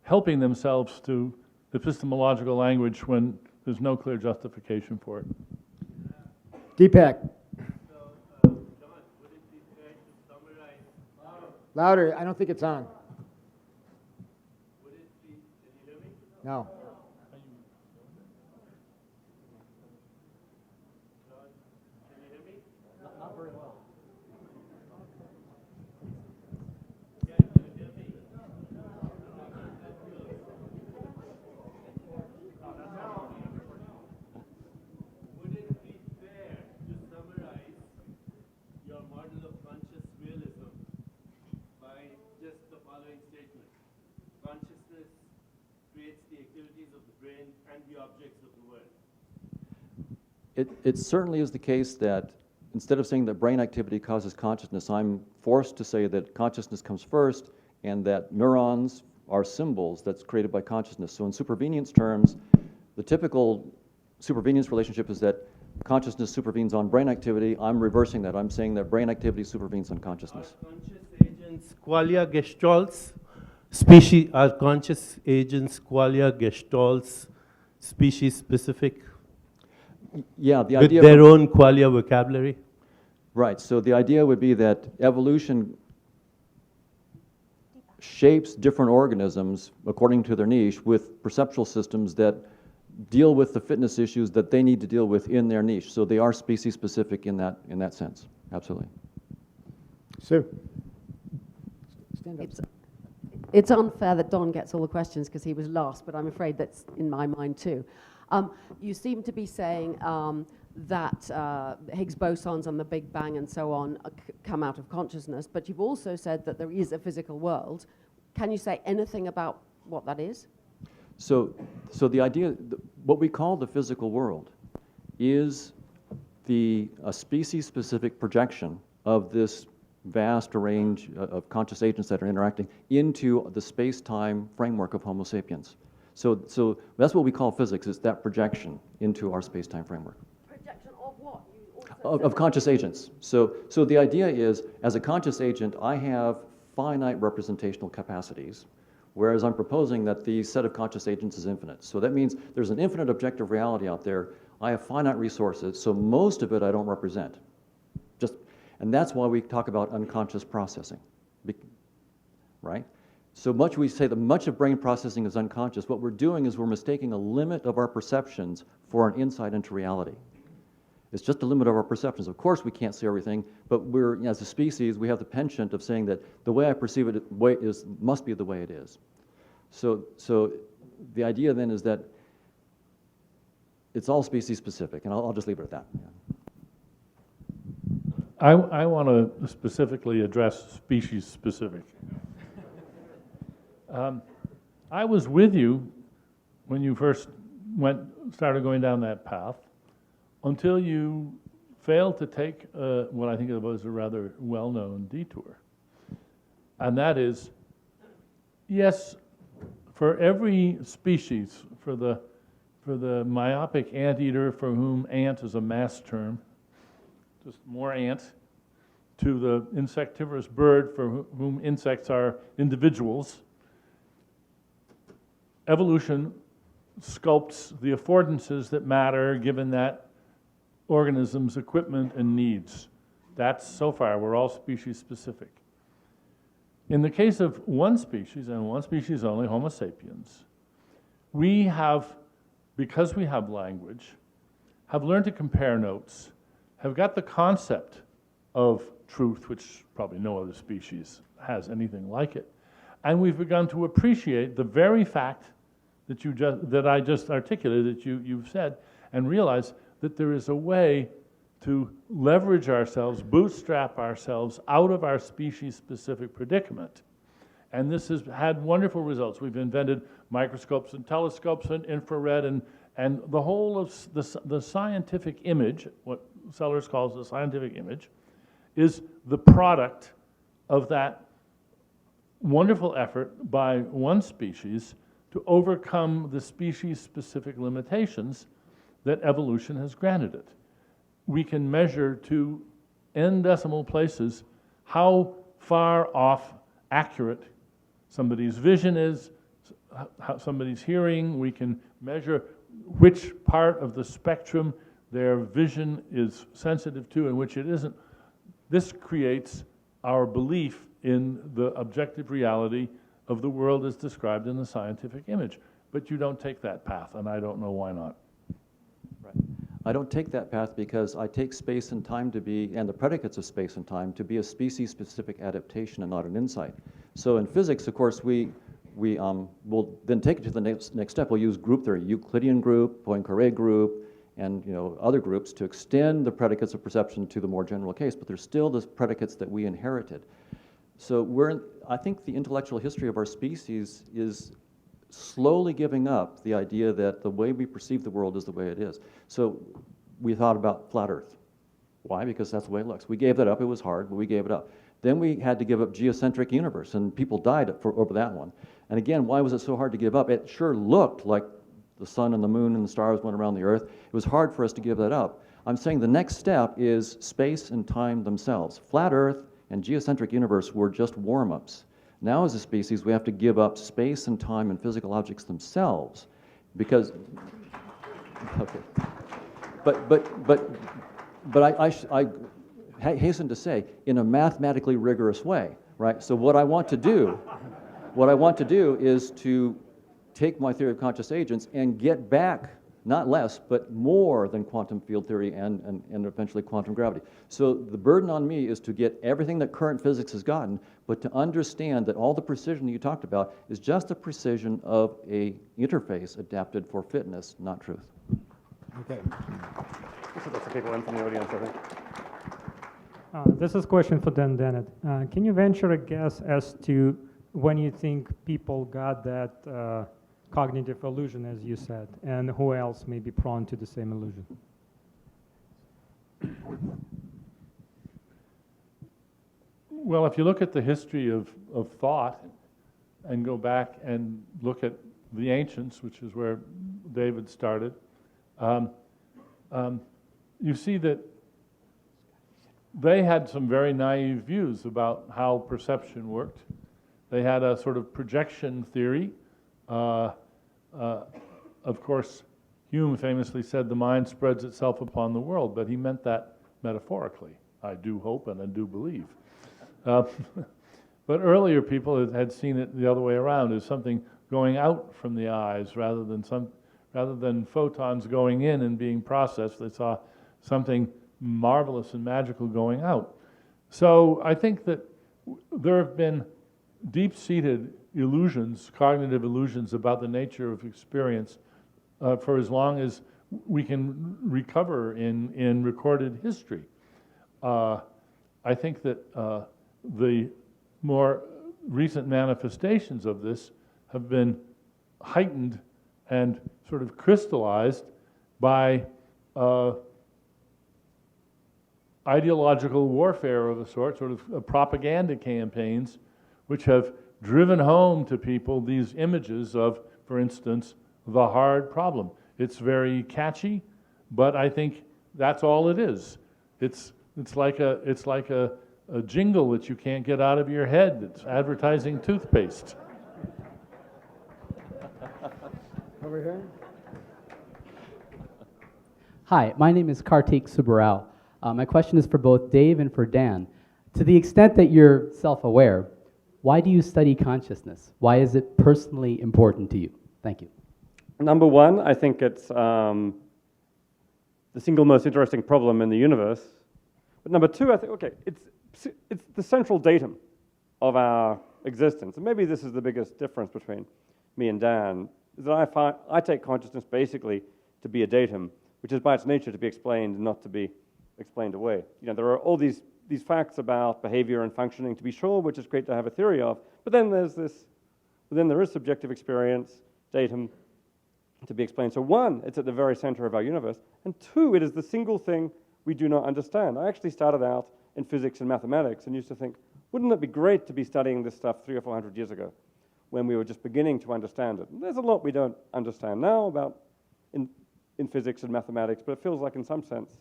helping themselves to epistemological language when there's no clear justification for it. Deepak. So, John, would it be fair to summarize? Louder. I don't think it's on. Would it be? Can you hear me? No. John, can you hear me? Not very well. Yeah, can you hear me? Would it be fair to summarize your model of conscious realism by just the following statement? Consciousness creates the activities of the brain and the objects of the world. It certainly is the case that instead of saying that brain activity causes consciousness, I'm forced to say that consciousness comes first and that neurons are symbols that's created by consciousness. So in supervenience terms, the typical supervenience relationship is that consciousness supervenes on brain activity. I'm reversing that. I'm saying that brain activity supervenes on consciousness. Are conscious agents qualia gestalts species? Are conscious agents qualia gestalts species specific Yeah, the with idea... their own qualia vocabulary? Right, so the idea would be that evolution shapes different organisms according to their niche with perceptual systems that deal with the fitness issues that they need to deal with in their niche. So they are species specific in that sense, absolutely. Sue. Stand up. It's unfair that Don gets all the questions because he was last, but I'm afraid that's in my mind too. You seem to be saying that Higgs bosons and the Big Bang and so on come out of consciousness, but you've also said that there is a physical world. Can you say anything about what that is? So the idea, what we call the physical world, is a species-specific projection of this vast range of conscious agents that are interacting into the space-time framework of Homo sapiens. So that's what we call physics, is that projection into our space-time framework. Projection of what? You also Of conscious agents. So the idea is, as a conscious agent, I have finite representational capacities, whereas I'm proposing that the set of conscious agents is infinite. So that means there's an infinite objective reality out there. I have finite resources, so most of it I don't represent. And that's why we talk about unconscious processing, right? So we say that much of brain processing is unconscious. What we're doing is we're mistaking a limit of our perceptions for an insight into reality. It's just a limit of our perceptions. Of course, we can't see everything, but as a species, we have the penchant of saying that the way I perceive it must be the way it is. So the idea then is that it's all species specific, and I'll just leave it at that. Yeah. I want to specifically address species specific. I was with you when you first started going down that path until you failed to take what I think was a rather well-known detour. And that is, yes, for every species, for the myopic anteater for whom ant is a mass term, just more ant, to the insectivorous bird for whom insects are individuals, evolution sculpts the affordances that matter given that organism's equipment and needs. That's so far, we're all species specific. In the case of one species, and one species only, Homo sapiens, we have, because we have language, have learned to compare notes, have got the concept of truth, which probably no other species has anything like it. And we've begun to appreciate the very fact that I just articulated, that you've said, and realize that there is a way to leverage ourselves, bootstrap ourselves out of our species-specific predicament. And this has had wonderful results. We've invented microscopes and telescopes and infrared, and the whole of the scientific image, what Sellers calls the scientific image, is the product of that wonderful effort by one species to overcome the species-specific limitations that evolution has granted it. We can measure to n decimal places how far off accurate somebody's vision is, how somebody's hearing. We can measure which part of the spectrum their vision is sensitive to and which it isn't. This creates our belief in the objective reality of the world as described in the scientific image. But you don't take that path, and I don't know why not. Right. I don't take that path because I take space and time to be, and the predicates of space and time, to be a species-specific adaptation and not an insight. So in physics, of course, we will then take it to the next step. We'll use group theory, Euclidean group, Poincaré group, and other groups to extend the predicates of perception to the more general case, but there's still the predicates that we inherited. So I think the intellectual history of our species is slowly giving up the idea that the way we perceive the world is the way it is. So we thought about flat Earth. Why? Because that's the way it looks. We gave that up. It was hard, but we gave it up. Then we had to give up geocentric universe, and people died over that one. And again, why was it so hard to give up? It sure looked like the sun and the moon and the stars went around the Earth. It was hard for us to give that up. I'm saying the next step is space and time themselves. Flat Earth and geocentric universe were just warm-ups. Now as a species, we have to give up space and time and physical objects themselves because, okay. But I hasten to say, in a mathematically rigorous way, right? So what I want to do is to take my theory of conscious agents and get back not less, but more than quantum field theory and eventually quantum gravity. So the burden on me is to get everything that current physics has gotten, but to understand that all the precision that you talked about is just a precision of a interface adapted for fitness, not truth. Okay. This is lots of people in from the audience, I think. This is a question for Dennett. Can you venture a guess as to when you think people got that cognitive illusion, as you said, and who else may be prone to the same illusion? Well, if you look at the history of thought and go back and look at the ancients, which is where David started, you see that they had some very naive views about how perception worked. They had a sort of projection theory. Of course, Hume famously said the mind spreads itself upon the world, but he meant that metaphorically. I do hope and I do believe. But earlier people had seen it the other way around, as something going out from the eyes rather than photons going in and being processed. They saw something marvelous and magical going out. So I think that there have been deep-seated illusions, cognitive illusions about the nature of experience for as long as we can recover in recorded history. I think that the more recent manifestations of this have been heightened and sort of crystallized by ideological warfare of a sort of propaganda campaigns, which have driven home to people these images of, for instance, the hard problem. It's very catchy, but I think that's all it is. It's like a jingle that you can't get out of your head. It's advertising toothpaste. Over here. Hi, my name is Kartik Subbarao. My question is for both Dave and for Dan. To the extent that you're self-aware, why do you study consciousness? Why is it personally important to you? Thank you. Number one, I think it's the single most interesting problem in the universe. But number two, I think, okay, it's the central datum of our existence. And maybe this is the biggest difference between me and Dan, is that I take consciousness basically to be a datum, which is by its nature to be explained and not to be explained away. You know, there are all these facts about behavior and functioning, to be sure, which is great to have a theory of, but then there is subjective experience, datum, to be explained. So one, it's at the very center of our universe, and two, it is the single thing we do not understand. I actually started out in physics and mathematics and used to think, wouldn't it be great to be studying this stuff 300 or 400 years ago when we were just beginning to understand it? And there's a lot we don't understand now about in physics and mathematics, but it feels like in some sense,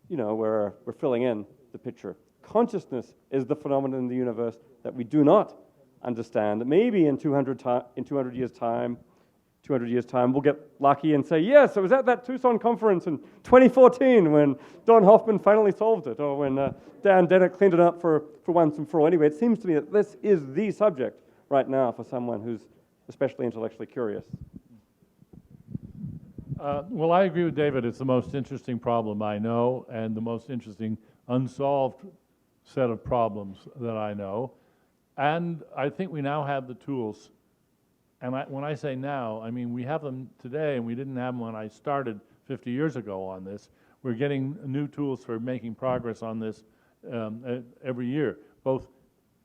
you know, we're filling in the picture. Consciousness is the phenomenon in the universe that we do not understand. That maybe in 200 years' time, we'll get lucky and say, yes, it was at that Tucson conference in 2014 when Don Hoffman finally solved it, or when Dan Dennett cleaned it up for once and for all. Anyway, it seems to me that this is the subject right now for someone who's especially intellectually curious. Well, I agree with David. It's the most interesting problem I know, and the most interesting unsolved set of problems that I know. And I think we now have the tools. And when I say now, I mean we have them today, and we didn't have them when I started 50 years ago on this. We're getting new tools for making progress on this every year, both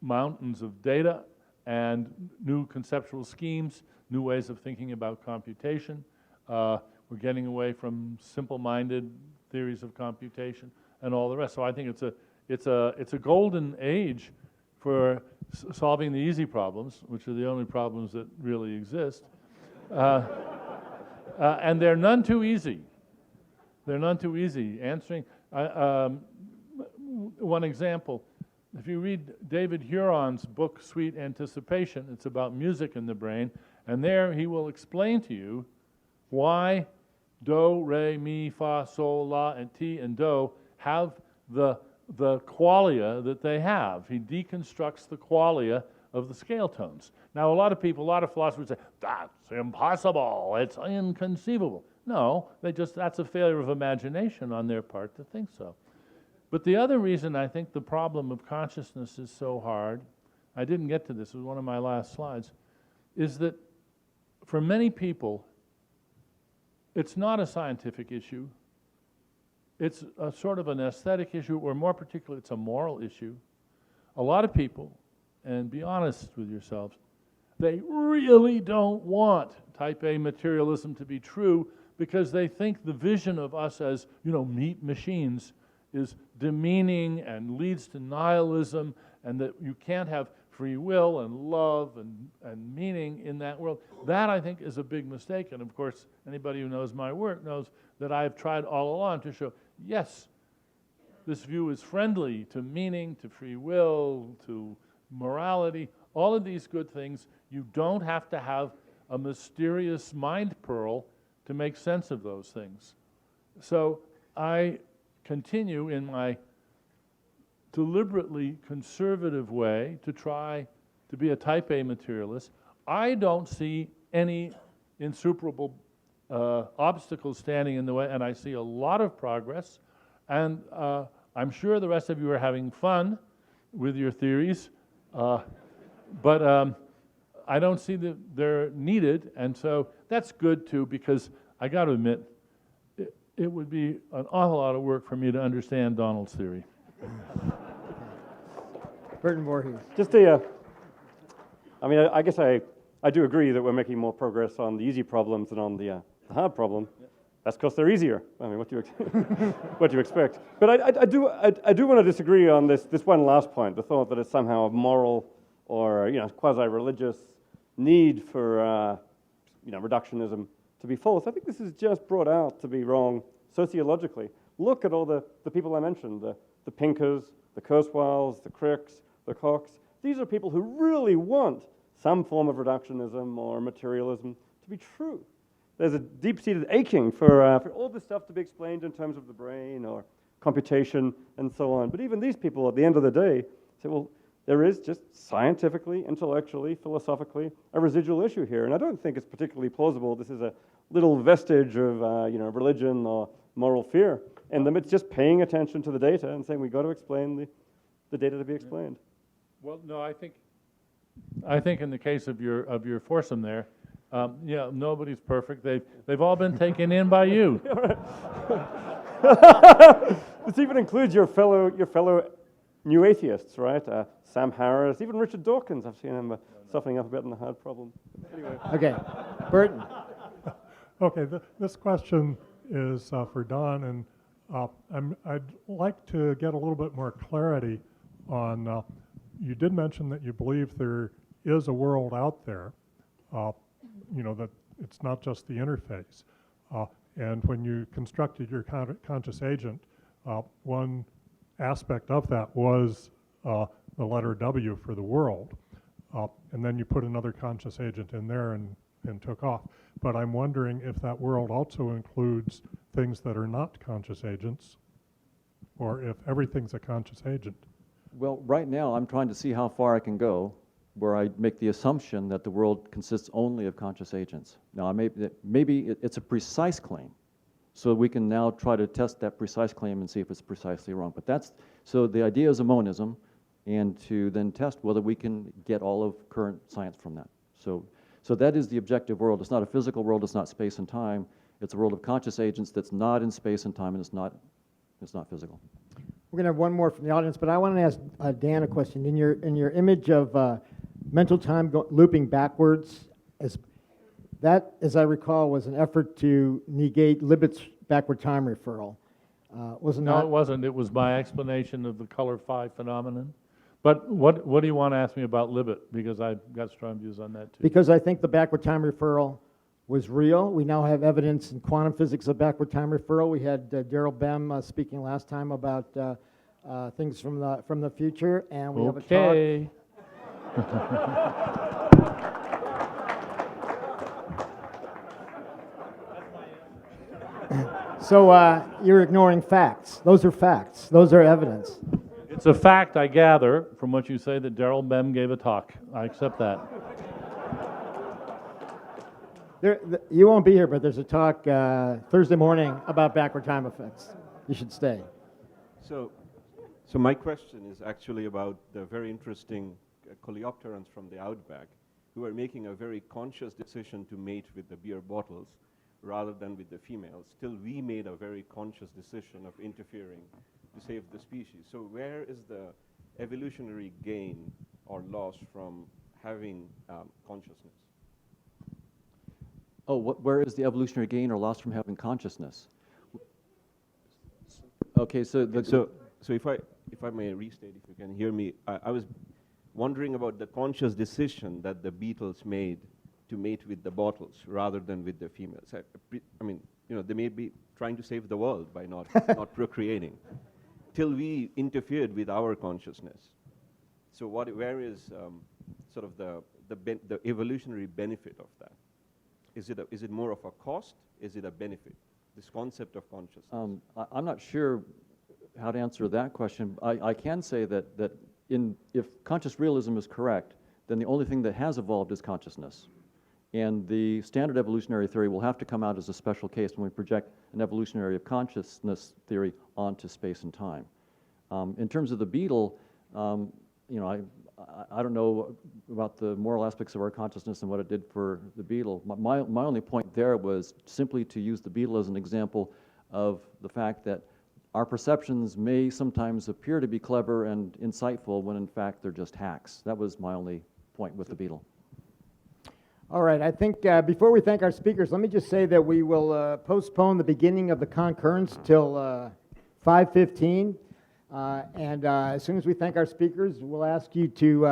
mountains of data and new conceptual schemes, new ways of thinking about computation. We're getting away from simple-minded theories of computation and all the rest. So I think it's a golden age for solving the easy problems, which are the only problems that really exist. And they're none too easy. They're none too easy. One example, if you read David Huron's book, Sweet Anticipation, it's about music in the brain, and there he will explain to you why do, re, mi, fa, sol, la, and ti, and do have the qualia that they have. He deconstructs the qualia of the scale tones. Now, a lot of philosophers say, that's impossible, it's inconceivable. No, that's a failure of imagination on their part to think so. But the other reason I think the problem of consciousness is so hard, I didn't get to this, it was one of my last slides, is that for many people, it's not a scientific issue. It's a sort of an aesthetic issue, or more particularly, it's a moral issue. A lot of people, and be honest with yourselves, they really don't want type A materialism to be true because they think the vision of us as, meat machines is demeaning and leads to nihilism, and that you can't have free will and love and meaning in that world. That, I think, is a big mistake. And of course, anybody who knows my work knows that I have tried all along to show, yes, this view is friendly to meaning, to free will, to morality, all of these good things. You don't have to have a mysterious mind pearl to make sense of those things. So I continue in my deliberately conservative way to try to be a type A materialist. I don't see any insuperable obstacles standing in the way, and I see a lot of progress. And I'm sure the rest of you are having fun with your theories, but I don't see that they're needed, and so that's good too, because I got to admit, it would be an awful lot of work for me to understand Donald's theory. Burton Voorhees. I guess I do agree that we're making more progress on the easy problems than on the hard problem. That's because they're easier. I mean, what do you expect? But I do want to disagree on this one last point, the thought that it's somehow a moral or quasi-religious need for reductionism to be false. I think this is just brought out to be wrong sociologically. Look at all the people I mentioned, the Pinkers, the Kurzweils, the Cricks, the Kochs. These are people who really want some form of reductionism or materialism to be true. There's a deep-seated aching for all this stuff to be explained in terms of the brain or computation and so on. But even these people, at the end of the day, say, well, there is just scientifically, intellectually, philosophically, a residual issue here. And I don't think it's particularly plausible. This is a little vestige of religion or moral fear. And then it's just paying attention to the data and saying, we've got to explain the data to be explained. Well, no, I think in the case of your foursome there, nobody's perfect. They've all been taken in by you. This even includes your fellow new atheists, right? Sam Harris, even Richard Dawkins. I've seen him softening up a bit in the hard problem. Anyway. Okay, Burton. Okay, this question is for Don, and I'd like to get a little bit more clarity on. You did mention that you believe there is a world out there. That it's not just the interface. And when you constructed your conscious agent, one aspect of that was the letter W for the world. And then you put another conscious agent in there and took off. But I'm wondering if that world also includes things that are not conscious agents, or if everything's a conscious agent. Well, right now I'm trying to see how far I can go where I make the assumption that the world consists only of conscious agents. Now, maybe it's a precise claim, so we can now try to test that precise claim and see if it's precisely wrong. But so the idea is a monism, and to then test whether we can get all of current science from that. So that is the objective world. It's not a physical world, it's not space and time. It's a world of conscious agents that's not in space and time, and it's not physical. We're going to have one more from the audience, but I want to ask Dan a question. In your image of mental time looping backwards, as I recall, was an effort to negate Libet's backward time referral. Was it not? No, it wasn't. It was my explanation of the color 5 phenomenon. But what do you want to ask me about Libet? Because I've got strong views on that too. Because I think the backward time referral was real. We now have evidence in quantum physics of backward time referral. We had Daryl Bem speaking last time about things from the future, and we have a talk. So you're ignoring facts. Those are facts. Those are evidence. It's a fact, I gather, from what you say, that Daryl Bem gave a talk. I accept that. You won't be here, but there's a talk Thursday morning about backward time effects. You should stay. So my question is actually about the very interesting coleopterans from the outback who are making a very conscious decision to mate with the beer bottles rather than with the females. Still, we made a very conscious decision of interfering to save the species. So where is the evolutionary gain or loss from having consciousness? Oh, where is the evolutionary gain or loss from having consciousness? Okay, so if I may restate, if you can hear me, I was wondering about the conscious decision that the beetles made to mate with the bottles rather than with the females. I mean, they may be trying to save the world by not procreating, till we interfered with our consciousness. So where is sort of the evolutionary benefit of that? Is it more of a cost? Is it a benefit? This concept of consciousness. I'm not sure how to answer that question. I can say that if conscious realism is correct, then the only thing that has evolved is consciousness. And the standard evolutionary theory will have to come out as a special case when we project an evolutionary of consciousness theory onto space and time. In terms of the beetle, I don't know about the moral aspects of our consciousness and what it did for the beetle. My only point there was simply to use the beetle as an example of the fact that our perceptions may sometimes appear to be clever and insightful when in fact they're just hacks. That was my only point with the beetle. All right, I think before we thank our speakers, let me just say that we will postpone the beginning of the concurrence till 5:15. And as soon as we thank our speakers, we'll ask you to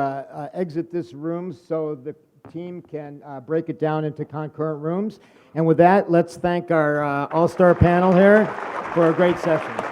exit this room so the team can break it down into concurrent rooms. And with that, let's thank our all-star panel here for a great session.